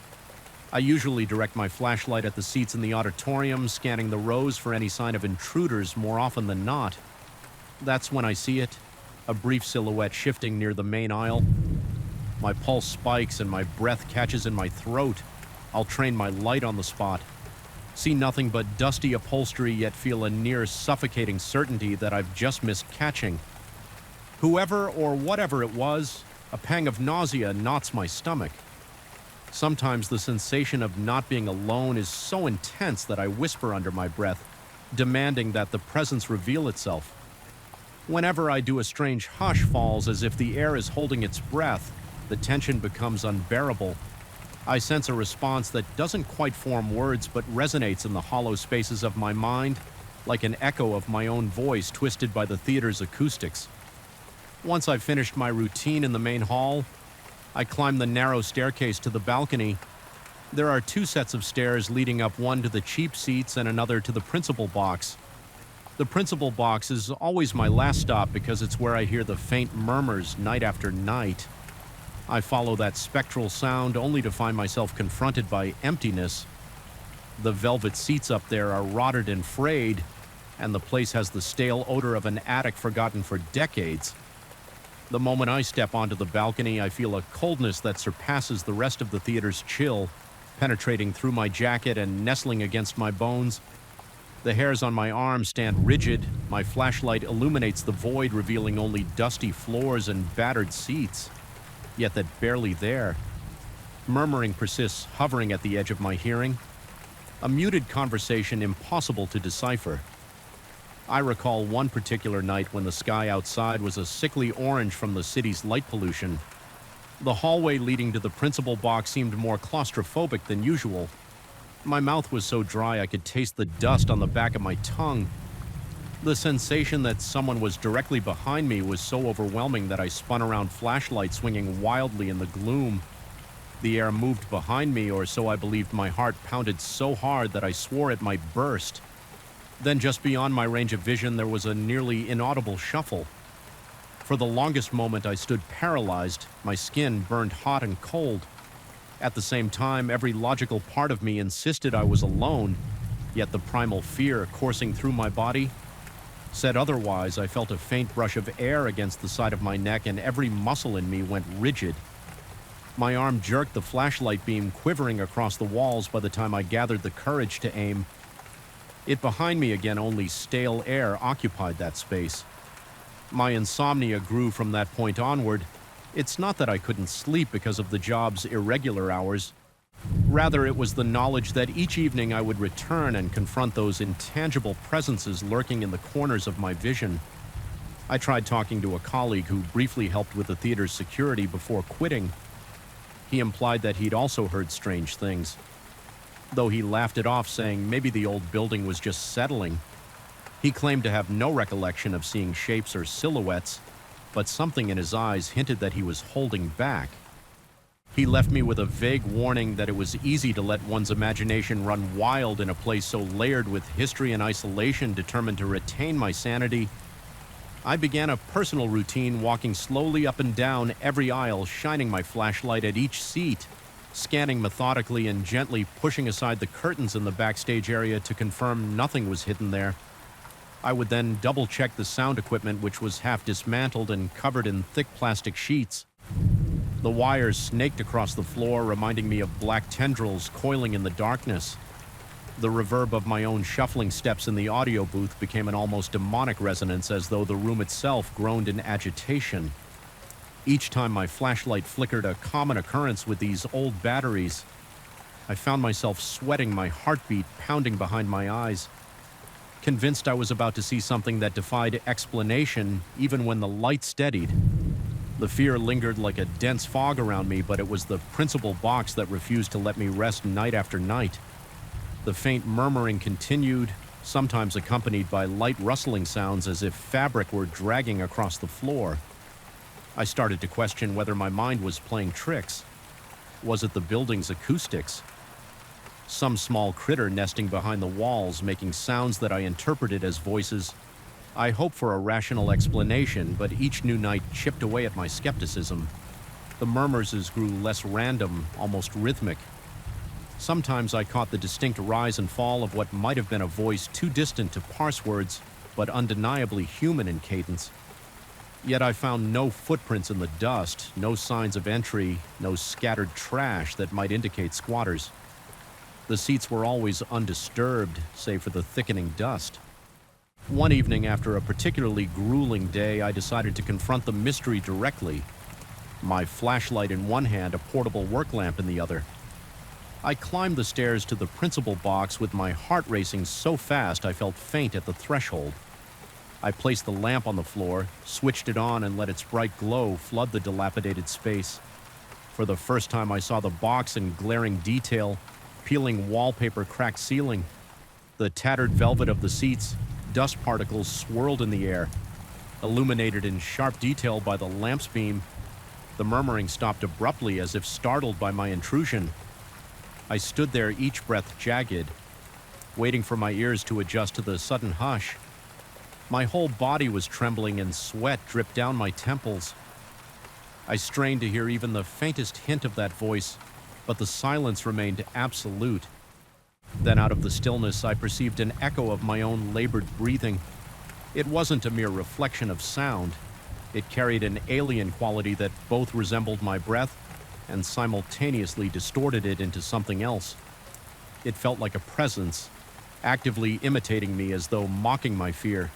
I usually direct my flashlight at the seats in the auditorium, scanning the rows for any sign of intruders more often than not. That's when I see it, a brief silhouette shifting near the main aisle. My pulse spikes and my breath catches in my throat. I'll train my light on the spot. See nothing but dusty upholstery, yet feel a near suffocating certainty that I've just missed catching. Whoever or whatever it was, a pang of nausea knots my stomach. Sometimes the sensation of not being alone is so intense that I whisper under my breath, demanding that the presence reveal itself. Whenever I do, a strange hush falls as if the air is holding its breath. The tension becomes unbearable. I sense a response that doesn't quite form words but resonates in the hollow spaces of my mind, like an echo of my own voice twisted by the theater's acoustics. Once I've finished my routine in the main hall, I climb the narrow staircase to the balcony. There are two sets of stairs leading up, one to the cheap seats and another to the principal box. The principal box is always my last stop because it's where I hear the faint murmurs night after night. I follow that spectral sound only to find myself confronted by emptiness. The velvet seats up there are rotted and frayed, and the place has the stale odor of an attic forgotten for decades. The moment I step onto the balcony, I feel a coldness that surpasses the rest of the theater's chill, penetrating through my jacket and nestling against my bones. The hairs on my arms stand rigid. My flashlight illuminates the void, revealing only dusty floors and battered seats. Yet that barely there. Murmuring persists, hovering at the edge of my hearing. A muted conversation impossible to decipher. I recall one particular night when the sky outside was a sickly orange from the city's light pollution. The hallway leading to the principal box seemed more claustrophobic than usual. My mouth was so dry I could taste the dust on the back of my tongue. The sensation that someone was directly behind me was so overwhelming that I spun around, flashlight swinging wildly in the gloom. The air moved behind me, or so I believed. My heart pounded so hard that I swore it might burst. Then just beyond my range of vision, there was a nearly inaudible shuffle. For the longest moment, I stood paralyzed, my skin burned hot and cold. At the same time, every logical part of me insisted I was alone, yet the primal fear coursing through my body said otherwise. I felt a faint brush of air against the side of my neck, and every muscle in me went rigid. My arm jerked, the flashlight beam quivering across the walls by the time I gathered the courage to aim. It behind me again, only stale air occupied that space. My insomnia grew from that point onward. It's not that I couldn't sleep because of the job's irregular hours. Rather, it was the knowledge that each evening I would return and confront those intangible presences lurking in the corners of my vision. I tried talking to a colleague who briefly helped with the theater's security before quitting. He implied that he'd also heard strange things, though he laughed it off, saying maybe the old building was just settling. He claimed to have no recollection of seeing shapes or silhouettes, but something in his eyes hinted that he was holding back. He left me with a vague warning that it was easy to let one's imagination run wild in a place so layered with history and isolation. Determined to retain my sanity, I began a personal routine, walking slowly up and down every aisle, shining my flashlight at each seat, scanning methodically and gently pushing aside the curtains in the backstage area to confirm nothing was hidden there. I would then double-check the sound equipment, which was half dismantled and covered in thick plastic sheets. The wires snaked across the floor, reminding me of black tendrils coiling in the darkness. The reverb of my own shuffling steps in the audio booth became an almost demonic resonance, as though the room itself groaned in agitation. Each time my flashlight flickered, a common occurrence with these old batteries, I found myself sweating, my heartbeat pounding behind my eyes. Convinced I was about to see something that defied explanation, even when the light steadied. The fear lingered like a dense fog around me, but it was the principal box that refused to let me rest night after night. The faint murmuring continued, sometimes accompanied by light rustling sounds as if fabric were dragging across the floor. I started to question whether my mind was playing tricks. Was it the building's acoustics? Some small critter nesting behind the walls, making sounds that I interpreted as voices. I hoped for a rational explanation, but each new night chipped away at my skepticism. The murmurs grew less random, almost rhythmic. Sometimes I caught the distinct rise and fall of what might have been a voice too distant to parse words, but undeniably human in cadence. Yet I found no footprints in the dust, no signs of entry, no scattered trash that might indicate squatters. The seats were always undisturbed, save for the thickening dust. One evening, after a particularly grueling day, I decided to confront the mystery directly. My flashlight in one hand, a portable work lamp in the other. I climbed the stairs to the principal box with my heart racing so fast I felt faint at the threshold. I placed the lamp on the floor, switched it on, and let its bright glow flood the dilapidated space. For the first time, I saw the box in glaring detail, peeling wallpaper, cracked ceiling. The tattered velvet of the seats, dust particles swirled in the air, illuminated in sharp detail by the lamp's beam. The murmuring stopped abruptly, as if startled by my intrusion. I stood there, each breath jagged, waiting for my ears to adjust to the sudden hush. My whole body was trembling and sweat dripped down my temples. I strained to hear even the faintest hint of that voice, but the silence remained absolute. Then out of the stillness, I perceived an echo of my own labored breathing. It wasn't a mere reflection of sound. It carried an alien quality that both resembled my breath and simultaneously distorted it into something else. It felt like a presence, actively imitating me, as though mocking my fear.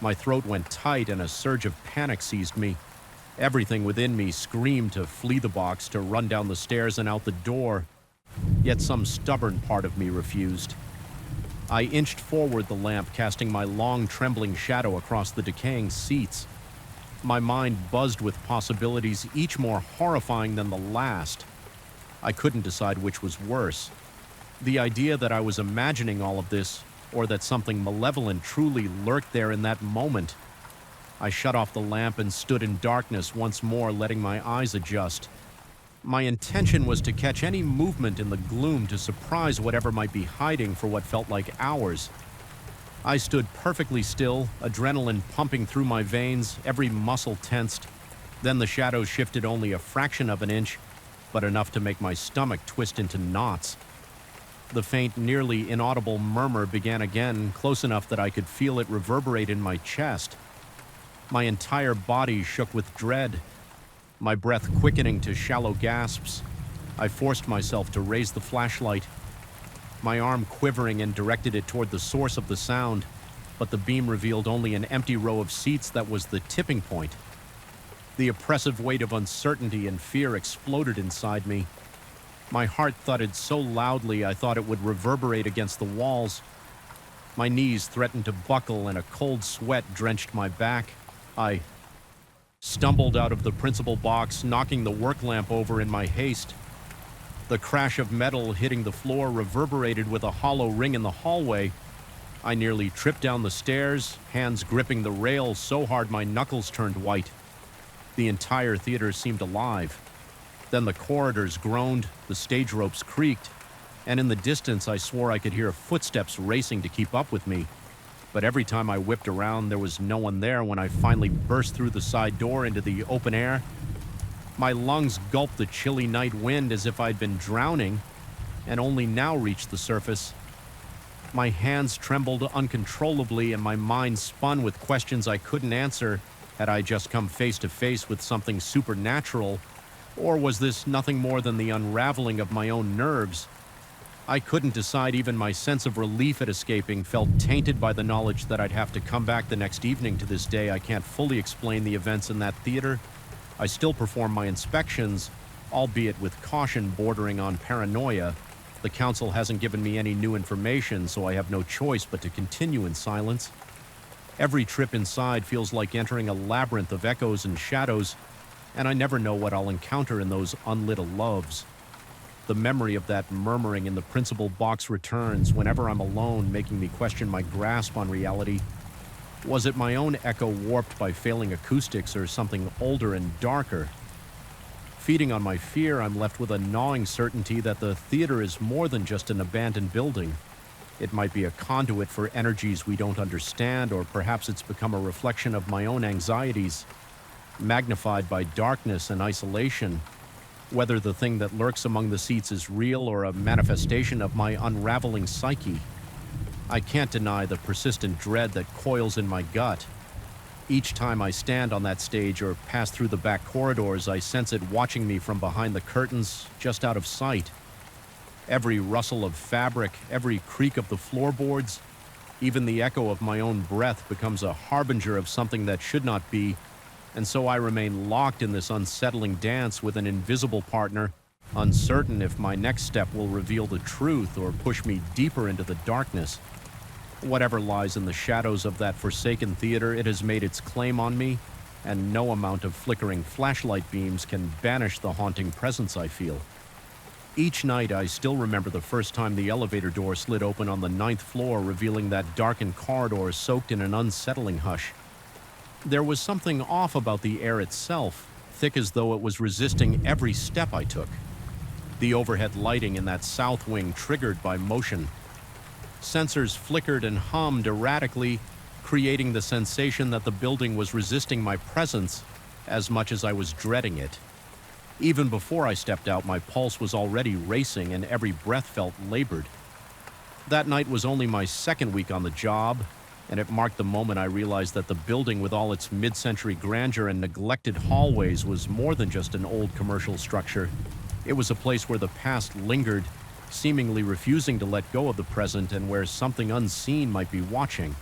My throat went tight and a surge of panic seized me. Everything within me screamed to flee the box, to run down the stairs and out the door. Yet some stubborn part of me refused. I inched forward the lamp, casting my long, trembling shadow across the decaying seats. My mind buzzed with possibilities, each more horrifying than the last. I couldn't decide which was worse. The idea that I was imagining all of this, or that something malevolent truly lurked there in that moment. I shut off the lamp and stood in darkness once more, letting my eyes adjust. My intention was to catch any movement in the gloom to surprise whatever might be hiding for what felt like hours. I stood perfectly still, adrenaline pumping through my veins, every muscle tensed. Then the shadows shifted only a fraction of an inch, but enough to make my stomach twist into knots. The faint, nearly inaudible murmur began again, close enough that I could feel it reverberate in my chest. My entire body shook with dread, my breath quickening to shallow gasps. I forced myself to raise the flashlight, my arm quivering, and directed it toward the source of the sound, but the beam revealed only an empty row of seats that was the tipping point. The oppressive weight of uncertainty and fear exploded inside me. My heart thudded so loudly I thought it would reverberate against the walls. My knees threatened to buckle and a cold sweat drenched my back. I stumbled out of the principal box, knocking the work lamp over in my haste. The crash of metal hitting the floor reverberated with a hollow ring in the hallway. I nearly tripped down the stairs, hands gripping the rail so hard my knuckles turned white. The entire theater seemed alive. Then the corridors groaned, the stage ropes creaked, and in the distance I swore I could hear footsteps racing to keep up with me. But every time I whipped around, there was no one there when I finally burst through the side door into the open air. My lungs gulped the chilly night wind as if I'd been drowning, and only now reached the surface. My hands trembled uncontrollably and my mind spun with questions I couldn't answer. Had I just come face to face with something supernatural, or was this nothing more than the unraveling of my own nerves? I couldn't decide. Even my sense of relief at escaping felt tainted by the knowledge that I'd have to come back the next evening. To this day, I can't fully explain the events in that theater. I still perform my inspections, albeit with caution bordering on paranoia. The council hasn't given me any new information, so I have no choice but to continue in silence. Every trip inside feels like entering a labyrinth of echoes and shadows, and I never know what I'll encounter in those unlit loves. The memory of that murmuring in the principal box returns whenever I'm alone, making me question my grasp on reality. Was it my own echo warped by failing acoustics, or something older and darker? Feeding on my fear, I'm left with a gnawing certainty that the theater is more than just an abandoned building. It might be a conduit for energies we don't understand, or perhaps it's become a reflection of my own anxieties, magnified by darkness and isolation. Whether the thing that lurks among the seats is real or a manifestation of my unraveling psyche, I can't deny the persistent dread that coils in my gut. Each time I stand on that stage or pass through the back corridors, I sense it watching me from behind the curtains, just out of sight. Every rustle of fabric, every creak of the floorboards, even the echo of my own breath becomes a harbinger of something that should not be, and so I remain locked in this unsettling dance with an invisible partner, uncertain if my next step will reveal the truth or push me deeper into the darkness. Whatever lies in the shadows of that forsaken theater, it has made its claim on me, and no amount of flickering flashlight beams can banish the haunting presence I feel. Each night, I still remember the first time the elevator door slid open on the 9th floor, revealing that darkened corridor soaked in an unsettling hush. There was something off about the air itself, thick as though it was resisting every step I took. The overhead lighting in that south wing triggered by motion. Sensors flickered and hummed erratically, creating the sensation that the building was resisting my presence as much as I was dreading it. Even before I stepped out, my pulse was already racing and every breath felt labored. That night was only my second week on the job, and it marked the moment I realized that the building, with all its mid-century grandeur and neglected hallways, was more than just an old commercial structure. It was a place where the past lingered, seemingly refusing to let go of the present, and where something unseen might be watching.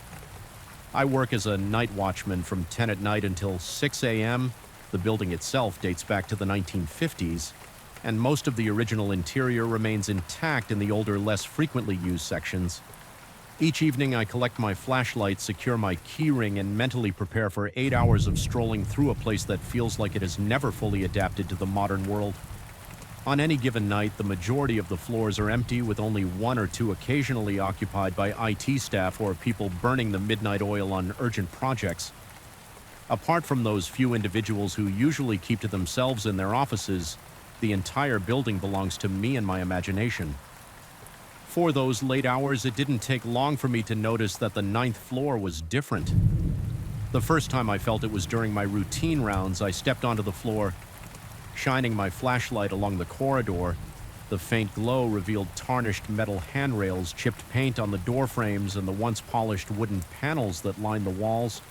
I work as a night watchman from 10 at night until 6 a.m. The building itself dates back to the 1950s, and most of the original interior remains intact in the older, less frequently used sections. Each evening, I collect my flashlight, secure my keyring, and mentally prepare for 8 hours of strolling through a place that feels like it has never fully adapted to the modern world. On any given night, the majority of the floors are empty, with only one or two occasionally occupied by IT staff or people burning the midnight oil on urgent projects. Apart from those few individuals who usually keep to themselves in their offices, the entire building belongs to me and my imagination. For those late hours, it didn't take long for me to notice that the ninth floor was different. The first time I felt it was during my routine rounds. I stepped onto the floor, shining my flashlight along the corridor. The faint glow revealed tarnished metal handrails, chipped paint on the door frames, and the once polished wooden panels that lined the walls.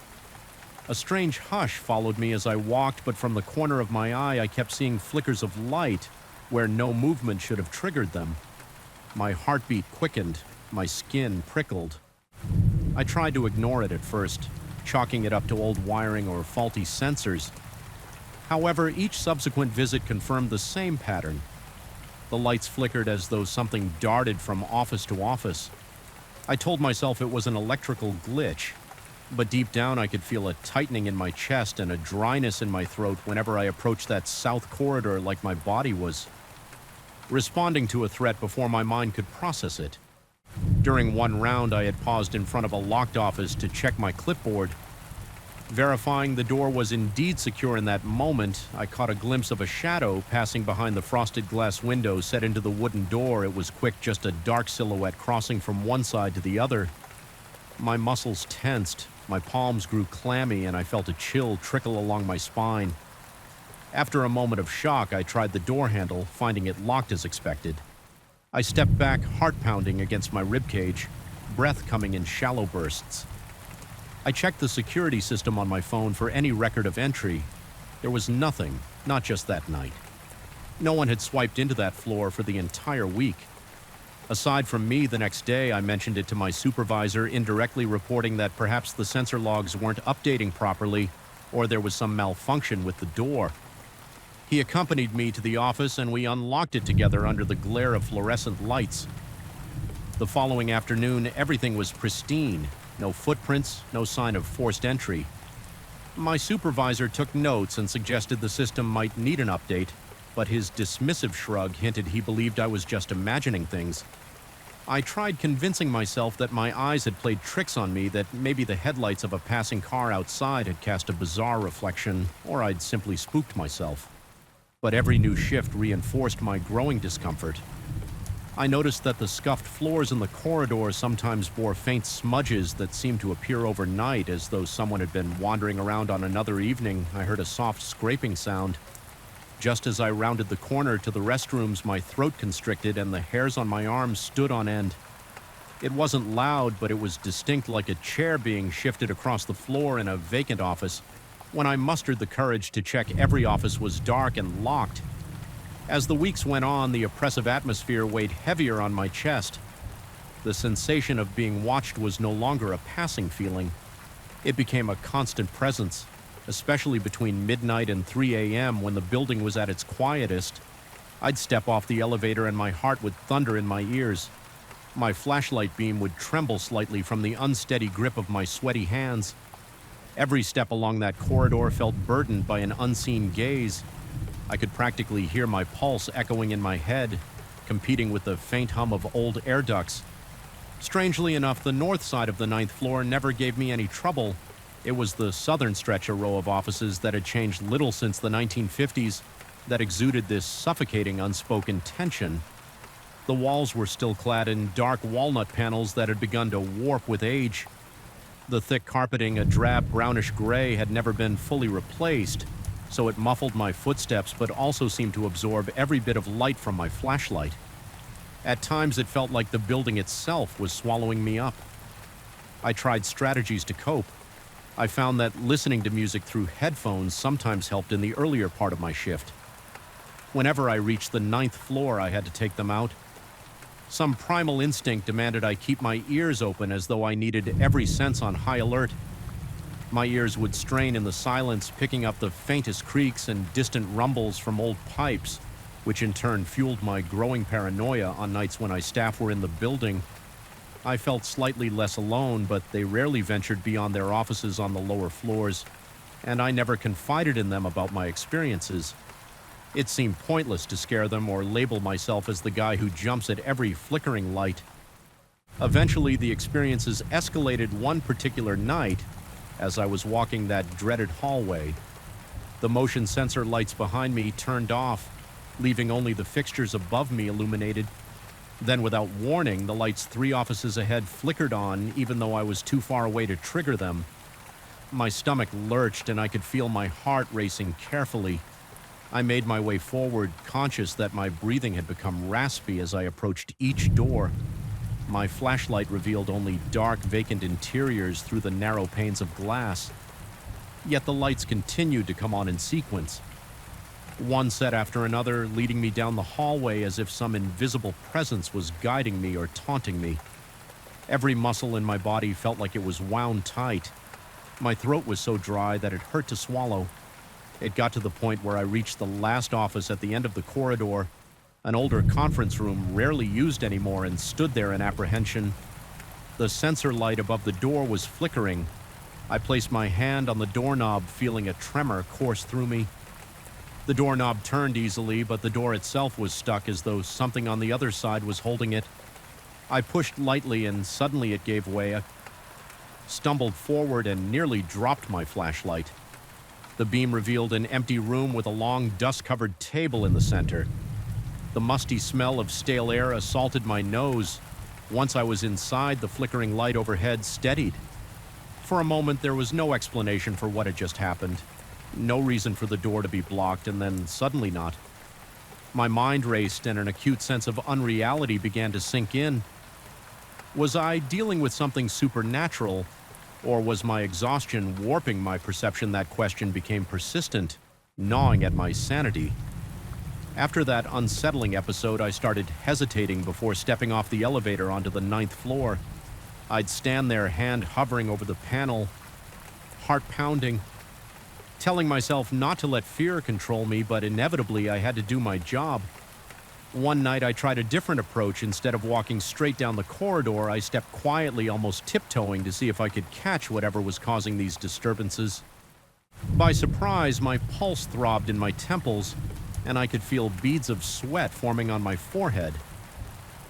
A strange hush followed me as I walked, but from the corner of my eye I kept seeing flickers of light where no movement should have triggered them. My heartbeat quickened, my skin prickled. I tried to ignore it at first, chalking it up to old wiring or faulty sensors. However, each subsequent visit confirmed the same pattern. The lights flickered as though something darted from office to office. I told myself it was an electrical glitch, but deep down I could feel a tightening in my chest and a dryness in my throat whenever I approached that south corridor, like my body was responding to a threat before my mind could process it. During one round, I had paused in front of a locked office to check my clipboard. Verifying the door was indeed secure in that moment, I caught a glimpse of a shadow passing behind the frosted glass window set into the wooden door. It was quick, just a dark silhouette crossing from one side to the other. My muscles tensed, my palms grew clammy, and I felt a chill trickle along my spine. After a moment of shock, I tried the door handle, finding it locked as expected. I stepped back, heart pounding against my ribcage, breath coming in shallow bursts. I checked the security system on my phone for any record of entry. There was nothing, not just that night. No one had swiped into that floor for the entire week. Aside from me, the next day I mentioned it to my supervisor, indirectly reporting that perhaps the sensor logs weren't updating properly or there was some malfunction with the door. He accompanied me to the office and we unlocked it together under the glare of fluorescent lights. The following afternoon, everything was pristine. No footprints, no sign of forced entry. My supervisor took notes and suggested the system might need an update, but his dismissive shrug hinted he believed I was just imagining things. I tried convincing myself that my eyes had played tricks on me, that maybe the headlights of a passing car outside had cast a bizarre reflection, or I'd simply spooked myself. But every new shift reinforced my growing discomfort. I noticed that the scuffed floors in the corridor sometimes bore faint smudges that seemed to appear overnight, as though someone had been wandering around on another evening. I heard a soft scraping sound. Just as I rounded the corner to the restrooms, my throat constricted and the hairs on my arms stood on end. It wasn't loud, but it was distinct, like a chair being shifted across the floor in a vacant office. When I mustered the courage to check, every office was dark and locked. As the weeks went on, the oppressive atmosphere weighed heavier on my chest. The sensation of being watched was no longer a passing feeling. It became a constant presence, especially between midnight and 3 a.m. when the building was at its quietest. I'd step off the elevator and my heart would thunder in my ears. My flashlight beam would tremble slightly from the unsteady grip of my sweaty hands. Every step along that corridor felt burdened by an unseen gaze. I could practically hear my pulse echoing in my head, competing with the faint hum of old air ducts. Strangely enough, the north side of the ninth floor never gave me any trouble. It was the southern stretch, a row of offices that had changed little since the 1950s, that exuded this suffocating unspoken tension. The walls were still clad in dark walnut panels that had begun to warp with age. The thick carpeting, a drab brownish gray, had never been fully replaced, so it muffled my footsteps but also seemed to absorb every bit of light from my flashlight. At times it felt like the building itself was swallowing me up. I tried strategies to cope. I found that listening to music through headphones sometimes helped in the earlier part of my shift. Whenever I reached the ninth floor, I had to take them out. Some primal instinct demanded I keep my ears open, as though I needed every sense on high alert. My ears would strain in the silence, picking up the faintest creaks and distant rumbles from old pipes, which in turn fueled my growing paranoia on nights when staff were in the building. I felt slightly less alone, but they rarely ventured beyond their offices on the lower floors, and I never confided in them about my experiences. It seemed pointless to scare them or label myself as the guy who jumps at every flickering light. Eventually, the experiences escalated one particular night as I was walking that dreaded hallway. The motion sensor lights behind me turned off, leaving only the fixtures above me illuminated. Then, without warning, the lights 3 offices ahead flickered on, even though I was too far away to trigger them. My stomach lurched, and I could feel my heart racing carefully. I made my way forward, conscious that my breathing had become raspy as I approached each door. My flashlight revealed only dark, vacant interiors through the narrow panes of glass. Yet the lights continued to come on in sequence, one set after another, leading me down the hallway as if some invisible presence was guiding me or taunting me. Every muscle in my body felt like it was wound tight. My throat was so dry that it hurt to swallow. It got to the point where I reached the last office at the end of the corridor, an older conference room rarely used anymore, and stood there in apprehension. The sensor light above the door was flickering. I placed my hand on the doorknob, feeling a tremor course through me. The doorknob turned easily, but the door itself was stuck as though something on the other side was holding it. I pushed lightly and suddenly it gave way. I stumbled forward and nearly dropped my flashlight. The beam revealed an empty room with a long, dust-covered table in the center. The musty smell of stale air assaulted my nose. Once I was inside, the flickering light overhead steadied. For a moment, there was no explanation for what had just happened. No reason for the door to be blocked, and then suddenly not. My mind raced, and an acute sense of unreality began to sink in. Was I dealing with something supernatural, or was my exhaustion warping my perception? That question became persistent, gnawing at my sanity. After that unsettling episode, I started hesitating before stepping off the elevator onto the 9th floor. I'd stand there, hand hovering over the panel, heart pounding, telling myself not to let fear control me, but inevitably I had to do my job. One night I tried a different approach. Instead of walking straight down the corridor, I stepped quietly, almost tiptoeing, to see if I could catch whatever was causing these disturbances. By surprise, my pulse throbbed in my temples, and I could feel beads of sweat forming on my forehead,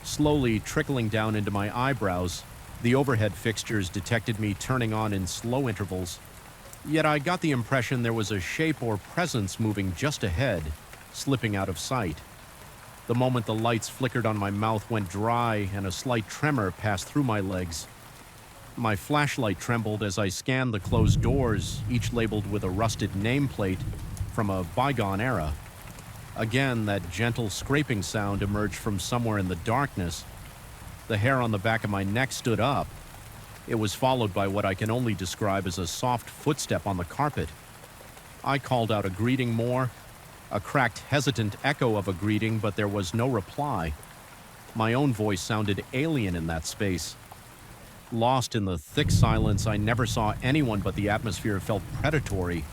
slowly trickling down into my eyebrows. The overhead fixtures detected me turning on in slow intervals. Yet I got the impression there was a shape or presence moving just ahead, slipping out of sight. The moment the lights flickered on, my mouth went dry and a slight tremor passed through my legs. My flashlight trembled as I scanned the closed doors, each labeled with a rusted nameplate from a bygone era. Again, that gentle scraping sound emerged from somewhere in the darkness. The hair on the back of my neck stood up. It was followed by what I can only describe as a soft footstep on the carpet. I called out a greeting more, a cracked, hesitant echo of a greeting, but there was no reply. My own voice sounded alien in that space. Lost in the thick silence, I never saw anyone, but the atmosphere felt predatory,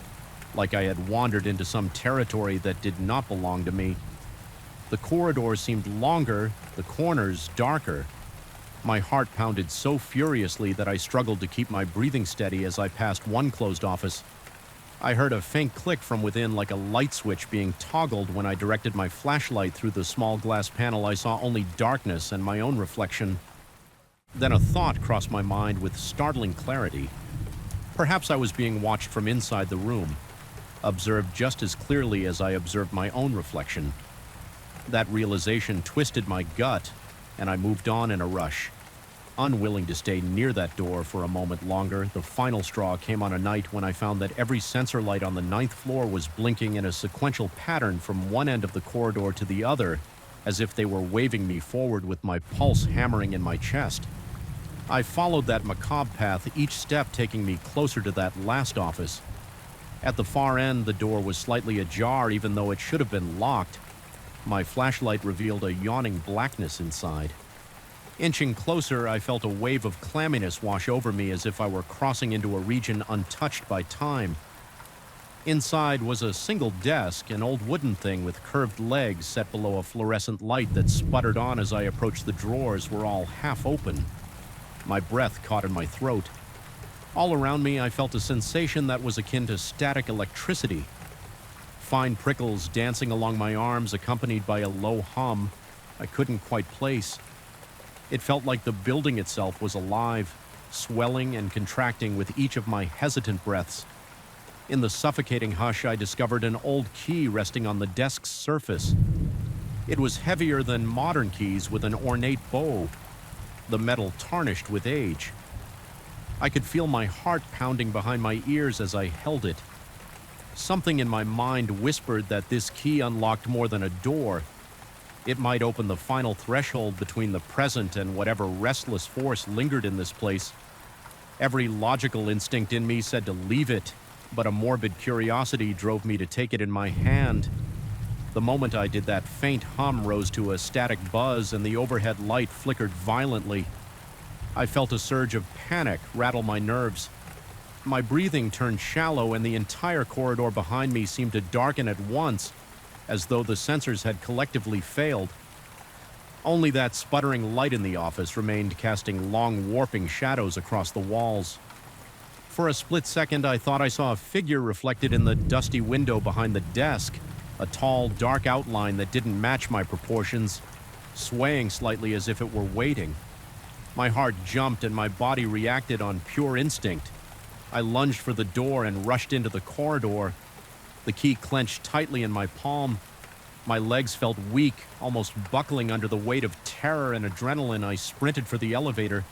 like I had wandered into some territory that did not belong to me. The corridors seemed longer, the corners darker. My heart pounded so furiously that I struggled to keep my breathing steady as I passed one closed office. I heard a faint click from within, like a light switch being toggled. When I directed my flashlight through the small glass panel, I saw only darkness and my own reflection. Then a thought crossed my mind with startling clarity. Perhaps I was being watched from inside the room, observed just as clearly as I observed my own reflection. That realization twisted my gut, and I moved on in a rush. Unwilling to stay near that door for a moment longer, the final straw came on a night when I found that every sensor light on the 9th floor was blinking in a sequential pattern from one end of the corridor to the other, as if they were waving me forward with my pulse hammering in my chest. I followed that macabre path, each step taking me closer to that last office. At the far end, the door was slightly ajar, even though it should have been locked. My flashlight revealed a yawning blackness inside. Inching closer, I felt a wave of clamminess wash over me, as if I were crossing into a region untouched by time. Inside was a single desk, an old wooden thing with curved legs set below a fluorescent light that sputtered on as I approached. The drawers were all half open. My breath caught in my throat. All around me, I felt a sensation that was akin to static electricity. Fine prickles dancing along my arms, accompanied by a low hum I couldn't quite place. It felt like the building itself was alive, swelling and contracting with each of my hesitant breaths. In the suffocating hush, I discovered an old key resting on the desk's surface. It was heavier than modern keys with an ornate bow, the metal tarnished with age. I could feel my heart pounding behind my ears as I held it. Something in my mind whispered that this key unlocked more than a door. It might open the final threshold between the present and whatever restless force lingered in this place. Every logical instinct in me said to leave it, but a morbid curiosity drove me to take it in my hand. The moment I did that, faint hum rose to a static buzz and the overhead light flickered violently. I felt a surge of panic rattle my nerves. My breathing turned shallow and the entire corridor behind me seemed to darken at once, as though the sensors had collectively failed. Only that sputtering light in the office remained, casting long warping shadows across the walls. For a split second, I thought I saw a figure reflected in the dusty window behind the desk, a tall, dark outline that didn't match my proportions, swaying slightly as if it were waiting. My heart jumped and my body reacted on pure instinct. I lunged for the door and rushed into the corridor. The key clenched tightly in my palm. My legs felt weak, almost buckling under the weight of terror and adrenaline. I sprinted for the elevator,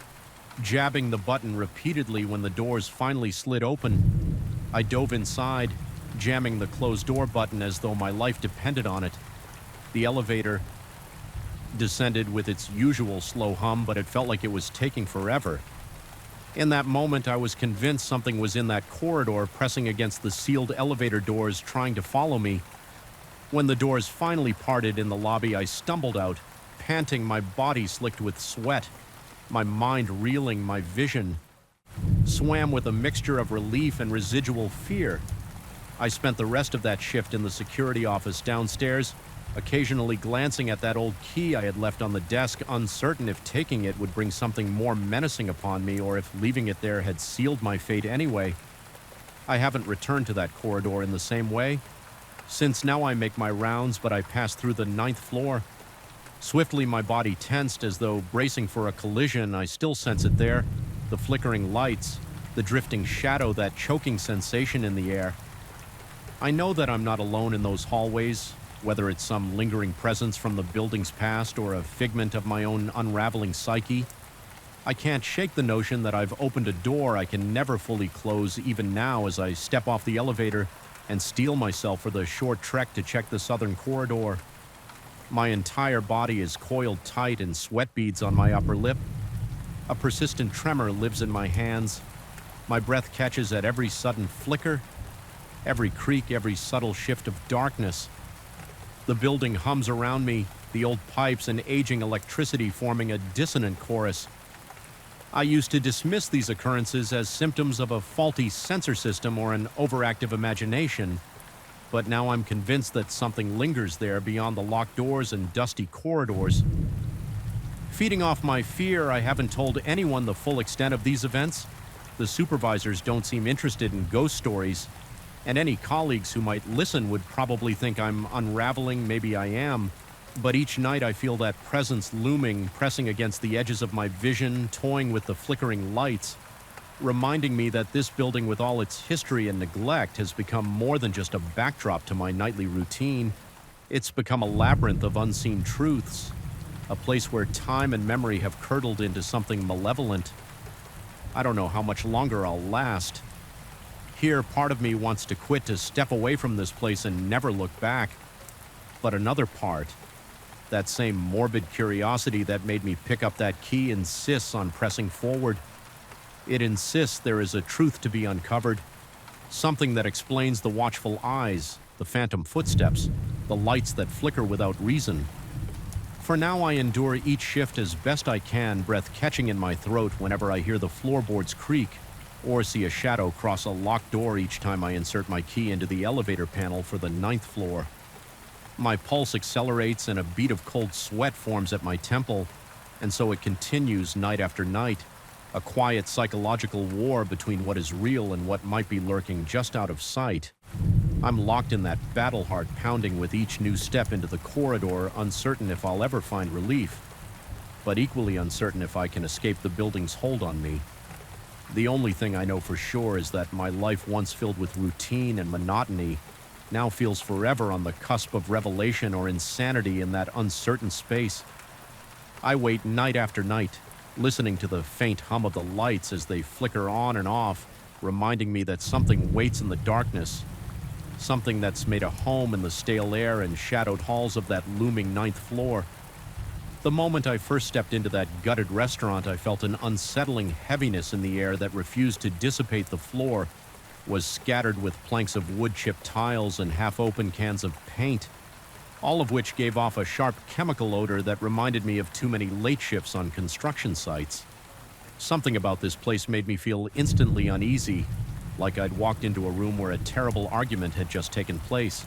jabbing the button repeatedly. When the doors finally slid open, I dove inside, jamming the closed door button as though my life depended on it. The elevator descended with its usual slow hum, but it felt like it was taking forever. In that moment, I was convinced something was in that corridor, pressing against the sealed elevator doors, trying to follow me. When the doors finally parted in the lobby, I stumbled out, panting, my body slicked with sweat, my mind reeling, my vision swam with a mixture of relief and residual fear. I spent the rest of that shift in the security office downstairs, occasionally glancing at that old key I had left on the desk, uncertain if taking it would bring something more menacing upon me or if leaving it there had sealed my fate anyway. I haven't returned to that corridor in the same way since. Now I make my rounds, but I pass through the 9th floor. Swiftly, my body tensed as though bracing for a collision. I still sense it there, the flickering lights, the drifting shadow, that choking sensation in the air. I know that I'm not alone in those hallways, whether it's some lingering presence from the building's past or a figment of my own unraveling psyche. I can't shake the notion that I've opened a door I can never fully close, even now as I step off the elevator and steel myself for the short trek to check the southern corridor. My entire body is coiled tight and sweat beads on my upper lip. A persistent tremor lives in my hands. My breath catches at every sudden flicker, every creak, every subtle shift of darkness. The building hums around me, the old pipes and aging electricity forming a dissonant chorus. I used to dismiss these occurrences as symptoms of a faulty sensor system or an overactive imagination, but now I'm convinced that something lingers there beyond the locked doors and dusty corridors. Feeding off my fear, I haven't told anyone the full extent of these events. The supervisors don't seem interested in ghost stories, and any colleagues who might listen would probably think I'm unraveling. Maybe I am, but each night I feel that presence looming, pressing against the edges of my vision, toying with the flickering lights, reminding me that this building, with all its history and neglect, has become more than just a backdrop to my nightly routine. It's become a labyrinth of unseen truths, a place where time and memory have curdled into something malevolent. I don't know how much longer I'll last. Here, part of me wants to quit, to step away from this place and never look back. But another part, that same morbid curiosity that made me pick up that key, insists on pressing forward. It insists there is a truth to be uncovered, something that explains the watchful eyes, the phantom footsteps, the lights that flicker without reason. For now, I endure each shift as best I can, breath catching in my throat whenever I hear the floorboards creak or see a shadow cross a locked door each time I insert my key into the elevator panel for the 9th floor. My pulse accelerates and a bead of cold sweat forms at my temple, and so it continues night after night, a quiet psychological war between what is real and what might be lurking just out of sight. I'm locked in that battle heart pounding with each new step into the corridor, uncertain if I'll ever find relief, but equally uncertain if I can escape the building's hold on me. The only thing I know for sure is that my life, once filled with routine and monotony, now feels forever on the cusp of revelation or insanity in that uncertain space. I wait night after night, listening to the faint hum of the lights as they flicker on and off, reminding me that something waits in the darkness, something that's made a home in the stale air and shadowed halls of that looming ninth floor. The moment I first stepped into that gutted restaurant, I felt an unsettling heaviness in the air that refused to dissipate. The floor was scattered with planks of wood-chipped tiles and half-open cans of paint, all of which gave off a sharp chemical odor that reminded me of too many late shifts on construction sites. Something about this place made me feel instantly uneasy, like I'd walked into a room where a terrible argument had just taken place.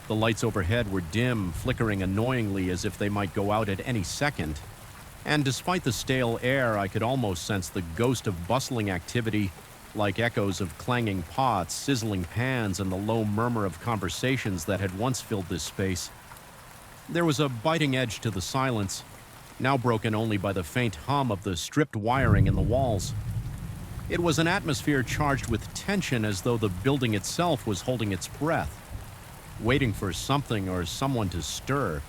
The lights overhead were dim, flickering annoyingly as if they might go out at any second. And despite the stale air, I could almost sense the ghost of bustling activity, like echoes of clanging pots, sizzling pans, and the low murmur of conversations that had once filled this space. There was a biting edge to the silence, now broken only by the faint hum of the stripped wiring in the walls. It was an atmosphere charged with tension, as though the building itself was holding its breath, waiting for something or someone to stir.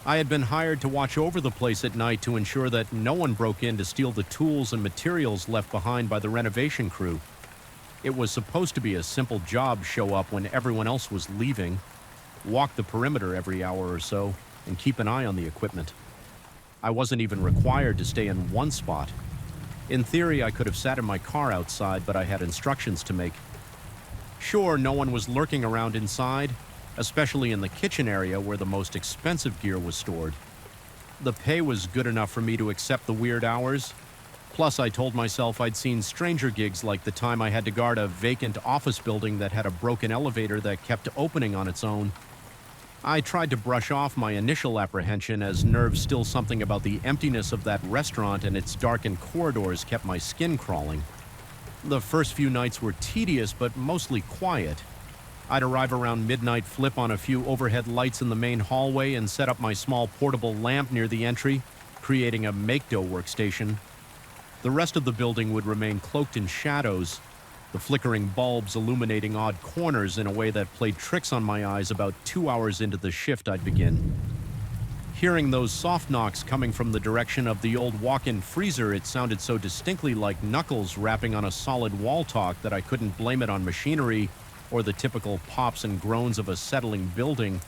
I had been hired to watch over the place at night to ensure that no one broke in to steal the tools and materials left behind by the renovation crew. It was supposed to be a simple job: show up when everyone else was leaving, walk the perimeter every hour or so, and keep an eye on the equipment. I wasn't even required to stay in one spot. In theory, I could have sat in my car outside, but I had instructions to make. Sure, no one was lurking around inside, especially in the kitchen area where the most expensive gear was stored. The pay was good enough for me to accept the weird hours. Plus, I told myself I'd seen stranger gigs, like the time I had to guard a vacant office building that had a broken elevator that kept opening on its own. I tried to brush off my initial apprehension, as nerves still something about the emptiness of that restaurant and its darkened corridors kept my skin crawling. The first few nights were tedious, but mostly quiet. I'd arrive around midnight, flip on a few overhead lights in the main hallway, and set up my small portable lamp near the entry, creating a make-do workstation. The rest of the building would remain cloaked in shadows, the flickering bulbs illuminating odd corners in a way that played tricks on my eyes. About 2 hours into the shift, I'd begin hearing those soft knocks coming from the direction of the old walk-in freezer. It sounded so distinctly like knuckles rapping on a solid wall talk that I couldn't blame it on machinery or the typical pops and groans of a settling building.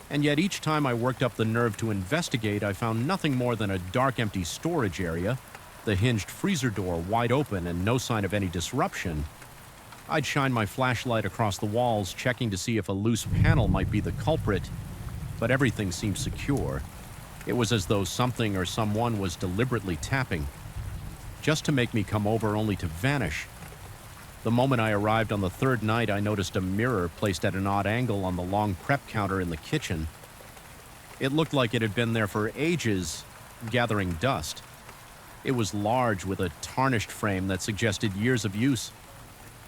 And yet each time I worked up the nerve to investigate, I found nothing more than a dark, empty storage area, the hinged freezer door wide open and no sign of any disruption. I'd shine my flashlight across the walls, checking to see if a loose panel might be the culprit, but everything seemed secure. It was as though something or someone was deliberately tapping, just to make me come over, only to vanish. The moment I arrived on the third night, I noticed a mirror placed at an odd angle on the long prep counter in the kitchen. It looked like it had been there for ages, gathering dust. It was large, with a tarnished frame that suggested years of use.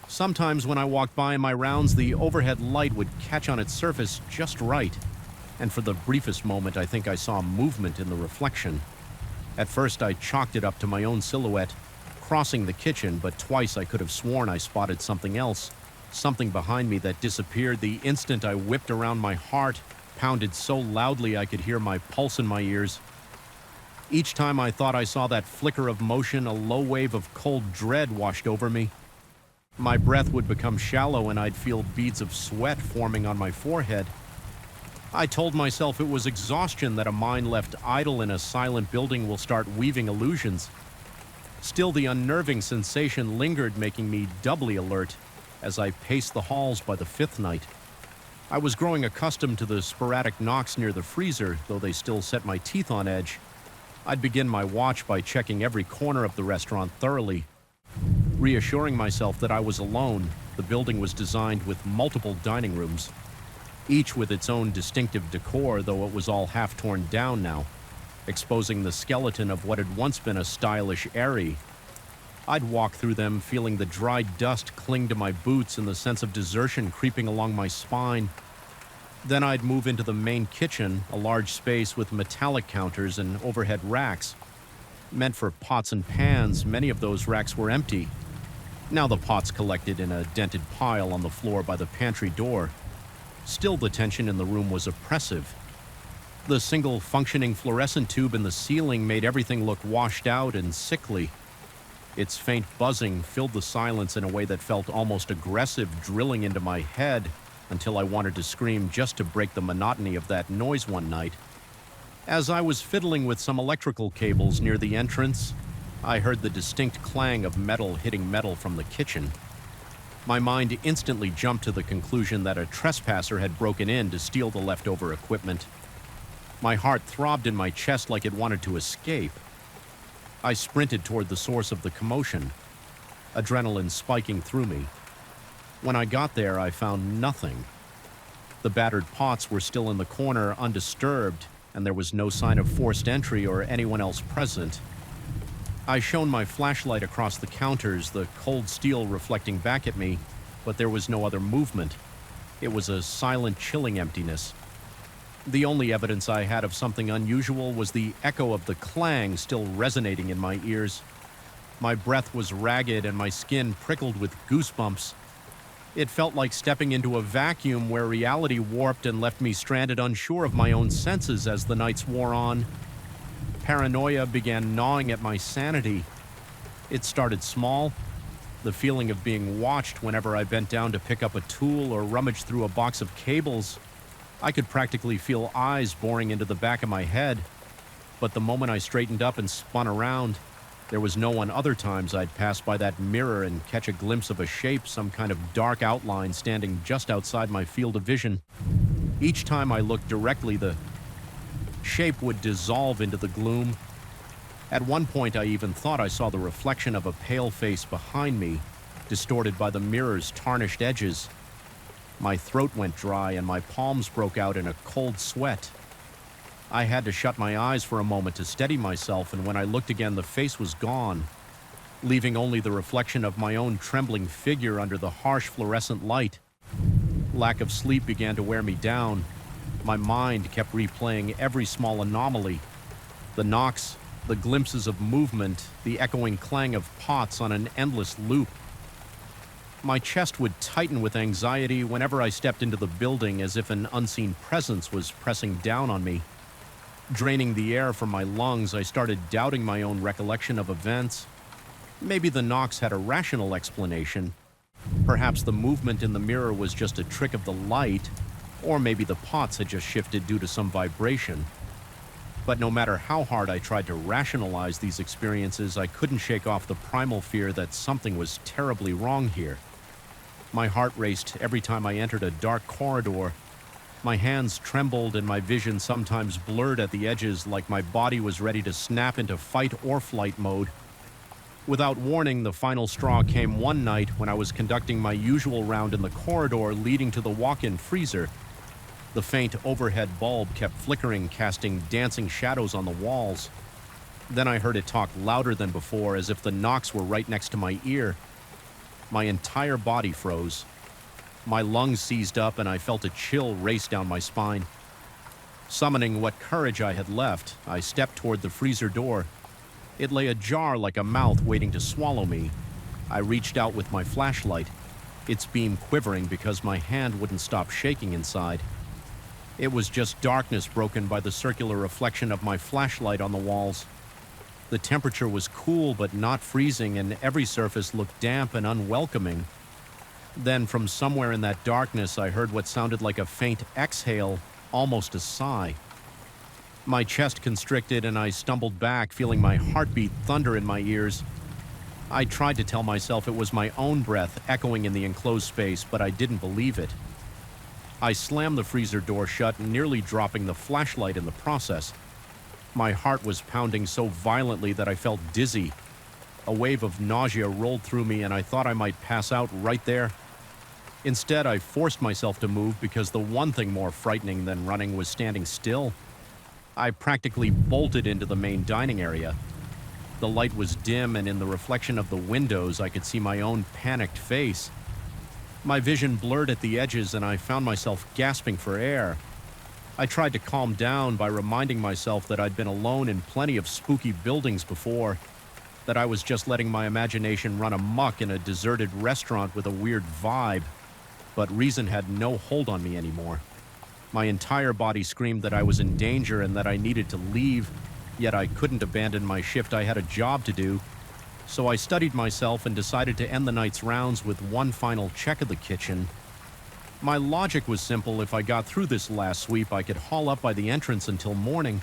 Sometimes when I walked by in my rounds, the overhead light would catch on its surface just right, and for the briefest moment I think I saw movement in the reflection. At first I chalked it up to my own silhouette crossing the kitchen, but twice I could have sworn I spotted something else, something behind me that disappeared the instant I whipped around. My heart pounded so loudly I could hear my pulse in my ears. Each time I thought I saw that flicker of motion, a low wave of cold dread washed over me. My breath would become shallow and I'd feel beads of sweat forming on my forehead. I told myself it was exhaustion, that a mind left idle in a silent building will start weaving illusions. Still, the unnerving sensation lingered, making me doubly alert as I paced the halls by the fifth night. I was growing accustomed to the sporadic knocks near the freezer, though they still set my teeth on edge. I'd begin my watch by checking every corner of the restaurant thoroughly. Reassuring myself that I was alone, the building was designed with multiple dining rooms, each with its own distinctive decor, though it was all half torn down now. exposing the skeleton of what had once been a stylish Aerie. I'd walk through them feeling the dry dust cling to my boots and the sense of desertion creeping along my spine. Then I'd move into the main kitchen, a large space with metallic counters and overhead racks. Meant for pots and pans, many of those racks were empty. Now the pots collected in a dented pile on the floor by the pantry door. Still, the tension in the room was oppressive. The single functioning fluorescent tube in the ceiling made everything look washed out and sickly. Its faint buzzing filled the silence in a way that felt almost aggressive, drilling into my head until I wanted to scream just to break the monotony of that noise one night. As I was fiddling with some electrical cables near the entrance, I heard the distinct clang of metal hitting metal from the kitchen. My mind instantly jumped to the conclusion that a trespasser had broken in to steal the leftover equipment. My heart throbbed in my chest like it wanted to escape. I sprinted toward the source of the commotion, adrenaline spiking through me. When I got there, I found nothing. The battered pots were still in the corner, undisturbed, and there was no sign of forced entry or anyone else present. I shone my flashlight across the counters, the cold steel reflecting back at me, but there was no other movement. It was a silent, chilling emptiness. The only evidence I had of something unusual was the echo of the clang still resonating in my ears. My breath was ragged and my skin prickled with goosebumps. It felt like stepping into a vacuum where reality warped and left me stranded, unsure of my own senses as the nights wore on. Paranoia began gnawing at my sanity. It started small, the feeling of being watched whenever I bent down to pick up a tool or rummage through a box of cables. I could practically feel eyes boring into the back of my head. But the moment I straightened up and spun around, there was no one. Other times I'd pass by that mirror and catch a glimpse of a shape, some kind of dark outline standing just outside my field of vision. Each time I looked directly, the shape would dissolve into the gloom. At one point, I even thought I saw the reflection of a pale face behind me, distorted by the mirror's tarnished edges. My throat went dry and my palms broke out in a cold sweat. I had to shut my eyes for a moment to steady myself, and when I looked again, the face was gone, leaving only the reflection of my own trembling figure under the harsh fluorescent light. Lack of sleep began to wear me down. My mind kept replaying every small anomaly. The knocks, the glimpses of movement, the echoing clang of pots on an endless loop. My chest would tighten with anxiety whenever I stepped into the building, as if an unseen presence was pressing down on me. Draining the air from my lungs, I started doubting my own recollection of events. Maybe the knocks had a rational explanation. Perhaps the movement in the mirror was just a trick of the light, or maybe the pots had just shifted due to some vibration. But no matter how hard I tried to rationalize these experiences, I couldn't shake off the primal fear that something was terribly wrong here. My heart raced every time I entered a dark corridor. My hands trembled and my vision sometimes blurred at the edges, like my body was ready to snap into fight or flight mode. Without warning, the final straw came one night when I was conducting my usual round in the corridor leading to the walk-in freezer. The faint overhead bulb kept flickering, casting dancing shadows on the walls. Then I heard it talk louder than before, as if the knocks were right next to my ear. My entire body froze. My lungs seized up and I felt a chill race down my spine. Summoning what courage I had left, I stepped toward the freezer door. It lay ajar like a mouth waiting to swallow me. I reached out with my flashlight, its beam quivering because my hand wouldn't stop shaking inside. It was just darkness broken by the circular reflection of my flashlight on the walls. The temperature was cool but not freezing, and every surface looked damp and unwelcoming. Then from somewhere in that darkness, I heard what sounded like a faint exhale, almost a sigh. My chest constricted and I stumbled back, feeling my heartbeat thunder in my ears. I tried to tell myself it was my own breath echoing in the enclosed space, but I didn't believe it. I slammed the freezer door shut, nearly dropping the flashlight in the process. My heart was pounding so violently that I felt dizzy. A wave of nausea rolled through me and I thought I might pass out right there. Instead, I forced myself to move because the one thing more frightening than running was standing still. I practically bolted into the main dining area. The light was dim, and in the reflection of the windows, I could see my own panicked face. My vision blurred at the edges, and I found myself gasping for air. I tried to calm down by reminding myself that I'd been alone in plenty of spooky buildings before, that I was just letting my imagination run amok in a deserted restaurant with a weird vibe. But reason had no hold on me anymore. My entire body screamed that I was in danger and that I needed to leave, yet I couldn't abandon my shift. I had a job to do. So I studied myself and decided to end the night's rounds with one final check of the kitchen. My logic was simple. If I got through this last sweep, I could haul up by the entrance until morning.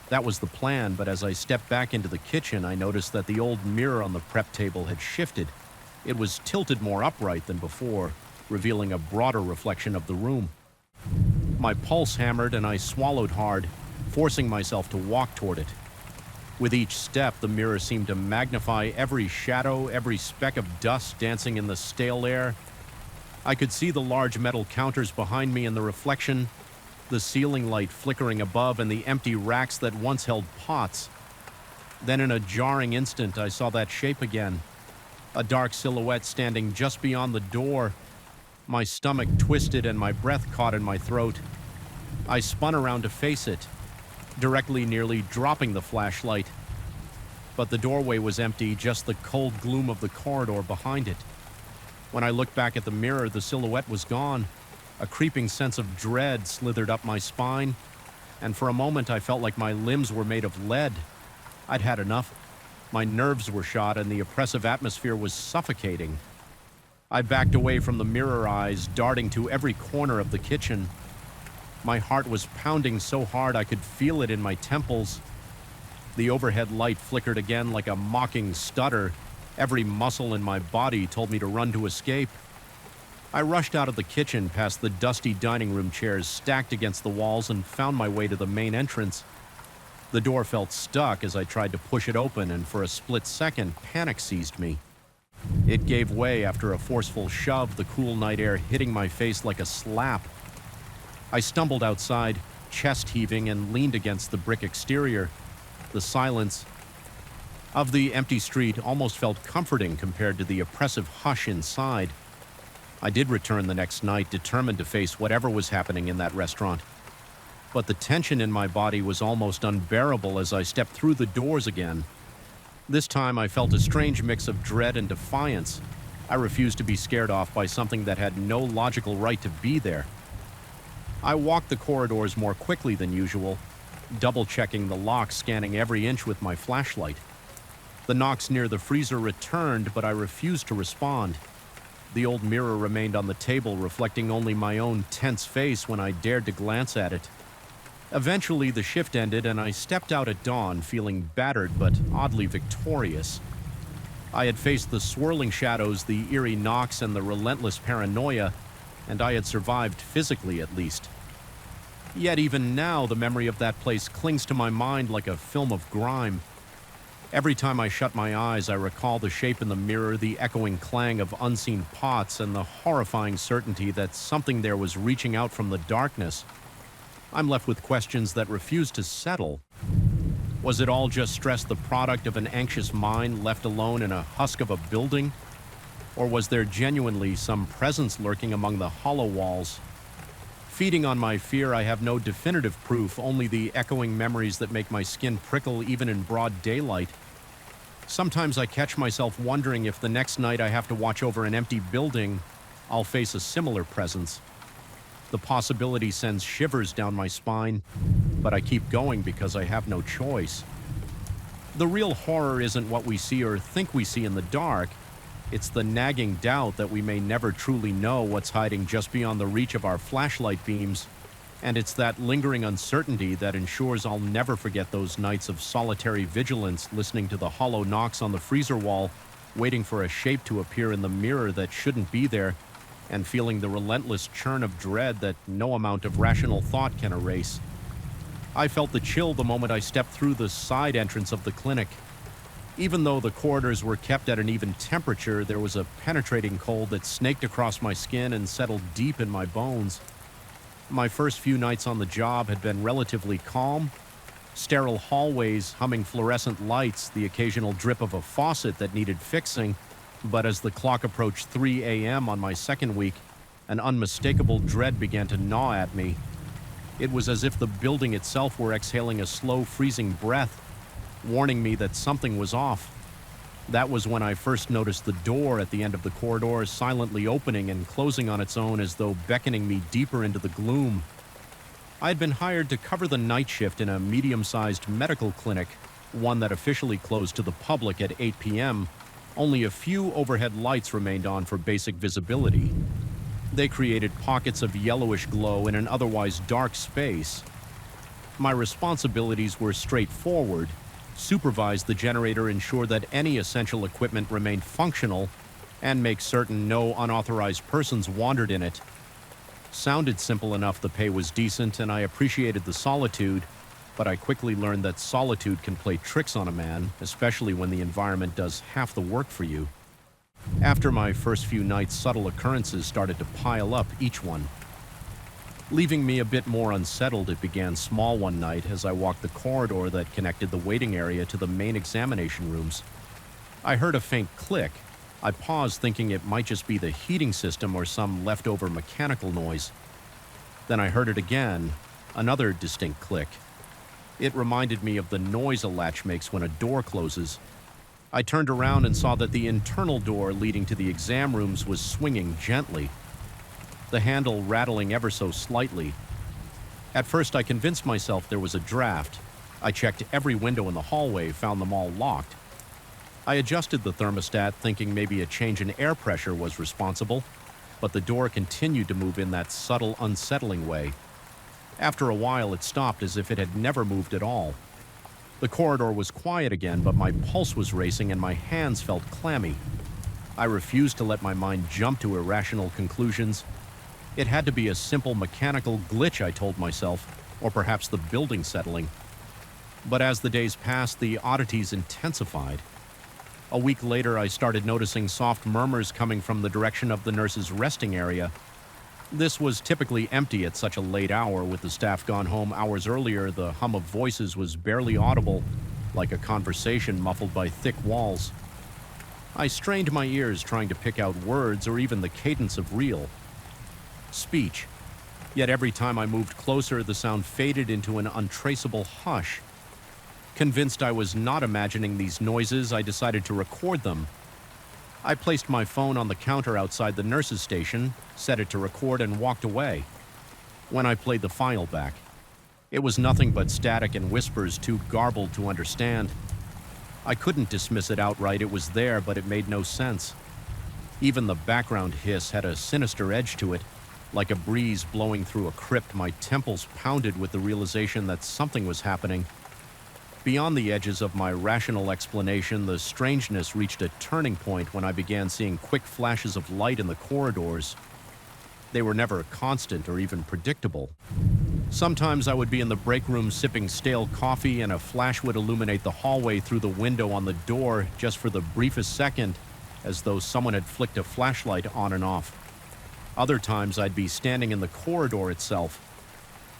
That was the plan, but as I stepped back into the kitchen, I noticed that the old mirror on the prep table had shifted. It was tilted more upright than before, revealing a broader reflection of the room. My pulse hammered and I swallowed hard, forcing myself to walk toward it. With each step, the mirror seemed to magnify every shadow, every speck of dust dancing in the stale air. I could see the large metal counters behind me in the reflection, the ceiling light flickering above, and the empty racks that once held pots. Then in a jarring instant, I saw that shape again, a dark silhouette standing just beyond the door. My stomach twisted and my breath caught in my throat. I spun around to face it, directly nearly dropping the flashlight. But the doorway was empty, just the cold gloom of the corridor behind it. When I looked back at the mirror, the silhouette was gone. A creeping sense of dread slithered up my spine, and for a moment I felt like my limbs were made of lead. I'd had enough. My nerves were shot and the oppressive atmosphere was suffocating. I backed away from the mirror eyes, darting to every corner of the kitchen. My heart was pounding so hard I could feel it in my temples. The overhead light flickered again like a mocking stutter. Every muscle in my body told me to run to escape. I rushed out of the kitchen past the dusty dining room chairs stacked against the walls and found my way to the main entrance. The door felt stuck as I tried to push it open, and for a split second, panic seized me. It gave way after a forceful shove, the cool night air hitting my face like a slap. I stumbled outside, chest heaving, and leaned against the brick exterior. The silence of the empty street almost felt comforting compared to the oppressive hush inside. I did return the next night, determined to face whatever was happening in that restaurant. But the tension in my body was almost unbearable as I stepped through the doors again. This time I felt a strange mix of dread and defiance. I refused to be scared off by something that had no logical right to be there. I walked the corridors more quickly than usual, double-checking the locks, scanning every inch with my flashlight. The knocks near the freezer returned, but I refused to respond. The old mirror remained on the table, reflecting only my own tense face when I dared to glance at it. Eventually, the shift ended, and I stepped out at dawn, feeling battered but oddly victorious. I had faced the swirling shadows, the eerie knocks, and the relentless paranoia, and I had survived physically at least. Yet even now, the memory of that place clings to my mind like a film of grime. Every time I shut my eyes, I recall the shape in the mirror, the echoing clang of unseen pots, and the horrifying certainty that something there was reaching out from the darkness. I'm left with questions that refuse to settle. Was it all just stress, the product of an anxious mind left alone in a husk of a building? Or was there genuinely some presence lurking among the hollow walls? Feeding on my fear, I have no definitive proof, only the echoing memories that make my skin prickle even in broad daylight. Sometimes I catch myself wondering if the next night I have to watch over an empty building, I'll face a similar presence. The possibility sends shivers down my spine, but I keep going because I have no choice. The real horror isn't what we see or think we see in the dark. It's the nagging doubt that we may never truly know what's hiding just beyond the reach of our flashlight beams. And it's that lingering uncertainty that ensures I'll never forget those nights of solitary vigilance, listening to the hollow knocks on the freezer wall, waiting for a shape to appear in the mirror that shouldn't be there, and feeling the relentless churn of dread that no amount of rational thought can erase. I felt the chill the moment I stepped through the side entrance of the clinic. Even though the corridors were kept at an even temperature, there was a penetrating cold that snaked across my skin and settled deep in my bones. My first few nights on the job had been relatively calm, Sterile hallways, humming fluorescent lights, the occasional drip of a faucet that needed fixing. But as the clock approached 3 a.m. on my second week, an unmistakable dread began to gnaw at me. It was as if the building itself were exhaling a slow, freezing breath, warning me that something was off. That was when I first noticed the door at the end of the corridor silently opening and closing on its own as though beckoning me deeper into the gloom. I had been hired to cover the night shift in a medium-sized medical clinic, one that officially closed to the public at 8 p.m. Only a few overhead lights remained on for basic visibility. They created pockets of yellowish glow in an otherwise dark space. My responsibilities were straightforward: supervise the generator, ensure that any essential equipment remained functional, and make certain no unauthorized persons wandered in it. Sounded simple enough, the pay was decent, and I appreciated the solitude, but I quickly learned that solitude can play tricks on a man, especially when the environment does half the work for you. After my first few nights, subtle occurrences started to pile up, each one leaving me a bit more unsettled. It began small one night as I walked the corridor that connected the waiting area to the main examination rooms. I heard a faint click. I paused, thinking it might just be the heating system or some leftover mechanical noise. Then I heard it again, another distinct click. It reminded me of the noise a latch makes when a door closes. I turned around and saw that the internal door leading to the exam rooms was swinging gently, the handle rattling ever so slightly. At first, I convinced myself there was a draft. I checked every window in the hallway, found them all locked. I adjusted the thermostat, thinking maybe a change in air pressure was responsible, but the door continued to move in that subtle, unsettling way. After a while, it stopped as if it had never moved at all. The corridor was quiet again, but my pulse was racing and my hands felt clammy. I refused to let my mind jump to irrational conclusions. It had to be a simple mechanical glitch, I told myself, or perhaps the building settling. But as the days passed, the oddities intensified. A week later, I started noticing soft murmurs coming from the direction of the nurse's resting area. This was typically empty at such a late hour. With the staff gone home hours earlier, the hum of voices was barely audible, like a conversation muffled by thick walls. I strained my ears, trying to pick out words or even the cadence of real speech. Yet every time I moved closer, the sound faded into an untraceable hush. Convinced I was not imagining these noises, I decided to record them. I placed my phone on the counter outside the nurse's station, set it to record, and walked away. When I played the file back, it was nothing but static and whispers too garbled to understand. I couldn't dismiss it outright. It was there, but it made no sense. Even the background hiss had a sinister edge to it. Like a breeze blowing through a crypt, my temples pounded with the realization that something was happening. Beyond the edges of my rational explanation, the strangeness reached a turning point when I began seeing quick flashes of light in the corridors. They were never constant or even predictable. Sometimes I would be in the break room sipping stale coffee, and a flash would illuminate the hallway through the window on the door just for the briefest second, as though someone had flicked a flashlight on and off. Other times I'd be standing in the corridor itself,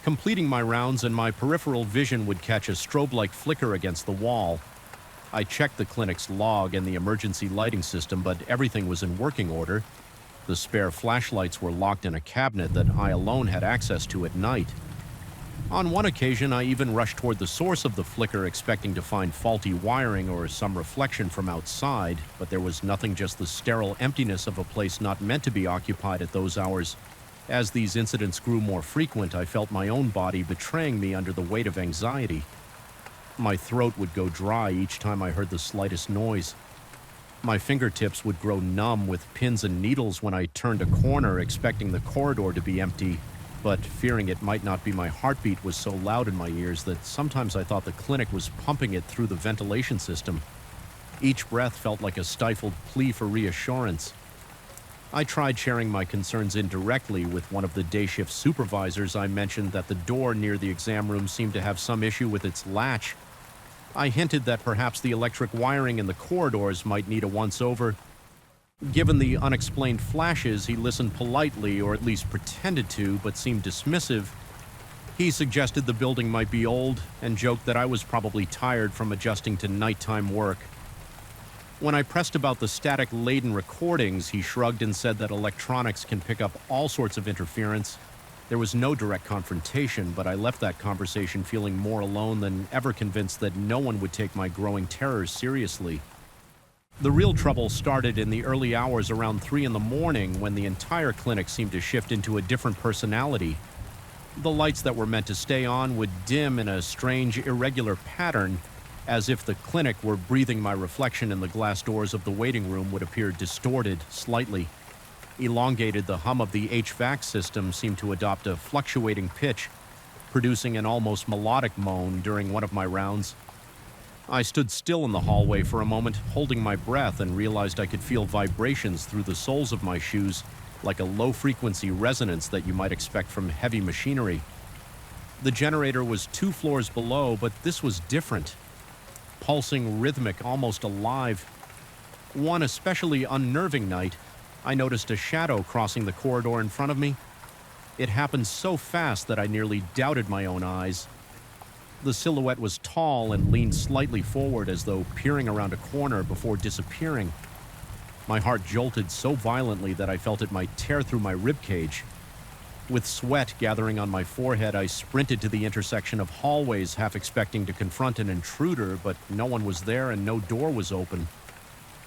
completing my rounds, and my peripheral vision would catch a strobe-like flicker against the wall. I checked the clinic's log and the emergency lighting system, but everything was in working order. The spare flashlights were locked in a cabinet that I alone had access to at night. On one occasion, I even rushed toward the source of the flicker, expecting to find faulty wiring or some reflection from outside, but there was nothing, just the sterile emptiness of a place not meant to be occupied at those hours. As these incidents grew more frequent, I felt my own body betraying me under the weight of anxiety. My throat would go dry each time I heard the slightest noise. My fingertips would grow numb with pins and needles when I turned a corner, expecting the corridor to be empty, but fearing it might not be. My heartbeat was so loud in my ears that sometimes I thought the clinic was pumping it through the ventilation system. Each breath felt like a stifled plea for reassurance. I tried sharing my concerns indirectly with one of the day shift supervisors. I mentioned that the door near the exam room seemed to have some issue with its latch. I hinted that perhaps the electric wiring in the corridors might need a once-over. Given the unexplained flashes, he listened politely, or at least pretended to, but seemed dismissive. He suggested the building might be old and joked that I was probably tired from adjusting to nighttime work. When I pressed about the static-laden recordings, he shrugged and said that electronics can pick up all sorts of interference. There was no direct confrontation, but I left that conversation feeling more alone than ever, convinced that no one would take my growing terrors seriously. The real trouble started in the early hours around 3 in the morning when the entire clinic seemed to shift into a different personality. The lights that were meant to stay on would dim in a strange, irregular pattern, as if the clinic were breathing. My reflection in the glass doors of the waiting room would appear distorted slightly. Elongated, the hum of the HVAC system seemed to adopt a fluctuating pitch, producing an almost melodic moan during one of my rounds. I stood still in the hallway for a moment, holding my breath, and realized I could feel vibrations through the soles of my shoes, like a low-frequency resonance that you might expect from heavy machinery. The generator was 2 floors below, but this was different. Pulsing, rhythmic, almost alive. One especially unnerving night, I noticed a shadow crossing the corridor in front of me. It happened so fast that I nearly doubted my own eyes. The silhouette was tall and leaned slightly forward as though peering around a corner before disappearing. My heart jolted so violently that I felt it might tear through my ribcage. With sweat gathering on my forehead, I sprinted to the intersection of hallways, half expecting to confront an intruder, but no one was there and no door was open.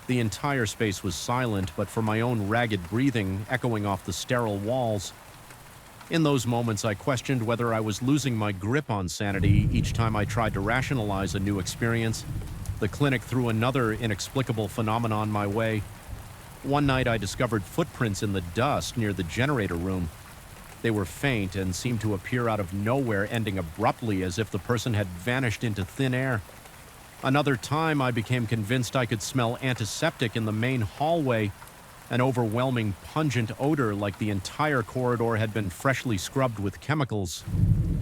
The entire space was silent, but for my own ragged breathing echoing off the sterile walls. In those moments, I questioned whether I was losing my grip on sanity each time I tried to rationalize a new experience. The clinic threw another inexplicable phenomenon my way. One night, I discovered footprints in the dust near the generator room. They were faint and seemed to appear out of nowhere, ending abruptly as if the person had vanished into thin air. Another time, I became convinced I could smell antiseptic in the main hallway, an overwhelming, pungent odor like the entire corridor had been freshly scrubbed with chemicals.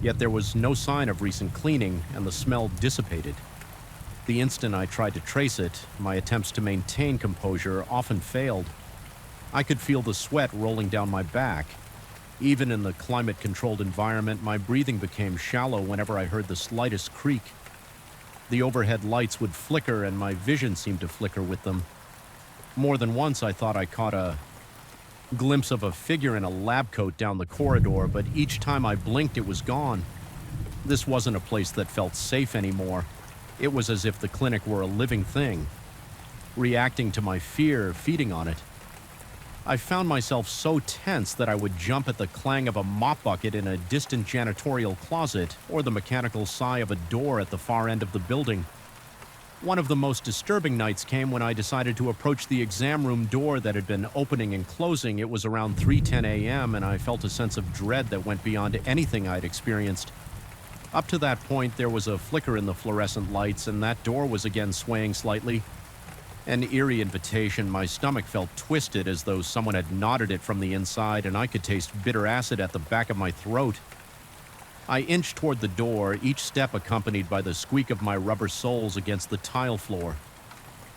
Yet there was no sign of recent cleaning, and the smell dissipated. The instant I tried to trace it, my attempts to maintain composure often failed. I could feel the sweat rolling down my back. Even in the climate-controlled environment, my breathing became shallow whenever I heard the slightest creak. The overhead lights would flicker, and my vision seemed to flicker with them. More than once, I thought I caught a glimpse of a figure in a lab coat down the corridor, but each time I blinked, it was gone. This wasn't a place that felt safe anymore. It was as if the clinic were a living thing, reacting to my fear, feeding on it. I found myself so tense that I would jump at the clang of a mop bucket in a distant janitorial closet or the mechanical sigh of a door at the far end of the building. One of the most disturbing nights came when I decided to approach the exam room door that had been opening and closing. It was around 3:10 a.m., and I felt a sense of dread that went beyond anything I'd experienced. Up to that point, there was a flicker in the fluorescent lights, and that door was again swaying slightly. An eerie invitation. My stomach felt twisted as though someone had knotted it from the inside, and I could taste bitter acid at the back of my throat. I inched toward the door, each step accompanied by the squeak of my rubber soles against the tile floor.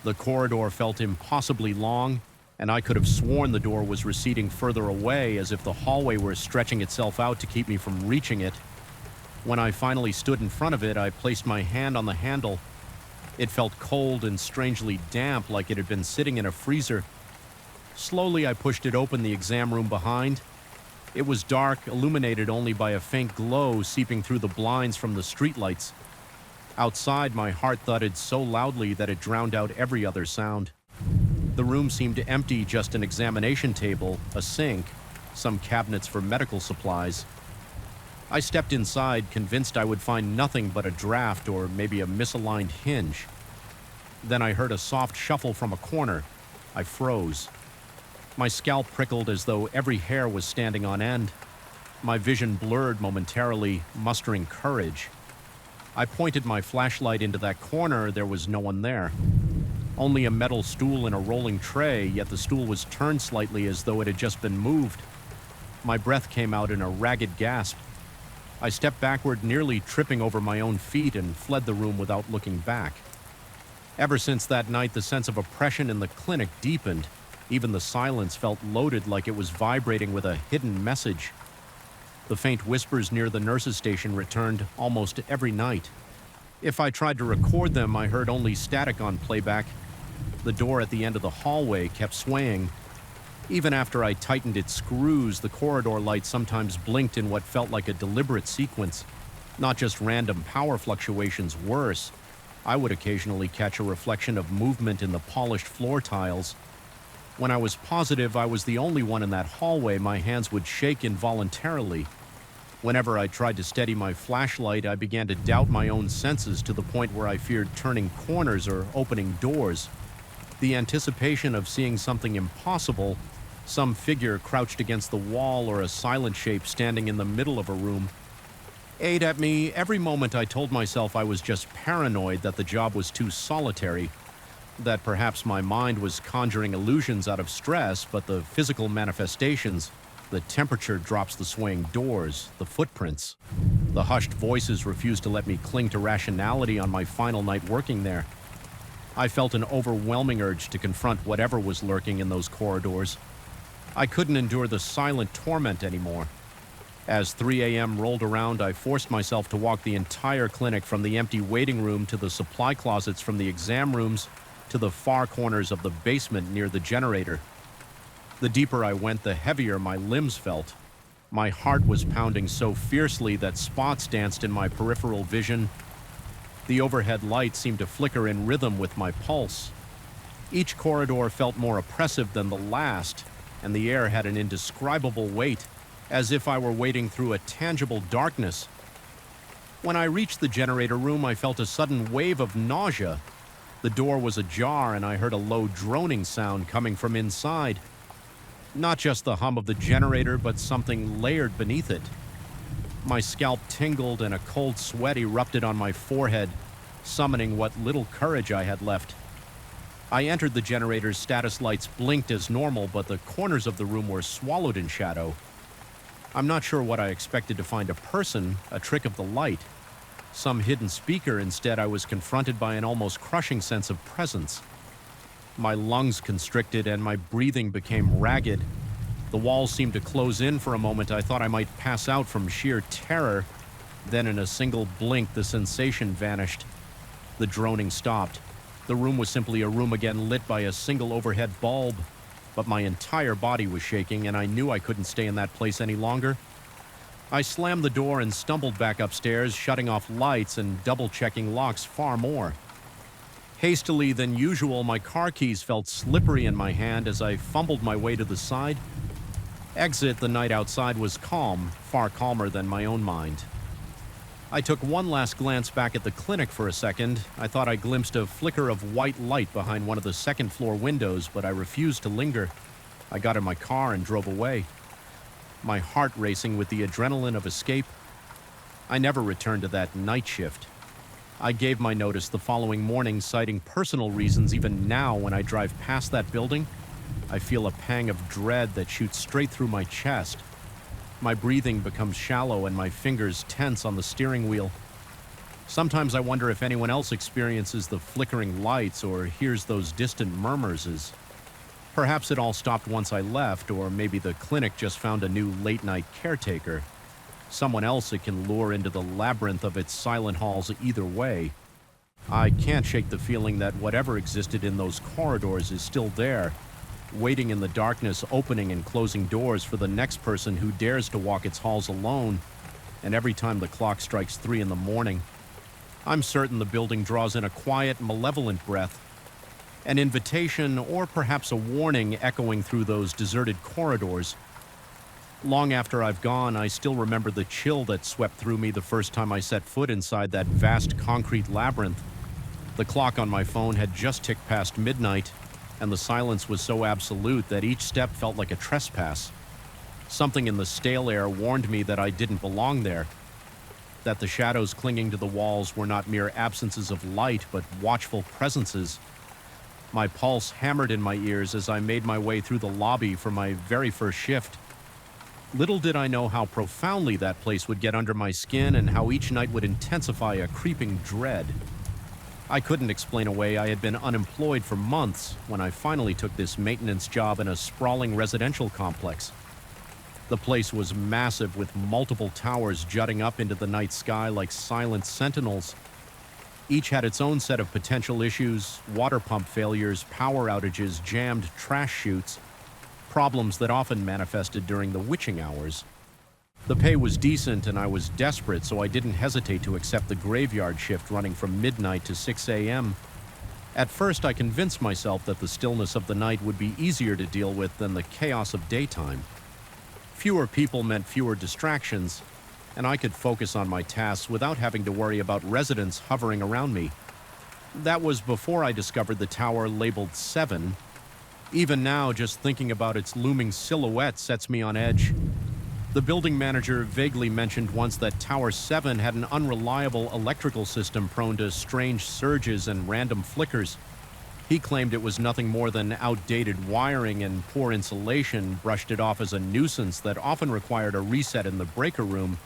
The corridor felt impossibly long, and I could have sworn the door was receding further away, as if the hallway were stretching itself out to keep me from reaching it. When I finally stood in front of it, I placed my hand on the handle. It felt cold and strangely damp, like it had been sitting in a freezer. Slowly, I pushed it open, the exam room behind. It was dark, illuminated only by a faint glow seeping through the blinds from the streetlights. Outside, my heart thudded so loudly that it drowned out every other sound. The room seemed empty, just an examination table, a sink, some cabinets for medical supplies. I stepped inside, convinced I would find nothing but a draft or maybe a misaligned hinge. Then I heard a soft shuffle from a corner. I froze. My scalp prickled as though every hair was standing on end. My vision blurred momentarily, mustering courage. I pointed my flashlight into that corner. There was no one there. Only a metal stool and a rolling tray, yet the stool was turned slightly as though it had just been moved. My breath came out in a ragged gasp. I stepped backward, nearly tripping over my own feet, and fled the room without looking back. Ever since that night, the sense of oppression in the clinic deepened. Even the silence felt loaded, like it was vibrating with a hidden message. The faint whispers near the nurse's station returned almost every night. If I tried to record them, I heard only static on playback. The door at the end of the hallway kept swaying. Even after I tightened its screws, the corridor light sometimes blinked in what felt like a deliberate sequence. Not just random power fluctuations, worse. I would occasionally catch a reflection of movement in the polished floor tiles. When I was positive I was the only one in that hallway, my hands would shake involuntarily. Whenever I tried to steady my flashlight, I began to doubt my own senses to the point where I feared turning corners or opening doors. The anticipation of seeing something impossible, some figure crouched against the wall or a silent shape standing in the middle of a room, ate at me. Every moment I told myself I was just paranoid, that the job was too solitary, that perhaps my mind was conjuring illusions out of stress, but the physical manifestations, the temperature drops, the swaying doors, the footprints, the hushed voices refused to let me cling to rationality on my final night working there. I felt an overwhelming urge to confront whatever was lurking in those corridors. I couldn't endure the silent torment anymore. As 3 a.m. rolled around, I forced myself to walk the entire clinic, from the empty waiting room to the supply closets, from the exam rooms to the far corners of the basement near the generator. The deeper I went, the heavier my limbs felt. My heart was pounding so fiercely that spots danced in my peripheral vision. The overhead light seemed to flicker in rhythm with my pulse. Each corridor felt more oppressive than the last, and the air had an indescribable weight, as if I were wading through a tangible darkness. When I reached the generator room, I felt a sudden wave of nausea. The door was ajar, and I heard a low droning sound coming from inside. Not just the hum of the generator, but something layered beneath it. My scalp tingled and a cold sweat erupted on my forehead, summoning what little courage I had left. I entered the generator's status lights blinked as normal, but the corners of the room were swallowed in shadow. I'm not sure what I expected to find: a person, a trick of the light, some hidden speaker. Instead, I was confronted by an almost crushing sense of presence. My lungs constricted and my breathing became ragged. The walls seemed to close in for a moment. I thought I might pass out from sheer terror. Then in a single blink, the sensation vanished. The droning stopped. The room was simply a room again, lit by a single overhead bulb. But my entire body was shaking, and I knew I couldn't stay in that place any longer. I slammed the door and stumbled back upstairs, shutting off lights and double-checking locks far more. Hastily than usual, my car keys felt slippery in my hand as I fumbled my way to the side. Exit. The night outside was calm, far calmer than my own mind. I took one last glance back at the clinic for a second. I thought I glimpsed a flicker of white light behind one of the second-floor windows, but I refused to linger. I got in my car and drove away, my heart racing with the adrenaline of escape. I never returned to that night shift. I gave my notice the following morning, citing personal reasons. Even now, when I drive past that building, I feel a pang of dread that shoots straight through my chest. My breathing becomes shallow and my fingers tense on the steering wheel. Sometimes I wonder if anyone else experiences the flickering lights or hears those distant murmurs. Perhaps it all stopped once I left, or maybe the clinic just found a new late-night caretaker. Someone else it can lure into the labyrinth of its silent halls. Either way, I can't shake the feeling that whatever existed in those corridors is still there, waiting in the darkness, opening and closing doors for the next person who dares to walk its halls alone. And every time the clock strikes 3 in the morning, I'm certain the building draws in a quiet, malevolent breath, an invitation or perhaps a warning echoing through those deserted corridors. Long after I've gone, I still remember the chill that swept through me the first time I set foot inside that vast concrete labyrinth. The clock on my phone had just ticked past midnight, and the silence was so absolute that each step felt like a trespass. Something in the stale air warned me that I didn't belong there, that the shadows clinging to the walls were not mere absences of light, but watchful presences. My pulse hammered in my ears as I made my way through the lobby for my very first shift. Little did I know how profoundly that place would get under my skin and how each night would intensify a creeping dread. I couldn't explain away I had been unemployed for months when I finally took this maintenance job in a sprawling residential complex. The place was massive with multiple towers jutting up into the night sky like silent sentinels. Each had its own set of potential issues: water pump failures, power outages, jammed trash chutes, problems that often manifested during the witching hours. The pay was decent and I was desperate, so I didn't hesitate to accept the graveyard shift running from midnight to 6 a.m. At first, I convinced myself that the stillness of the night would be easier to deal with than the chaos of daytime. Fewer people meant fewer distractions, and I could focus on my tasks without having to worry about residents hovering around me. That was before I discovered the tower labeled 7. Even now, just thinking about its looming silhouette sets me on edge. The building manager vaguely mentioned once that Tower 7 had an unreliable electrical system prone to strange surges and random flickers. He claimed it was nothing more than outdated wiring and poor insulation, brushed it off as a nuisance that often required a reset in the breaker room.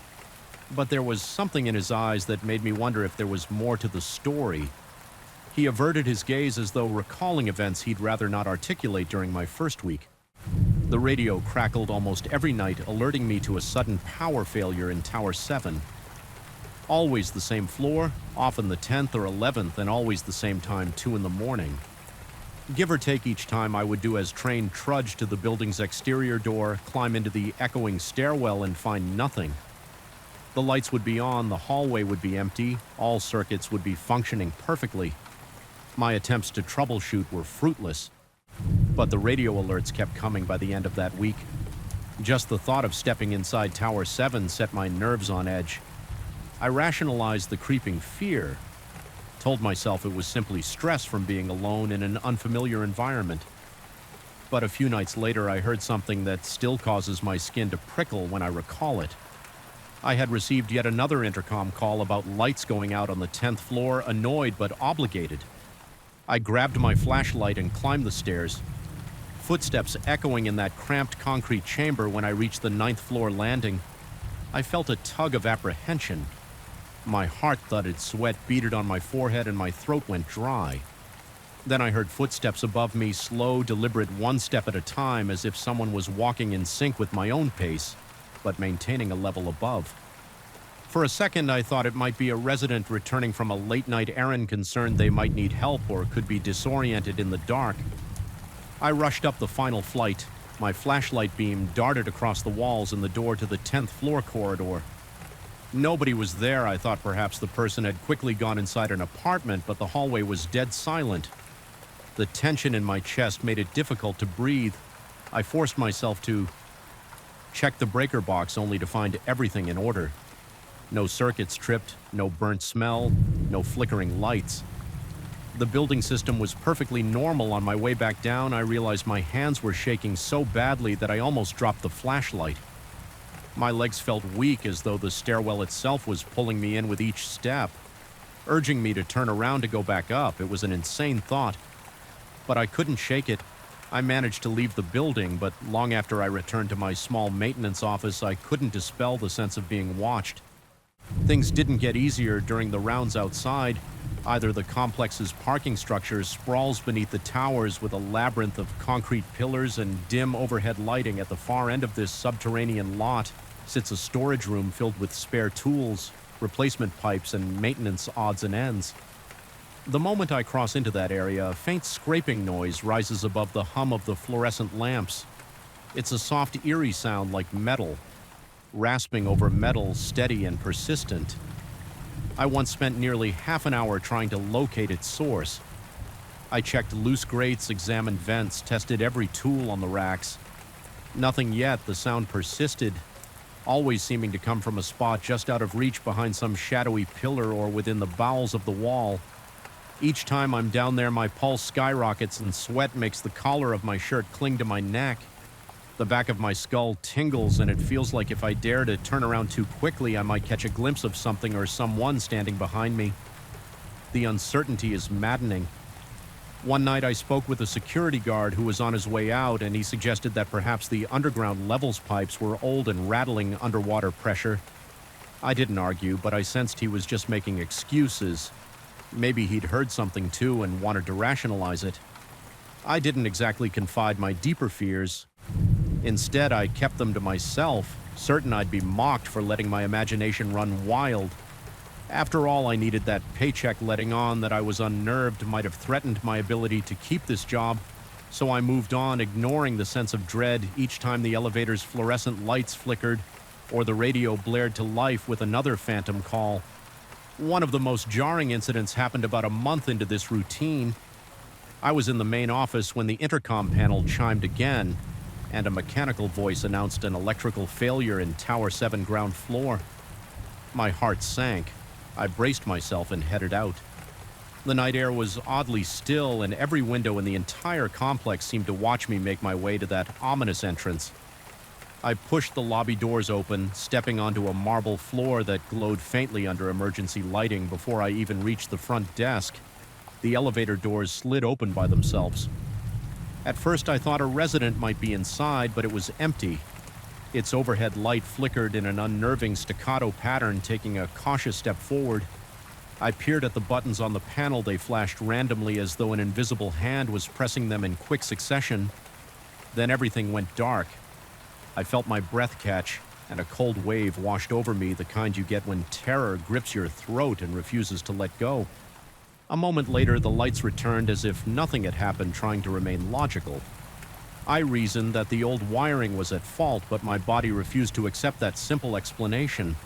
But there was something in his eyes that made me wonder if there was more to the story. He averted his gaze as though recalling events he'd rather not articulate during my first week. The radio crackled almost every night, alerting me to a sudden power failure in Tower 7. Always the same floor, often the 10th or 11th, and always the same time, 2 in the morning. Give or take each time, I would do as train trudge to the building's exterior door, climb into the echoing stairwell, and find nothing. The lights would be on, the hallway would be empty, all circuits would be functioning perfectly. My attempts to troubleshoot were fruitless. But the radio alerts kept coming by the end of that week. Just the thought of stepping inside Tower 7 set my nerves on edge. I rationalized the creeping fear, told myself it was simply stress from being alone in an unfamiliar environment. But a few nights later, I heard something that still causes my skin to prickle when I recall it. I had received yet another intercom call about lights going out on the 10th floor, annoyed but obligated. I grabbed my flashlight and climbed the stairs, footsteps echoing in that cramped concrete chamber. When I reached the 9th floor landing, I felt a tug of apprehension. My heart thudded, sweat beaded on my forehead, and my throat went dry. Then I heard footsteps above me, slow, deliberate, one step at a time, as if someone was walking in sync with my own pace, but maintaining a level above. For a second, I thought it might be a resident returning from a late-night errand, concerned they might need help or could be disoriented in the dark. I rushed up the final flight. My flashlight beam darted across the walls and the door to the 10th floor corridor. Nobody was there. I thought perhaps the person had quickly gone inside an apartment, but the hallway was dead silent. The tension in my chest made it difficult to breathe. I forced myself to check the breaker box, only to find everything in order. No circuits tripped, no burnt smell, no flickering lights. The building system was perfectly normal. On my way back down, I realized my hands were shaking so badly that I almost dropped the flashlight. My legs felt weak, as though the stairwell itself was pulling me in with each step, urging me to turn around to go back up. It was an insane thought, but I couldn't shake it. I managed to leave the building, but long after I returned to my small maintenance office, I couldn't dispel the sense of being watched. Things didn't get easier during the rounds outside. Either the complex's parking structure sprawls beneath the towers with a labyrinth of concrete pillars and dim overhead lighting. At the far end of this subterranean lot sits a storage room filled with spare tools, replacement pipes, and maintenance odds and ends. The moment I cross into that area, a faint scraping noise rises above the hum of the fluorescent lamps. It's a soft, eerie sound like metal, rasping over metal, steady and persistent. I once spent nearly half an hour trying to locate its source. I checked loose grates, examined vents, tested every tool on the racks. Nothing yet. The sound persisted, always seeming to come from a spot just out of reach behind some shadowy pillar or within the bowels of the wall. Each time I'm down there, my pulse skyrockets and sweat makes the collar of my shirt cling to my neck. The back of my skull tingles, and it feels like if I dare to turn around too quickly, I might catch a glimpse of something or someone standing behind me. The uncertainty is maddening. One night I spoke with a security guard who was on his way out, and he suggested that perhaps the underground levels pipes were old and rattling underwater pressure. I didn't argue, but I sensed he was just making excuses. Maybe he'd heard something too and wanted to rationalize it. I didn't exactly confide my deeper fears. Instead, I kept them to myself, certain I'd be mocked for letting my imagination run wild. After all, I needed that paycheck. Letting on that I was unnerved might have threatened my ability to keep this job, so I moved on, ignoring the sense of dread each time the elevator's fluorescent lights flickered or the radio blared to life with another phantom call. One of the most jarring incidents happened about a month into this routine. I was in the main office when the intercom panel chimed again, and a mechanical voice announced an electrical failure in Tower 7 ground floor. My heart sank. I braced myself and headed out. The night air was oddly still, and every window in the entire complex seemed to watch me make my way to that ominous entrance. I pushed the lobby doors open, stepping onto a marble floor that glowed faintly under emergency lighting before I even reached the front desk. The elevator doors slid open by themselves. At first, I thought a resident might be inside, but it was empty. Its overhead light flickered in an unnerving staccato pattern. Taking a cautious step forward, I peered at the buttons on the panel. They flashed randomly as though an invisible hand was pressing them in quick succession. Then everything went dark. I felt my breath catch, and a cold wave washed over me, the kind you get when terror grips your throat and refuses to let go. A moment later, the lights returned as if nothing had happened, trying to remain logical. I reasoned that the old wiring was at fault, but my body refused to accept that simple explanation.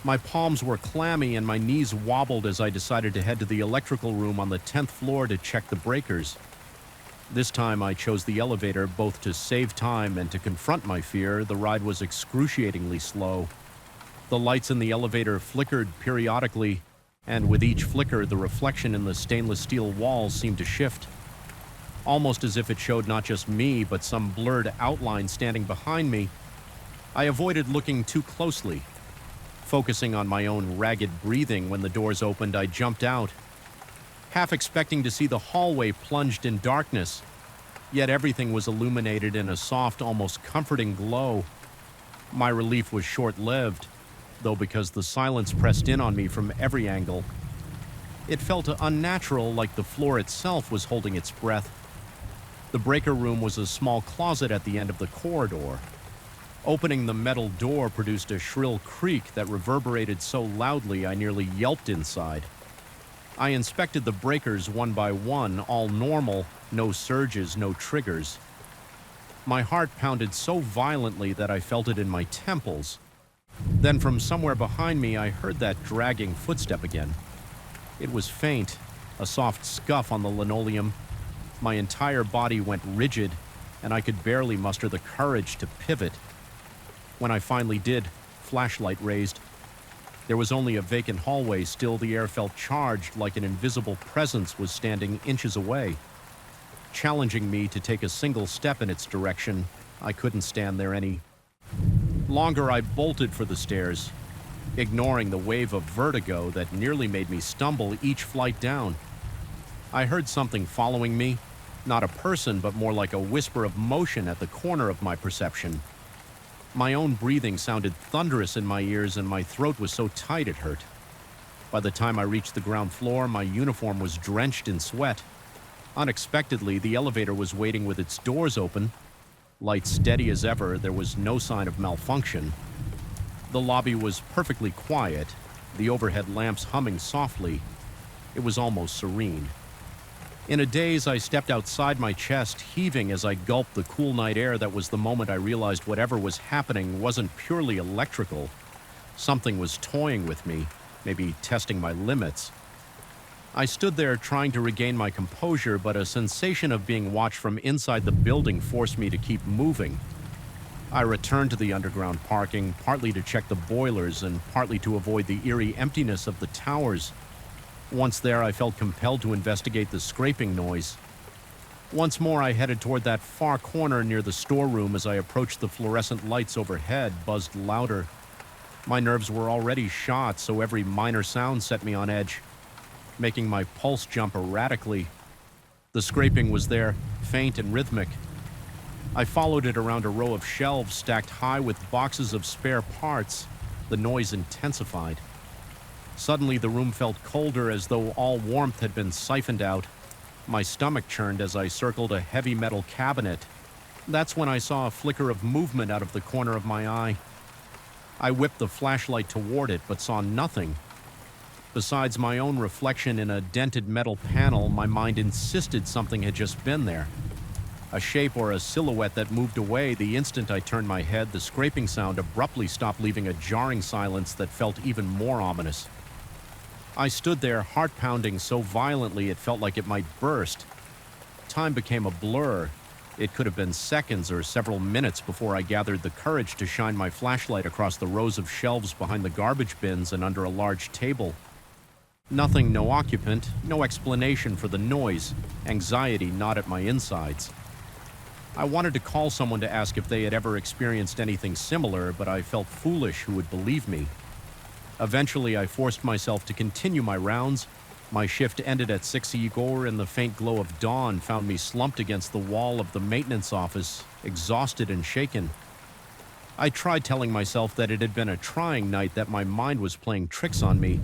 My palms were clammy and my knees wobbled as I decided to head to the electrical room on the 10th floor to check the breakers. This time I chose the elevator, both to save time and to confront my fear. The ride was excruciatingly slow. The lights in the elevator flickered periodically, and with each flicker, the reflection in the stainless steel walls seemed to shift, almost as if it showed not just me, but some blurred outline standing behind me. I avoided looking too closely, focusing on my own ragged breathing. When the doors opened, I jumped out, half expecting to see the hallway plunged in darkness. Yet everything was illuminated in a soft, almost comforting glow. My relief was short-lived, though, because the silence pressed in on me from every angle. It felt unnatural, like the floor itself was holding its breath. The breaker room was a small closet at the end of the corridor. Opening the metal door produced a shrill creak that reverberated so loudly I nearly yelped inside. I inspected the breakers one by one, all normal, no surges, no triggers. My heart pounded so violently that I felt it in my temples. Then from somewhere behind me, I heard that dragging footstep again. It was faint, a soft scuff on the linoleum. My entire body went rigid, and I could barely muster the courage to pivot. When I finally did, flashlight raised. There was only a vacant hallway. Still, the air felt charged, like an invisible presence was standing inches away, challenging me to take a single step in its direction. I couldn't stand there any longer. I bolted for the stairs, ignoring the wave of vertigo that nearly made me stumble each flight down. I heard something following me, not a person, but more like a whisper of motion at the corner of my perception. My own breathing sounded thunderous in my ears, and my throat was so tight it hurt. By the time I reached the ground floor, my uniform was drenched in sweat. Unexpectedly, the elevator was waiting with its doors open. Lights steady as ever, there was no sign of malfunction. The lobby was perfectly quiet, the overhead lamps humming softly. It was almost serene. In a daze, I stepped outside, my chest heaving as I gulped the cool night air. That was the moment I realized whatever was happening wasn't purely electrical. Something was toying with me, maybe testing my limits. I stood there trying to regain my composure, but a sensation of being watched from inside the building forced me to keep moving. I returned to the underground parking, partly to check the boilers and partly to avoid the eerie emptiness of the towers. Once there, I felt compelled to investigate the scraping noise. Once more, I headed toward that far corner near the storeroom. As I approached, the fluorescent lights overhead buzzed louder. My nerves were already shot, so every minor sound set me on edge, making my pulse jump erratically. The scraping was there, faint and rhythmic. I followed it around a row of shelves stacked high with boxes of spare parts. The noise intensified. Suddenly, the room felt colder, as though all warmth had been siphoned out. My stomach churned as I circled a heavy metal cabinet. That's when I saw a flicker of movement out of the corner of my eye. I whipped the flashlight toward it, but saw nothing. Besides my own reflection in a dented metal panel, my mind insisted something had just been there. A shape or a silhouette that moved away the instant I turned my head. The scraping sound abruptly stopped, leaving a jarring silence that felt even more ominous. I stood there, heart pounding so violently it felt like it might burst. Time became a blur. It could have been seconds or several minutes before I gathered the courage to shine my flashlight across the rows of shelves behind the garbage bins and under a large table. Nothing, no occupant, no explanation for the noise, anxiety gnawed at my insides. I wanted to call someone to ask if they had ever experienced anything similar, but I felt foolish who would believe me. Eventually, I forced myself to continue my rounds. My shift ended at 6 Igor, and the faint glow of dawn found me slumped against the wall of the maintenance office, exhausted and shaken. I tried telling myself that it had been a trying night, that my mind was playing tricks on me,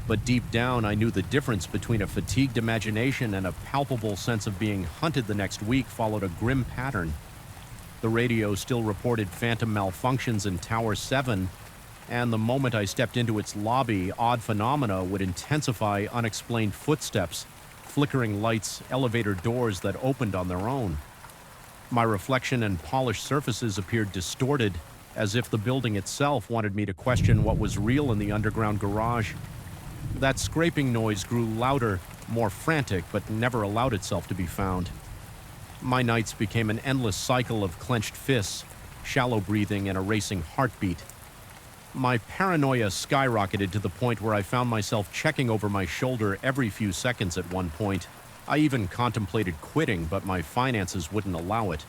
but deep down I knew the difference between a fatigued imagination and a palpable sense of being hunted the next week followed a grim pattern. The radio still reported phantom malfunctions in Tower 7, and the moment I stepped into its lobby, odd phenomena would intensify: unexplained footsteps, flickering lights, elevator doors that opened on their own. My reflection and polished surfaces appeared distorted, as if the building itself wanted me to question what was real in the underground garage. That scraping noise grew louder, more frantic, but never allowed itself to be found. My nights became an endless cycle of clenched fists, shallow breathing, and a racing heartbeat. My paranoia skyrocketed to the point where I found myself checking over my shoulder every few seconds at one point. I even contemplated quitting, but my finances wouldn't allow it.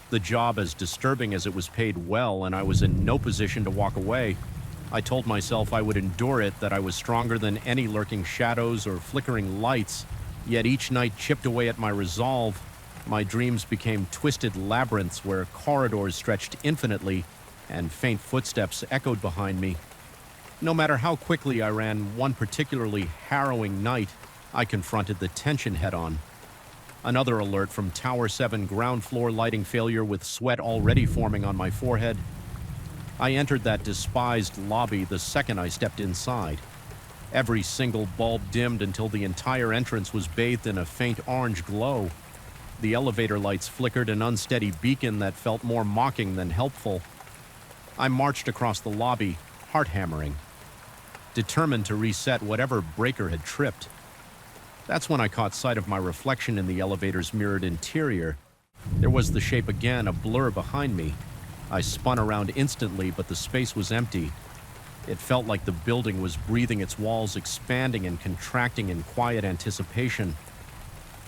The job, as disturbing as it was, paid well, and I was in no position to walk away. I told myself I would endure it, that I was stronger than any lurking shadows or flickering lights, yet each night chipped away at my resolve. My dreams became twisted labyrinths where corridors stretched infinitely, and faint footsteps echoed behind me. No matter how quickly I ran one particularly harrowing night, I confronted the tension head-on. Another alert from Tower 7 ground floor lighting failure, with sweat already forming on my forehead. I entered that despised lobby the second I stepped inside. Every single bulb dimmed until the entire entrance was bathed in a faint orange glow. The elevator lights flickered, an unsteady beacon that felt more mocking than helpful. I marched across the lobby, heart hammering, determined to reset whatever breaker had tripped. That's when I caught sight of my reflection in the elevator's mirrored interior. There was the shape again, a blur behind me. I spun around instantly, but the space was empty. It felt like the building was breathing, its walls expanding and contracting in quiet anticipation.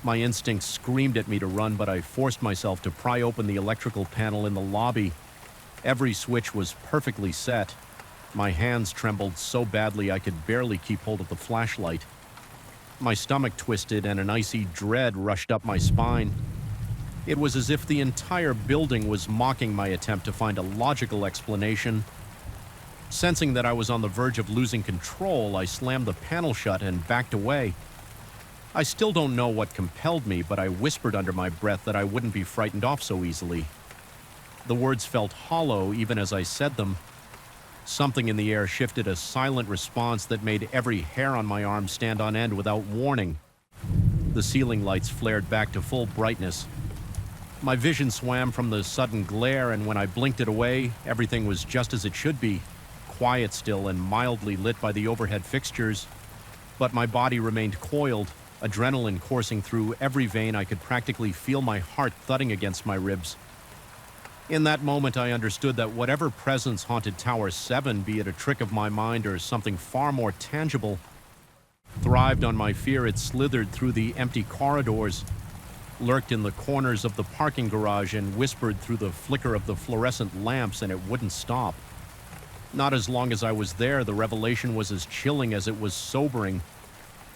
My instincts screamed at me to run, but I forced myself to pry open the electrical panel in the lobby. Every switch was perfectly set. My hands trembled so badly I could barely keep hold of the flashlight. My stomach twisted and an icy dread rushed up my spine. It was as if the entire building was mocking my attempt to find a logical explanation. Sensing that I was on the verge of losing control, I slammed the panel shut and backed away. I still don't know what compelled me, but I whispered under my breath that I wouldn't be frightened off so easily. The words felt hollow even as I said them. Something in the air shifted, a silent response that made every hair on my arm stand on end without warning. The ceiling lights flared back to full brightness. My vision swam from the sudden glare, and when I blinked it away, everything was just as it should be, quiet still and mildly lit by the overhead fixtures. But my body remained coiled, adrenaline coursing through every vein. I could practically feel my heart thudding against my ribs. In that moment, I understood that whatever presence haunted Tower 7, be it a trick of my mind or something far more tangible, thrived on my fear. It slithered through the empty corridors, lurked in the corners of the parking garage, and whispered through the flicker of the fluorescent lamps, and it wouldn't stop. Not as long as I was there, the revelation was as chilling as it was sobering.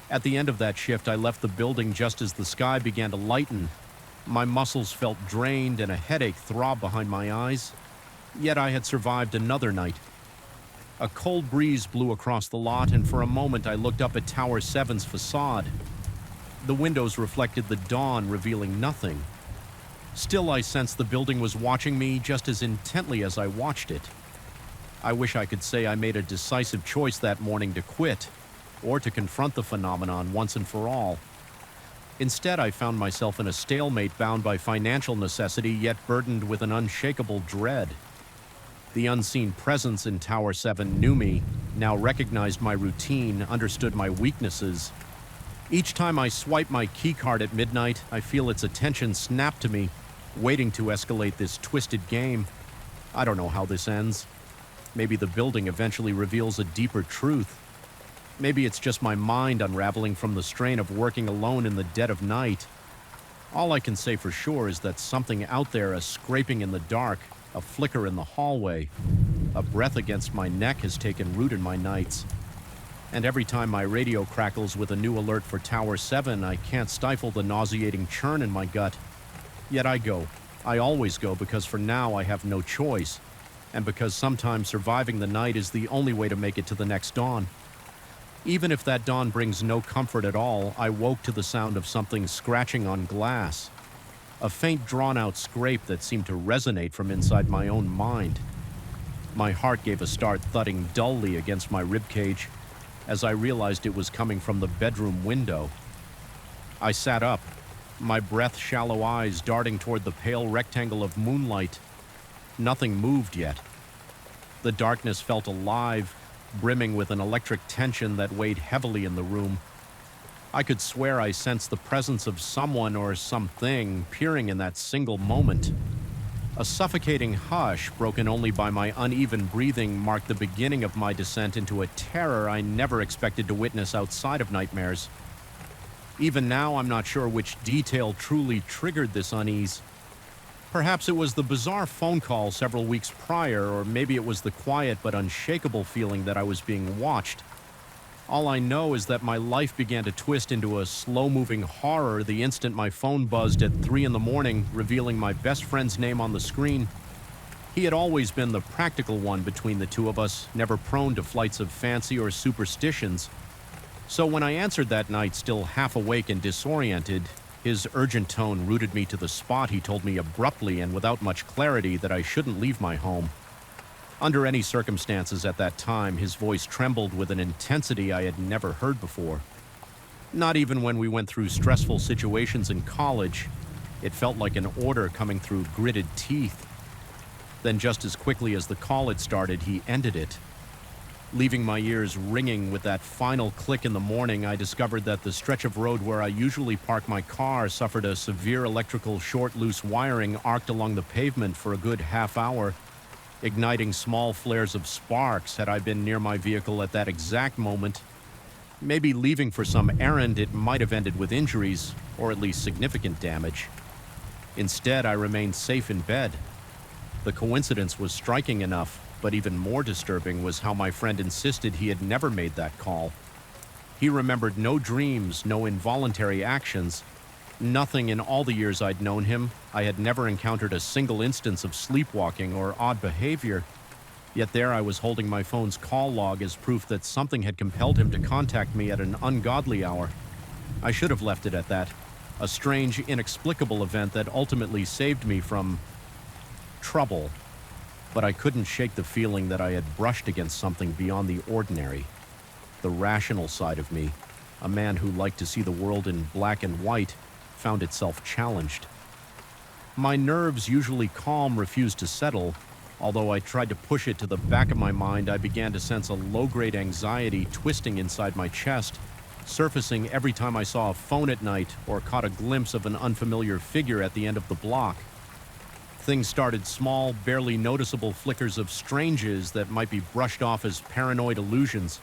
At the end of that shift, I left the building just as the sky began to lighten. My muscles felt drained and a headache throbbed behind my eyes. Yet I had survived another night. A cold breeze blew across the lot, and for a moment I looked up at Tower 7's facade. The windows reflected the dawn, revealing nothing. Still, I sensed the building was watching me just as intently as I watched it. I wish I could say I made a decisive choice that morning to quit, or to confront the phenomenon once and for all. Instead, I found myself in a stalemate bound by financial necessity, yet burdened with an unshakable dread. The unseen presence in Tower 7 knew me, now recognized my routine, understood my weaknesses. Each time I swipe my keycard at midnight, I feel its attention snap to me, waiting to escalate this twisted game. I don't know how this ends. Maybe the building eventually reveals a deeper truth. Maybe it's just my mind unraveling from the strain of working alone in the dead of night. All I can say for sure is that something out there, a scraping in the dark, a flicker in the hallway, a breath against my neck has taken root in my nights. And every time my radio crackles with a new alert for Tower 7, I can't stifle the nauseating churn in my gut. Yet I go. I always go, because for now I have no choice, and because sometimes surviving the night is the only way to make it to the next dawn. Even if that dawn brings no comfort at all, I woke to the sound of something scratching on glass. A faint drawn-out scrape that seemed to resonate from inside my own mind. My heart gave a start thudding dully against my ribcage as I realized it was coming from the bedroom window. I sat up, my breath-shallow eyes darting toward the pale rectangle of moonlight. Nothing moved yet. The darkness felt alive, brimming with an electric tension that weighed heavily in the room. I could swear I sensed the presence of someone or something peering in that single moment. A suffocating hush, broken only by my uneven breathing, marked the beginning of my descent into a terror I never expected to witness outside of nightmares. Even now, I'm not sure which detail truly triggered this unease. Perhaps it was the bizarre phone call several weeks prior, or maybe it was the quiet but unshakable feeling that I was being watched. All I know is that my life began to twist into a slow-moving horror the instant my phone buzzed at 3 in the morning, revealing my best friend's name on the screen. He had always been the practical one between the two of us, never prone to flights of fancy or superstitions. So when I answered that night, still half awake and disoriented, his urgent tone rooted me to the spot. He told me abruptly and without much clarity that I shouldn't leave my home. Under any circumstances at that time, his voice trembled with an intensity I had never heard before. Not even when we went through stressful situations in college. It felt like an order coming through gritted teeth. Then just as quickly as the call had started, he ended it. Leaving my ears ringing with that final click in the morning, I discovered that the stretch of road where I usually park my car suffered a severe electrical short. Loose wiring arced along the pavement for a good half hour, igniting small flares of sparks. Had I been near my vehicle at that exact moment, maybe leaving for some errand, it might have ended with injuries, or at least significant damage. Instead, I remained safe in bed. The coincidence was striking enough, but even more disturbing was how my friend insisted he had never made that call. He remembered no dreams, no involuntary actions. Nothing in all the years I'd known him. I had never encountered a single instance of sleepwalking or odd behavior. Yet there I was holding my phone's call log as proof that something had compelled him to contact me at an ungodly hour. I should have left it at that. A strange, inexplicable event that ultimately saved me from trouble. But I couldn't shake the feeling that I had brushed against something beyond the ordinary. The rational side of me, a man who liked to see the world in black and white, found itself challenged. My nerves, usually calm, refused to settle. Although I tried to push it to the back of my mind, I began to sense a low-grade anxiety twisting inside my chest, surfacing every time I saw a phone at night or caught a glimpse of an unfamiliar figure at the end of the block. Things started small, barely noticeable flickers of stranges that might be brushed off as paranoid illusions.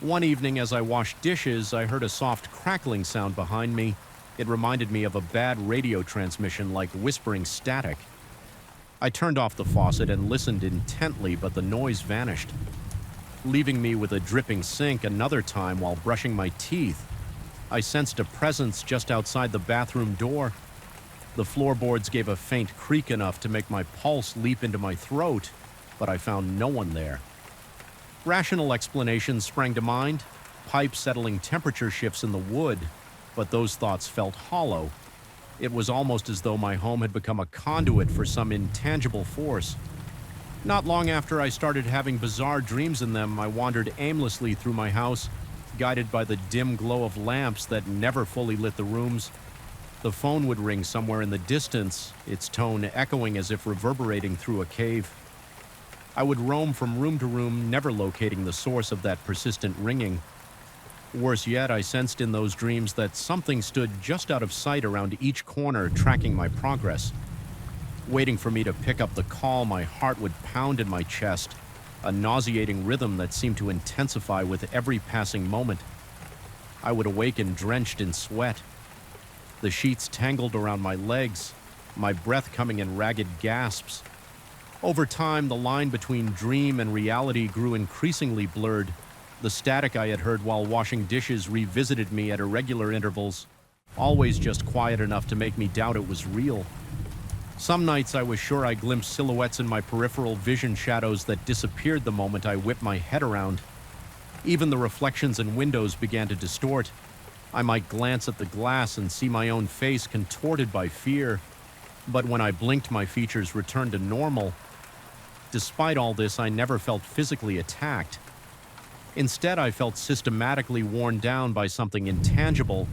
One evening as I washed dishes, I heard a soft crackling sound behind me. It reminded me of a bad radio transmission, like whispering static. I turned off the faucet and listened intently, but the noise vanished, leaving me with a dripping sink. Another time, while brushing my teeth, I sensed a presence just outside the bathroom door. The floorboards gave a faint creak enough to make my pulse leap into my throat, but I found no one there. Rational explanations sprang to mind, pipe settling temperature shifts in the wood, but those thoughts felt hollow. It was almost as though my home had become a conduit for some intangible force. Not long after I started having bizarre dreams in them, I wandered aimlessly through my house, guided by the dim glow of lamps that never fully lit the rooms. The phone would ring somewhere in the distance, its tone echoing as if reverberating through a cave. I would roam from room to room, never locating the source of that persistent ringing. Worse yet, I sensed in those dreams that something stood just out of sight around each corner, tracking my progress. Waiting for me to pick up the call, my heart would pound in my chest, a nauseating rhythm that seemed to intensify with every passing moment. I would awaken drenched in sweat, the sheets tangled around my legs, my breath coming in ragged gasps. Over time, the line between dream and reality grew increasingly blurred. The static I had heard while washing dishes revisited me at irregular intervals, always just quiet enough to make me doubt it was real. Some nights I was sure I glimpsed silhouettes in my peripheral vision shadows that disappeared the moment I whipped my head around. Even the reflections in windows began to distort. I might glance at the glass and see my own face contorted by fear, but when I blinked, my features returned to normal. Despite all this, I never felt physically attacked. Instead, I felt systematically worn down by something intangible.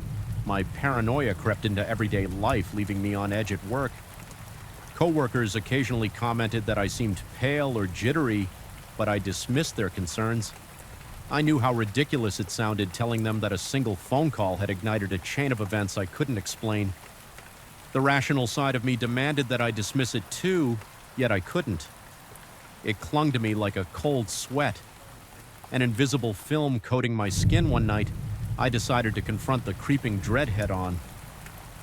My paranoia crept into everyday life, leaving me on edge at work. Coworkers occasionally commented that I seemed pale or jittery, but I dismissed their concerns. I knew how ridiculous it sounded telling them that a single phone call had ignited a chain of events I couldn't explain. The rational side of me demanded that I dismiss it too, yet I couldn't. It clung to me like a cold sweat. An invisible film coating my skin one night, I decided to confront the creeping dread head-on.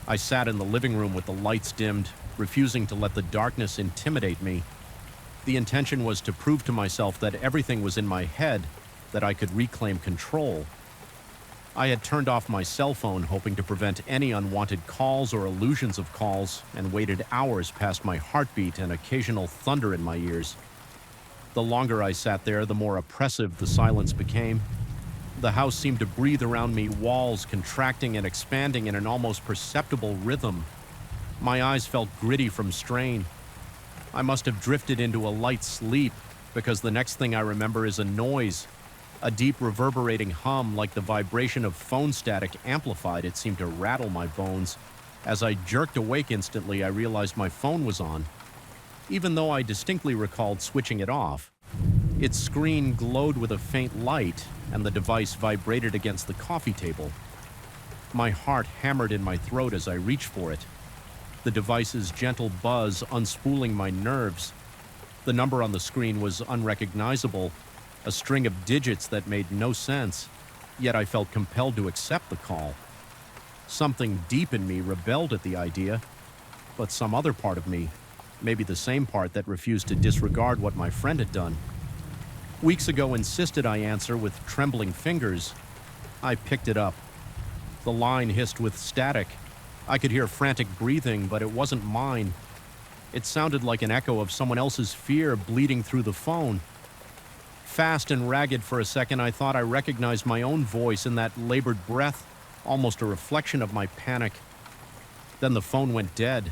I sat in the living room with the lights dimmed, refusing to let the darkness intimidate me. The intention was to prove to myself that everything was in my head, that I could reclaim control. I had turned off my cell phone, hoping to prevent any unwanted calls or illusions of calls, and waited hours past my heartbeat and occasional thunder in my ears. The longer I sat there, the more oppressive the silence became. The house seemed to breathe around me, walls contracting and expanding in an almost perceptible rhythm. My eyes felt gritty from strain. I must have drifted into a light sleep, because the next thing I remember is a noise. A deep reverberating hum, like the vibration of phone static amplified. It seemed to rattle my bones. As I jerked awake instantly, I realized my phone was on. Even though I distinctly recalled switching it off, its screen glowed with a faint light, and the device vibrated against the coffee table. My heart hammered in my throat as I reached for it, the device's gentle buzz unspooling my nerves. The number on the screen was unrecognizable, a string of digits that made no sense, yet I felt compelled to accept the call. Something deep in me rebelled at the idea, but some other part of me, maybe the same part that refused to disregard what my friend had done, weeks ago insisted I answer with trembling fingers. I picked it up. The line hissed with static. I could hear frantic breathing, but it wasn't mine. It sounded like an echo of someone else's fear bleeding through the phone. Fast and ragged for a second, I thought I recognized my own voice in that labored breath, almost a reflection of my panic. Then the phone went dead.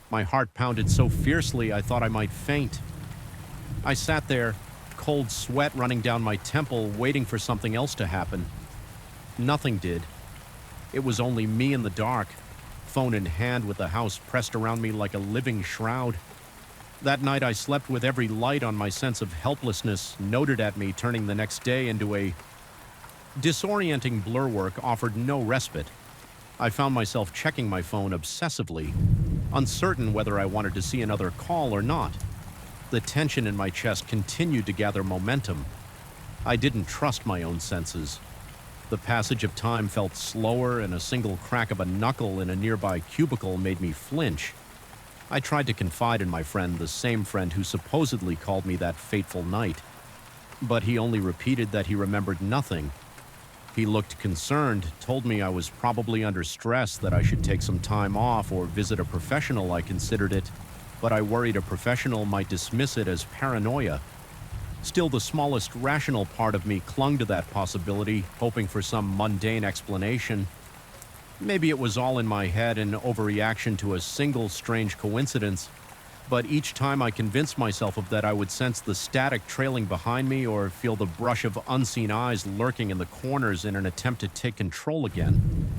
My heart pounded so fiercely I thought I might faint. I sat there, cold sweat running down my temple, waiting for something else to happen. Nothing did. It was only me in the dark, phone in hand with the house pressed around me like a living shroud. That night I slept with every light on my sense of helplessness noted at me, turning the next day into a disorienting blur. Work offered no respite. I found myself checking my phone obsessively, uncertain whether I wanted to see another call or not. The tension in my chest continued to gather momentum. I didn't trust my own senses. The passage of time felt slower, and a single crack of a knuckle in a nearby cubicle made me flinch. I tried to confide in my friend, the same friend who supposedly called me that fateful night. But he only repeated that he remembered nothing. He looked concerned, told me I was probably under stress, that I should take some time off or visit a professional. I considered it, but I worried a professional might dismiss it as paranoia. Still, the smallest rational part of me clung to that possibility, hoping for some mundane explanation. Maybe it was all in my head, an overreaction to a single strange coincidence, but each time I convinced myself of that, I would sense the static trailing behind me or feel the brush of unseen eyes lurking in the corners in an attempt to take control again.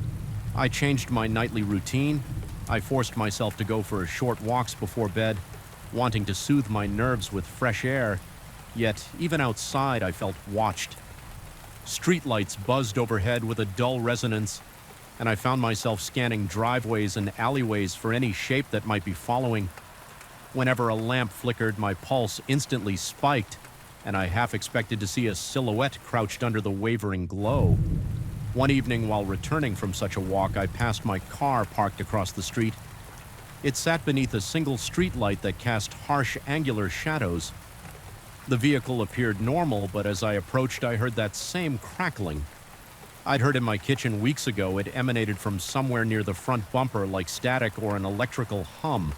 I changed my nightly routine. I forced myself to go for short walks before bed, wanting to soothe my nerves with fresh air, yet even outside I felt watched. Streetlights buzzed overhead with a dull resonance, and I found myself scanning driveways and alleyways for any shape that might be following. Whenever a lamp flickered, my pulse instantly spiked, and I half expected to see a silhouette crouched under the wavering glow. One evening, while returning from such a walk, I passed my car parked across the street. It sat beneath a single streetlight that cast harsh, angular shadows. The vehicle appeared normal, but as I approached, I heard that same crackling. I'd heard in my kitchen weeks ago. It emanated from somewhere near the front bumper like static or an electrical hum.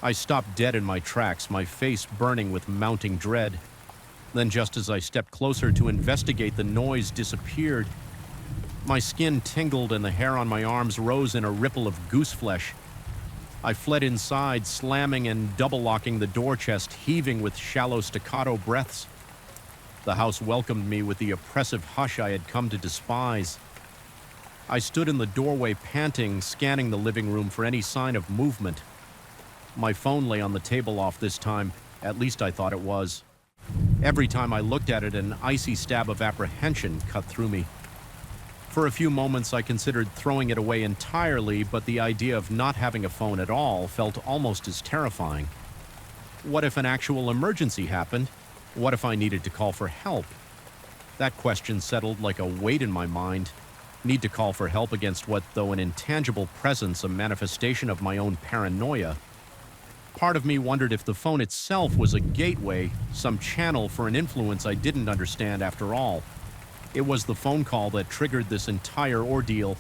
I stopped dead in my tracks, my face burning with mounting dread. Then, just as I stepped closer to investigate, the noise disappeared. My skin tingled and the hair on my arms rose in a ripple of gooseflesh. I fled inside, slamming and double-locking the door chest, heaving with shallow staccato breaths. The house welcomed me with the oppressive hush I had come to despise. I stood in the doorway panting, scanning the living room for any sign of movement. My phone lay on the table off this time, at least I thought it was. Every time I looked at it, an icy stab of apprehension cut through me. For a few moments I considered throwing it away entirely, but the idea of not having a phone at all felt almost as terrifying. What if an actual emergency happened? What if I needed to call for help? That question settled like a weight in my mind. Need to call for help against what, though an intangible presence, a manifestation of my own paranoia. Part of me wondered if the phone itself was a gateway, some channel for an influence I didn't understand after all. It was the phone call that triggered this entire ordeal,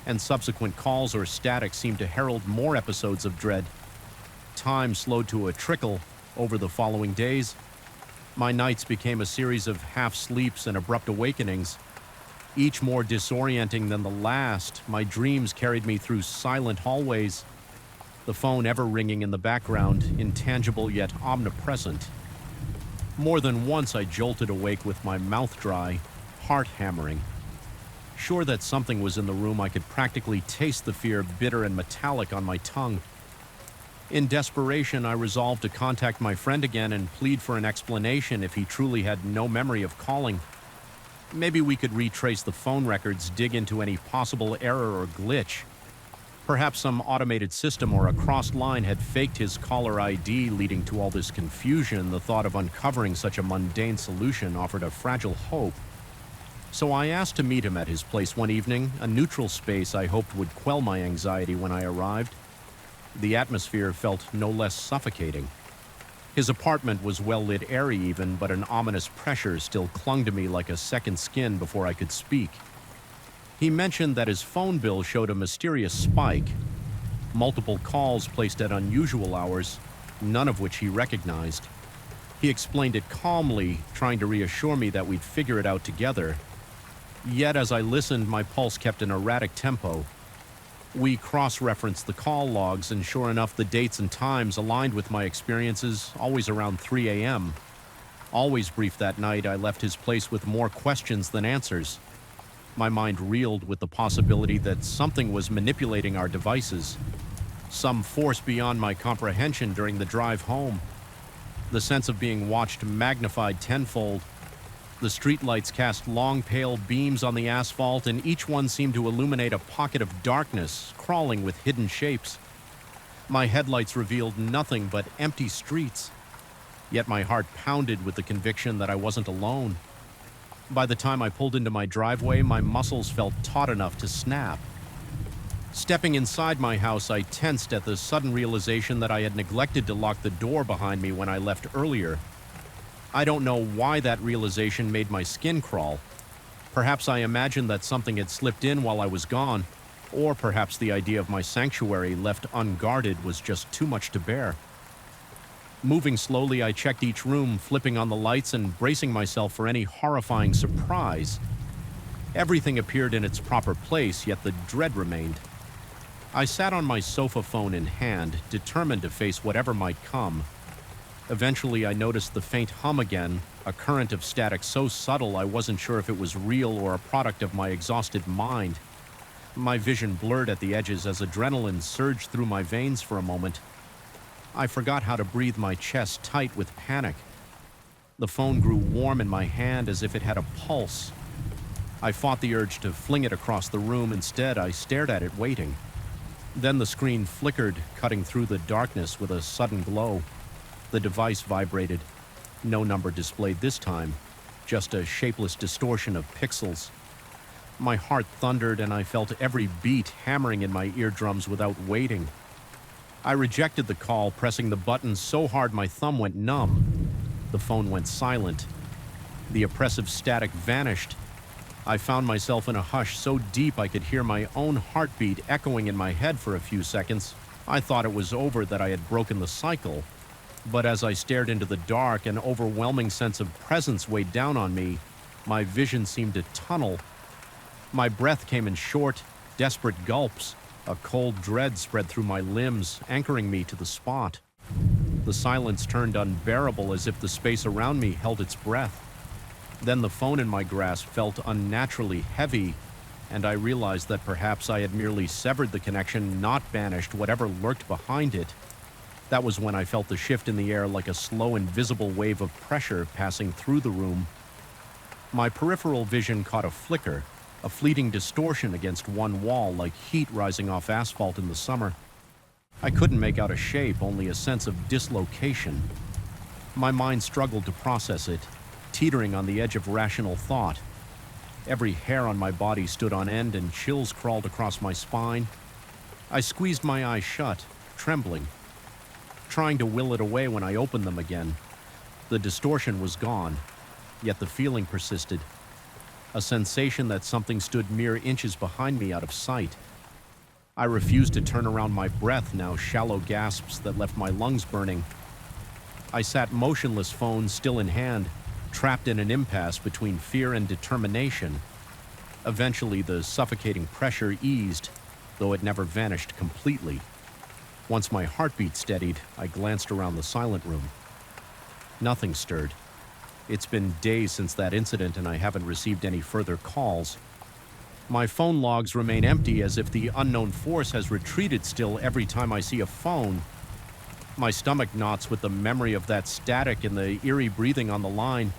and subsequent calls or static seemed to herald more episodes of dread. Time slowed to a trickle over the following days. My nights became a series of half-sleeps and abrupt awakenings, each more disorienting than the last. My dreams carried me through silent hallways, the phone ever ringing in the background, intangible yet omnipresent. More than once I jolted awake with my mouth dry, heart hammering. Sure that something was in the room, I could practically taste the fear bitter and metallic on my tongue. In desperation, I resolved to contact my friend again and plead for an explanation if he truly had no memory of calling. Maybe we could retrace the phone records, dig into any possible error or glitch. Perhaps some automated system or a crossed line had faked his caller ID, leading to all this confusion. The thought of uncovering such a mundane solution offered a fragile hope. So I asked to meet him at his place one evening, a neutral space I hoped would quell my anxiety when I arrived. The atmosphere felt no less suffocating. His apartment was well-lit, airy even, but an ominous pressure still clung to me like a second skin before I could speak. He mentioned that his phone bill showed a mysterious spike, multiple calls placed at unusual hours, none of which he recognized. He explained it calmly, trying to reassure me that we'd figure it out together. Yet as I listened, my pulse kept an erratic tempo. We cross-referenced the call logs, and sure enough, the dates and times aligned with my experiences, always around 3 a.m. Always brief that night, I left his place with more questions than answers. My mind reeled with the possibility that something was manipulating our devices, some force beyond my comprehension during the drive home. The sense of being watched magnified tenfold. The streetlights cast long, pale beams on the asphalt, and each one seemed to illuminate a pocket of darkness, crawling with hidden shapes. My headlights revealed nothing but empty streets. Yet my heart pounded with the conviction that I wasn't alone. By the time I pulled into my driveway, my muscles felt taut enough to snap. Stepping inside my house, I tensed at the sudden realization that I had neglected to lock the door behind me when I left earlier. I don't know why that realization made my skin crawl. Perhaps I imagined that something had slipped in while I was gone, or perhaps the idea of my sanctuary left unguarded was just too much to bear. Moving slowly, I checked each room, flipping on the lights and bracing myself for any horrifying surprise. Everything appeared in its proper place, yet the dread remained. I sat on my sofa, phone in hand, determined to face whatever might come. Eventually, I noticed the faint hum again, a current of static so subtle I wasn't sure if it was real or a product of my exhausted mind. My vision blurred at the edges as adrenaline surged through my veins for a moment. I forgot how to breathe, my chest tight with panic. The phone grew warm in my hand as if it had a pulse. I fought the urge to fling it across the room. Instead, I stared at it, waiting. Then the screen flickered, cutting through the darkness with a sudden glow. The device vibrated. No number displayed this time, just a shapeless distortion of pixels. My heart thundered and I felt every beat hammering in my eardrums without waiting. I rejected the call, pressing the button so hard my thumb went numb. The phone went silent. The oppressive static vanished. I found myself in a hush so deep I could hear my own heartbeat echoing in my head for a few seconds. I thought it was over, that I had broken the cycle. But as I stared into the dark, an overwhelming sense of presence weighed down on me. My vision seemed to tunnel. My breath came in short, desperate gulps. A cold dread spread through my limbs, anchoring me to the spot. The silence turned unbearable, as if the space around me held its breath. Then the phone in my grasp felt unnaturally heavy, and I realized that perhaps I had merely severed the connection, not banished whatever lurked behind it. That was when I felt the shift in the air, like a slow, invisible wave of pressure passing through the room. My peripheral vision caught a flicker, a fleeting distortion against one wall, like heat rising off asphalt in the summer. I couldn't make out a shape, only a sense of dislocation. My mind struggled to process it, teetering on the edge of rational thought. Every hair on my body stood on end and chills crawled across my spine. I squeezed my eyes shut, trembling, trying to will it away when I opened them again. The distortion was gone, yet the feeling persisted. A sensation that something stood mere inches behind me, out of sight. I refused to turn around, my breath now shallow gasps that left my lungs burning. I sat motionless, phone still in hand, trapped in an impasse between fear and determination. Eventually, the suffocating pressure eased, though it never vanished completely. Once my heartbeat steadied, I glanced around the silent room. Nothing stirred. It's been days since that incident, and I haven't received any further calls. My phone logs remain empty, as if the unknown force has retreated still every time I see a phone. My stomach knots with the memory of that static and the eerie breathing on the line.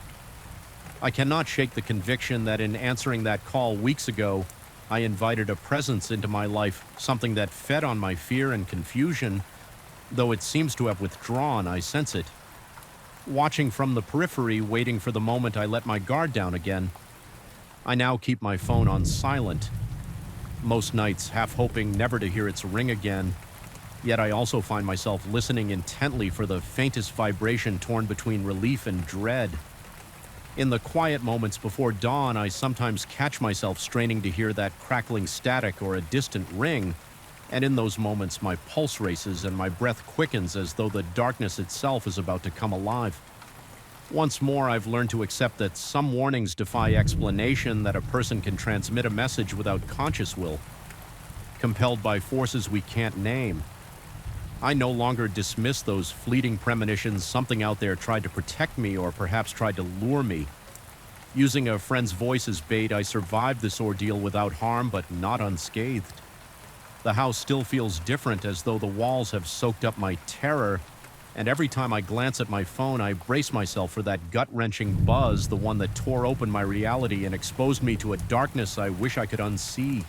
I cannot shake the conviction that in answering that call weeks ago, I invited a presence into my life, something that fed on my fear and confusion. Though it seems to have withdrawn, I sense it. Watching from the periphery, waiting for the moment I let my guard down again. I now keep my phone on silent, most nights half hoping never to hear its ring again. Yet I also find myself listening intently for the faintest vibration, torn between relief and dread. In the quiet moments before dawn, I sometimes catch myself straining to hear that crackling static or a distant ring, and in those moments my pulse races and my breath quickens, as though the darkness itself is about to come alive. Once more, I've learned to accept that some warnings defy explanation, that a person can transmit a message without conscious will, compelled by forces we can't name. I no longer dismiss those fleeting premonitions. Something out there tried to protect me, or perhaps tried to lure me. Using a friend's voice as bait, I survived this ordeal without harm, but not unscathed. The house still feels different, as though the walls have soaked up my terror, and every time I glance at my phone, I brace myself for that gut-wrenching buzz, the one that tore open my reality and exposed me to a darkness I wish I could unsee.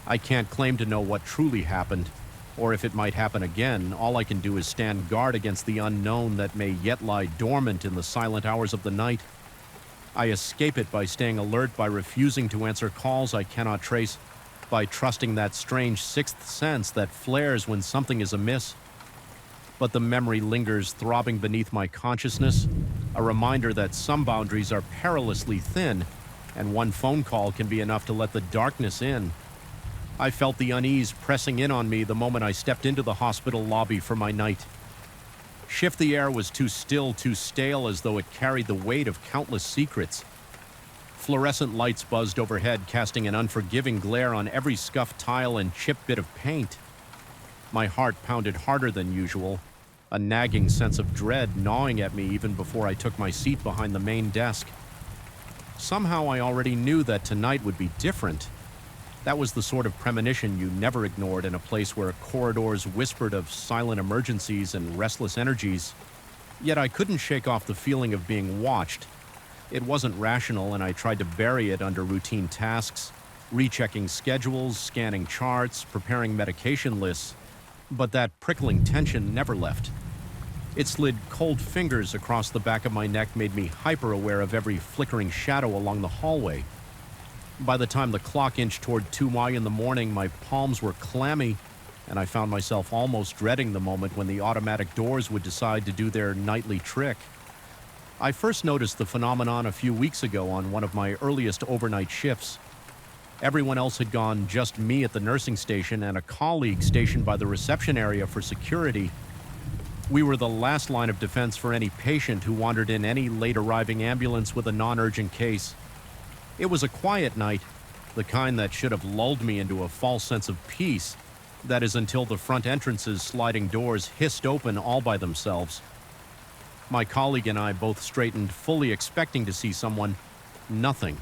I can't claim to know what truly happened, or if it might happen again. All I can do is stand guard against the unknown that may yet lie dormant in the silent hours of the night. I escape it by staying alert, by refusing to answer calls I cannot trace, by trusting that strange sixth sense that flares when something is amiss. But the memory lingers, throbbing beneath my consciousness, a reminder that some boundaries are perilously thin, and one phone call can be enough to let the darkness in. I felt the unease pressing in on me the moment I stepped into the hospital lobby for my night. Shift the air was too still, too stale, as though it carried the weight of countless secrets. Fluorescent lights buzzed overhead, casting an unforgiving glare on every scuffed tile and chipped bit of paint. My heart pounded harder than usual, a nagging sense of dread gnawing at me even before I took my seat behind the main desk. Somehow I already knew that tonight would be different. That was the sort of premonition you never ignored in a place where corridors whispered of silent emergencies and restless energies. Yet I couldn't shake off the feeling of being watched. It wasn't rational, and I tried to bury it under routine tasks, rechecking schedules, scanning charts, preparing medication lists. But that prickling tension never left. It slid cold fingers across the back of my neck, made me hyper-aware of every flickering shadow along the hallway. By the time the clock inched toward 2 in the morning, my palms were clammy, and I found myself almost dreading the moment when the automatic doors would decide to do their nightly trick. I first noticed the phenomenon a few weeks ago on one of my earliest overnight shifts. Everyone else had gone, just me at the nursing station and a colleague stationed by the reception area for security. We were the last line of defense for any patient who wandered in any late-arriving ambulance with a non-urgent case. It was a quiet night, the kind that should have lulled me into a false sense of peace. That is, until the front entrance's sliding doors hissed open all by themselves. My colleague and I both straightened, fully expecting to see someone. Nothing.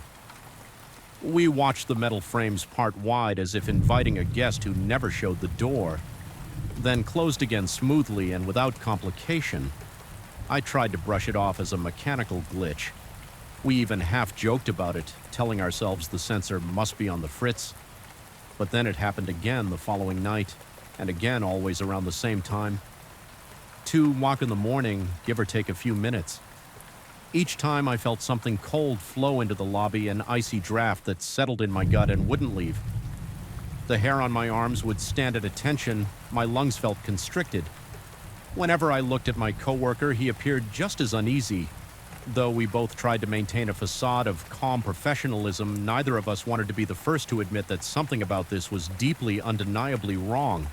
We watched the metal frames part wide as if inviting a guest who never showed the door, then closed again smoothly and without complication. I tried to brush it off as a mechanical glitch. We even half joked about it, telling ourselves the sensor must be on the fritz. But then it happened again the following night, and again always around the same time. 2 in the morning, give or take a few minutes. Each time I felt something cold flow into the lobby, an icy draft that settled in my gut and wouldn't leave. The hair on my arms would stand at attention, my lungs felt constricted. Whenever I looked at my coworker, he appeared just as uneasy. Though we both tried to maintain a facade of calm professionalism, neither of us wanted to be the first to admit that something about this was deeply, undeniably wrong.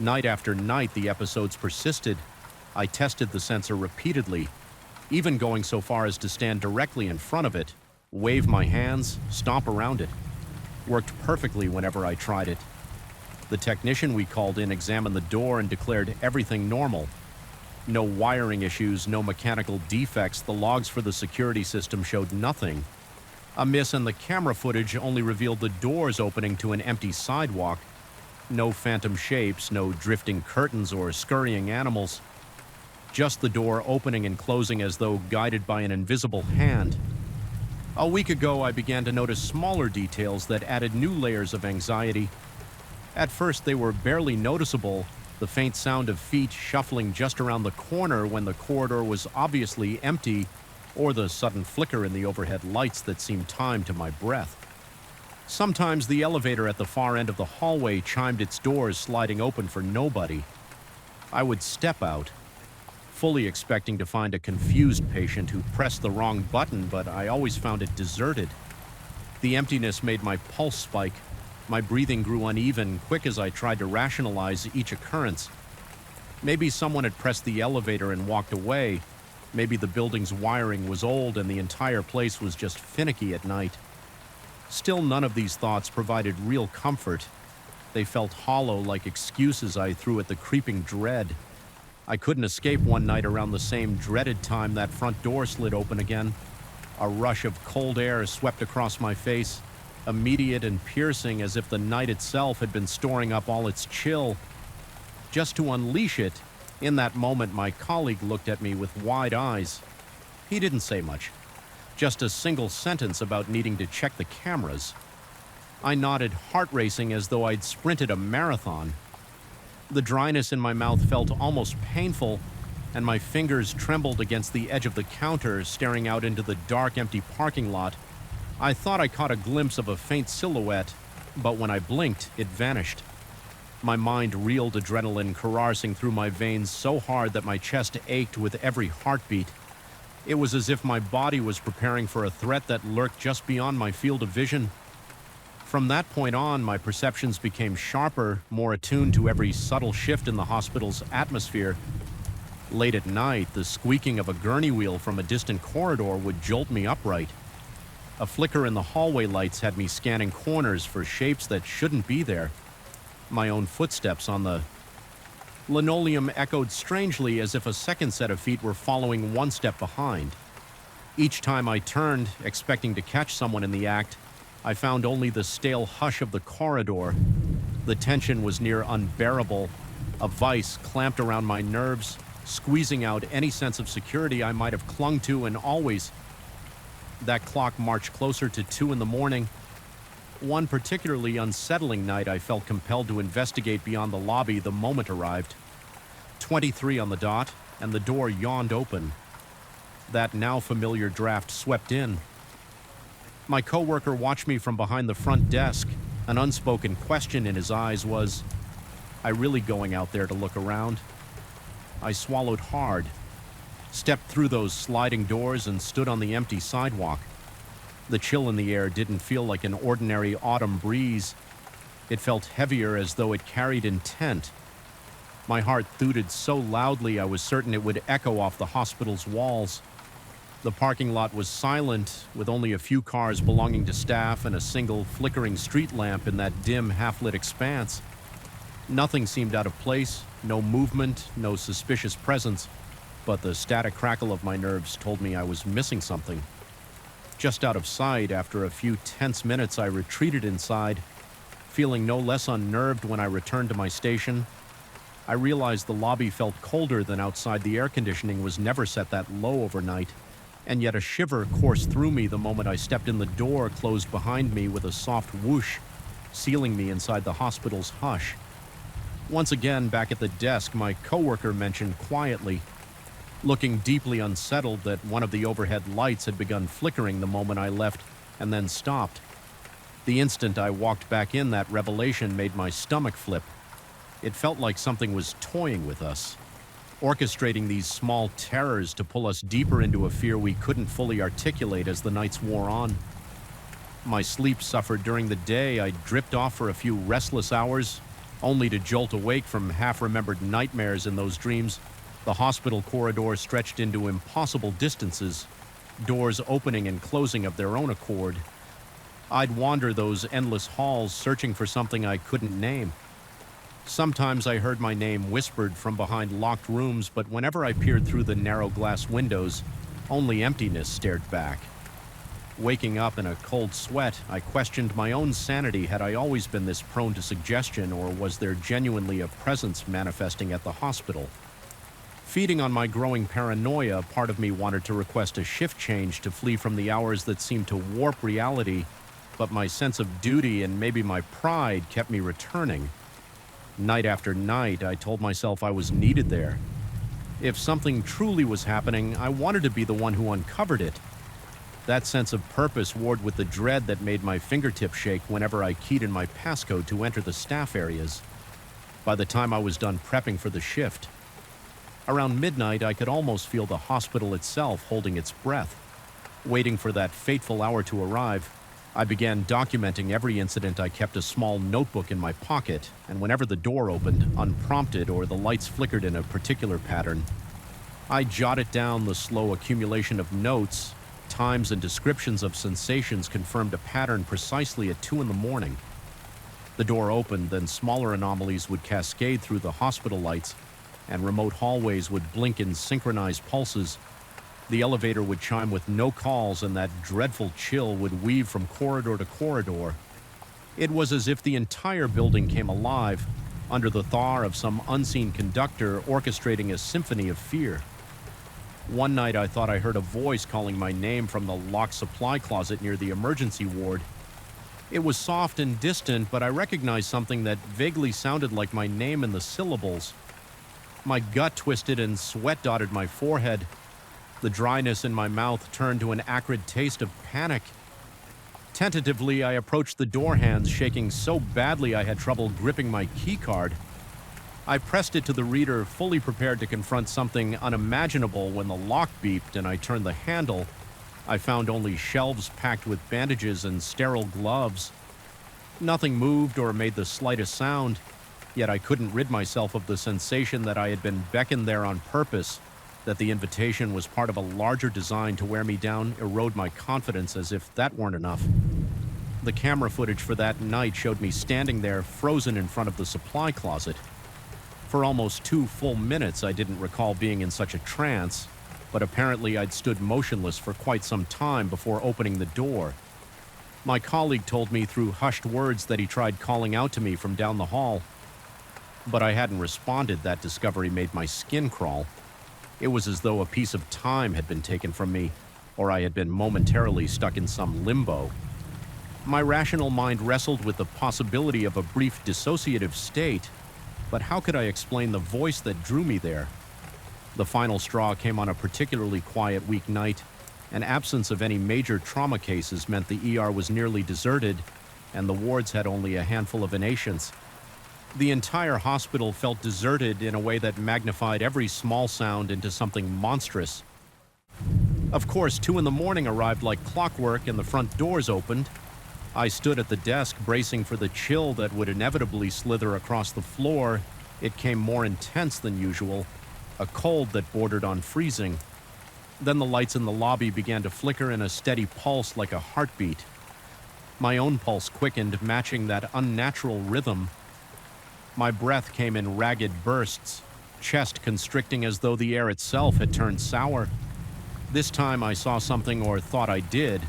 Night after night, the episodes persisted. I tested the sensor repeatedly, even going so far as to stand directly in front of it, wave my hands, stomp around it. Worked perfectly whenever I tried it. The technician we called in examined the door and declared everything normal. No wiring issues, no mechanical defects. The logs for the security system showed nothing. A miss in the camera footage only revealed the doors opening to an empty sidewalk. No phantom shapes, no drifting curtains or scurrying animals. Just the door opening and closing as though guided by an invisible hand. A week ago, I began to notice smaller details that added new layers of anxiety. At first, they were barely noticeable, the faint sound of feet shuffling just around the corner when the corridor was obviously empty, or the sudden flicker in the overhead lights that seemed timed to my breath. Sometimes the elevator at the far end of the hallway chimed its doors, sliding open for nobody. I would step out, fully expecting to find a confused patient who pressed the wrong button, but I always found it deserted. The emptiness made my pulse spike. My breathing grew uneven, quick as I tried to rationalize each occurrence. Maybe someone had pressed the elevator and walked away. Maybe the building's wiring was old and the entire place was just finicky at night. Still, none of these thoughts provided real comfort. They felt hollow, like excuses I threw at the creeping dread. I couldn't escape one night around the same dreaded time that front door slid open again. A rush of cold air swept across my face, immediate and piercing as if the night itself had been storing up all its chill. Just to unleash it, in that moment my colleague looked at me with wide eyes. He didn't say much, just a single sentence about needing to check the cameras. I nodded, heart racing as though I'd sprinted a marathon. The dryness in my mouth felt almost painful, and my fingers trembled against the edge of the counter, staring out into the dark, empty parking lot. I thought I caught a glimpse of a faint silhouette, but when I blinked, it vanished. My mind reeled, adrenaline coursing through my veins so hard that my chest ached with every heartbeat. It was as if my body was preparing for a threat that lurked just beyond my field of vision. From that point on, my perceptions became sharper, more attuned to every subtle shift in the hospital's atmosphere. Late at night, the squeaking of a gurney wheel from a distant corridor would jolt me upright. A flicker in the hallway lights had me scanning corners for shapes that shouldn't be there. My own footsteps on the linoleum echoed strangely as if a second set of feet were following one step behind. Each time I turned, expecting to catch someone in the act, I found only the stale hush of the corridor. The tension was near unbearable, a vice clamped around my nerves, squeezing out any sense of security I might have clung to, and always. That clock marched closer to 2 in the morning. One particularly unsettling night, I felt compelled to investigate beyond the lobby the moment arrived. 23 on the dot, and the door yawned open. That now familiar draft swept in. My coworker watched me from behind the front desk. An unspoken question in his eyes was, "I really going out there to look around?" I swallowed hard, stepped through those sliding doors, and stood on the empty sidewalk. The chill in the air didn't feel like an ordinary autumn breeze. It felt heavier, as though it carried intent. My heart thudded so loudly I was certain it would echo off the hospital's walls. The parking lot was silent, with only a few cars belonging to staff and a single flickering street lamp in that dim, half-lit expanse. Nothing seemed out of place, no movement, no suspicious presence, but the static crackle of my nerves told me I was missing something. Just out of sight, after a few tense minutes, I retreated inside, feeling no less unnerved when I returned to my station. I realized the lobby felt colder than outside. The air conditioning was never set that low overnight, and yet a shiver coursed through me the moment I stepped in. The door closed behind me with a soft whoosh, sealing me inside the hospital's hush. Once again, back at the desk, my coworker mentioned quietly, looking deeply unsettled, that one of the overhead lights had begun flickering the moment I left and then stopped. The instant I walked back in, that revelation made my stomach flip. It felt like something was toying with us, orchestrating these small terrors to pull us deeper into a fear we couldn't fully articulate as the nights wore on. My sleep suffered during the day. I dripped off for a few restless hours, only to jolt awake from half-remembered nightmares in those dreams. The hospital corridor stretched into impossible distances, doors opening and closing of their own accord. I'd wander those endless halls searching for something I couldn't name. Sometimes I heard my name whispered from behind locked rooms, but whenever I peered through the narrow glass windows, only emptiness stared back. Waking up in a cold sweat, I questioned my own sanity. Had I always been this prone to suggestion, or was there genuinely a presence manifesting at the hospital? Feeding on my growing paranoia, part of me wanted to request a shift change to flee from the hours that seemed to warp reality, but my sense of duty and maybe my pride kept me returning. Night after night, I told myself I was needed there. If something truly was happening, I wanted to be the one who uncovered it. That sense of purpose warred with the dread that made my fingertips shake whenever I keyed in my passcode to enter the staff areas. By the time I was done prepping for the shift, around midnight, I could almost feel the hospital itself holding its breath. Waiting for that fateful hour to arrive, I began documenting every incident. I kept a small notebook in my pocket, and whenever the door opened, unprompted, or the lights flickered in a particular pattern, I jotted down. The slow accumulation of notes, times, and descriptions of sensations confirmed a pattern precisely at 2 in the morning. The door opened, then smaller anomalies would cascade through the hospital lights, and remote hallways would blink in synchronized pulses. The elevator would chime with no calls, and that dreadful chill would weave from corridor to corridor. It was as if the entire building came alive, under the thaw of some unseen conductor orchestrating a symphony of fear. One night I thought I heard a voice calling my name from the locked supply closet near the emergency ward. It was soft and distant, but I recognized something that vaguely sounded like my name in the syllables. My gut twisted and sweat dotted my forehead. The dryness in my mouth turned to an acrid taste of panic. Tentatively, I approached the door hands, shaking so badly I had trouble gripping my keycard. I pressed it to the reader, fully prepared to confront something unimaginable, when the lock beeped and I turned the handle. I found only shelves packed with bandages and sterile gloves. Nothing moved or made the slightest sound, yet I couldn't rid myself of the sensation that I had been beckoned there on purpose, That the invitation was part of a larger design to wear me down, erode my confidence as if that weren't enough. The camera footage for that night showed me standing there, frozen in front of the supply closet. For almost 2 full minutes, I didn't recall being in such a trance, but apparently I'd stood motionless for quite some time before opening the door. My colleague told me through hushed words that he tried calling out to me from down the hall. But I hadn't responded. That discovery made my skin crawl. It was as though a piece of time had been taken from me, or I had been momentarily stuck in some limbo. My rational mind wrestled with the possibility of a brief dissociative state, but how could I explain the voice that drew me there? The final straw came on a particularly quiet weeknight. An absence of any major trauma cases meant the ER was nearly deserted, and the wards had only a handful of inpatients. The entire hospital felt deserted in a way that magnified every small sound into something monstrous. Of course, 2 in the morning arrived like clockwork and the front doors opened. I stood at the desk bracing for the chill that would inevitably slither across the floor. It came more intense than usual, a cold that bordered on freezing. Then the lights in the lobby began to flicker in a steady pulse like a heartbeat. My own pulse quickened, matching that unnatural rhythm. My breath came in ragged bursts, chest constricting as though the air itself had turned sour. This time I saw something, or thought I did.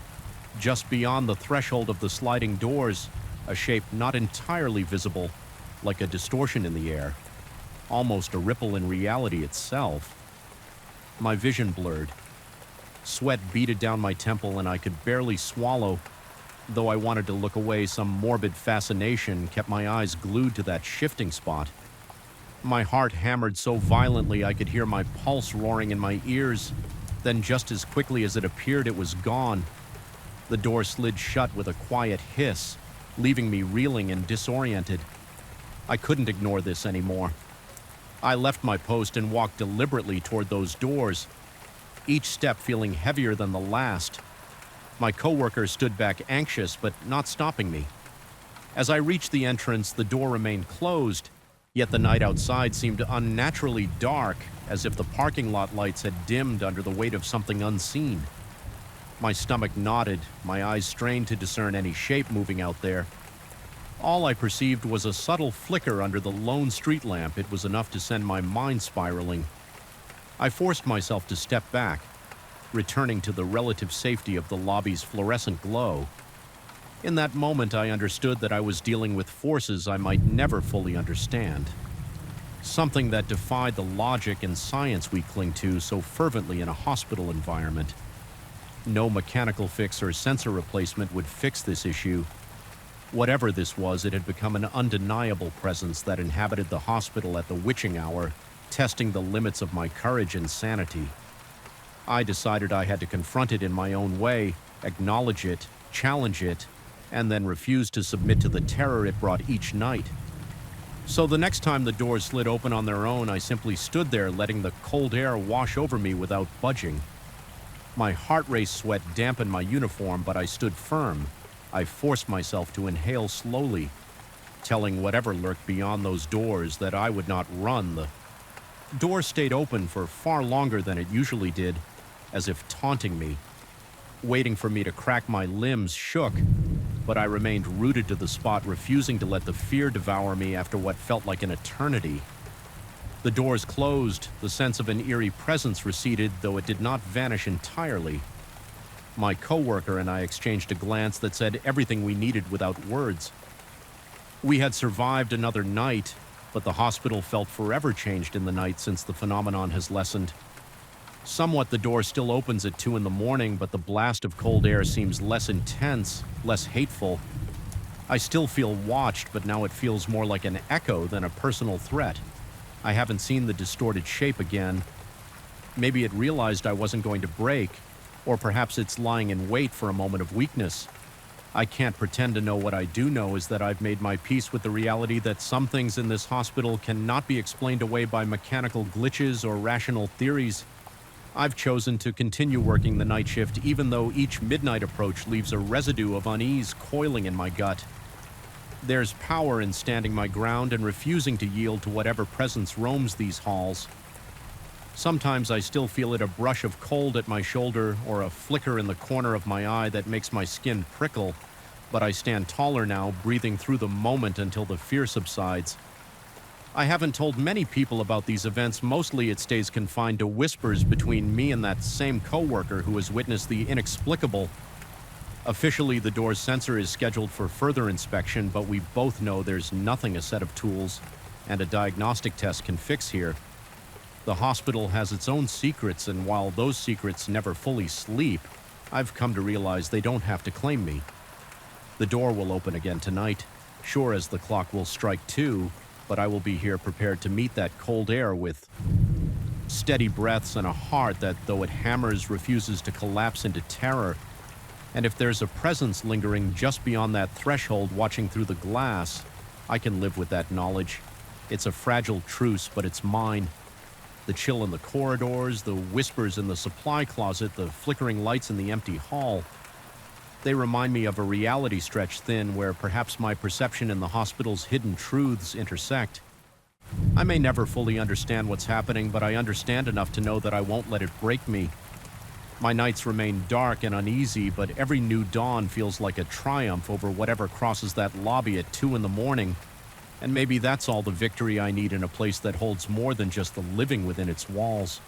Just beyond the threshold of the sliding doors, a shape not entirely visible, like a distortion in the air, almost a ripple in reality itself. My vision blurred. Sweat beaded down my temple and I could barely swallow. Though I wanted to look away, some morbid fascination kept my eyes glued to that shifting spot. My heart hammered so violently I could hear my pulse roaring in my ears. Then just as quickly as it appeared, it was gone. The door slid shut with a quiet hiss, leaving me reeling and disoriented. I couldn't ignore this anymore. I left my post and walked deliberately toward those doors, each step feeling heavier than the last. My coworker stood back anxious, but not stopping me. As I reached the entrance, the door remained closed, yet the night outside seemed unnaturally dark, as if the parking lot lights had dimmed under the weight of something unseen. My stomach knotted, my eyes strained to discern any shape moving out there. All I perceived was a subtle flicker under the lone street lamp. It was enough to send my mind spiraling. I forced myself to step back, returning to the relative safety of the lobby's fluorescent glow. In that moment, I understood that I was dealing with forces I might never fully understand. Something that defied the logic and science we cling to so fervently in a hospital environment. No mechanical fix or sensor replacement would fix this issue. Whatever this was, it had become an undeniable presence that inhabited the hospital at the witching hour, testing the limits of my courage and sanity. I decided I had to confront it in my own way, acknowledge it, challenge it, and then refuse to submit to the terror it brought each night. So the next time the doors slid open on their own, I simply stood there letting the cold air wash over me without budging. My heart race sweat dampened my uniform, but I stood firm. I forced myself to inhale slowly, telling whatever lurked beyond those doors that I would not run. The door stayed open for far longer than it usually did, as if taunting me. Waiting for me to crack, my limbs shook, but I remained rooted to the spot, refusing to let the fear devour me after what felt like an eternity. The doors closed, the sense of an eerie presence receded, though it did not vanish entirely. My coworker and I exchanged a glance that said everything we needed without words. We had survived another night, but the hospital felt forever changed in the night since the phenomenon has lessened. Somewhat, the door still opens at 2 in the morning, but the blast of cold air seems less intense, less hateful. I still feel watched, but now it feels more like an echo than a personal threat. I haven't seen the distorted shape again. Maybe it realized I wasn't going to break, or perhaps it's lying in wait for a moment of weakness. I can't pretend to know. What I do know is that I've made my peace with the reality that some things in this hospital cannot be explained away by mechanical glitches or rational theories. I've chosen to continue working the night shift, even though each midnight approach leaves a residue of unease coiling in my gut. There's power in standing my ground and refusing to yield to whatever presence roams these halls. Sometimes I still feel it, a brush of cold at my shoulder or a flicker in the corner of my eye that makes my skin prickle, but I stand taller now, breathing through the moment until the fear subsides. I haven't told many people about these events. Mostly it stays confined to whispers between me and that same coworker who has witnessed the inexplicable. Officially, the door's sensor is scheduled for further inspection, but we both know there's nothing a set of tools and a diagnostic test can fix here. The hospital has its own secrets, and while those secrets never fully sleep, I've come to realize they don't have to claim me. The door will open again tonight, sure as the clock will strike 2, but I will be here prepared to meet that cold air with steady breaths and a heart that, though it hammers, refuses to collapse into terror. And if there's a presence lingering just beyond that threshold watching through the glass, I can live with that knowledge. It's a fragile truce, but it's mine. The chill in the corridors, the whispers in the supply closet, the flickering lights in the empty hall. They remind me of a reality stretched thin where perhaps my perception and the hospital's hidden truths intersect. I may never fully understand what's happening, but I understand enough to know that I won't let it break me. My nights remain dark and uneasy, but every new dawn feels like a triumph over whatever crosses that lobby at 2 in the morning. And maybe that's all the victory I need in a place that holds more than just the living within its walls.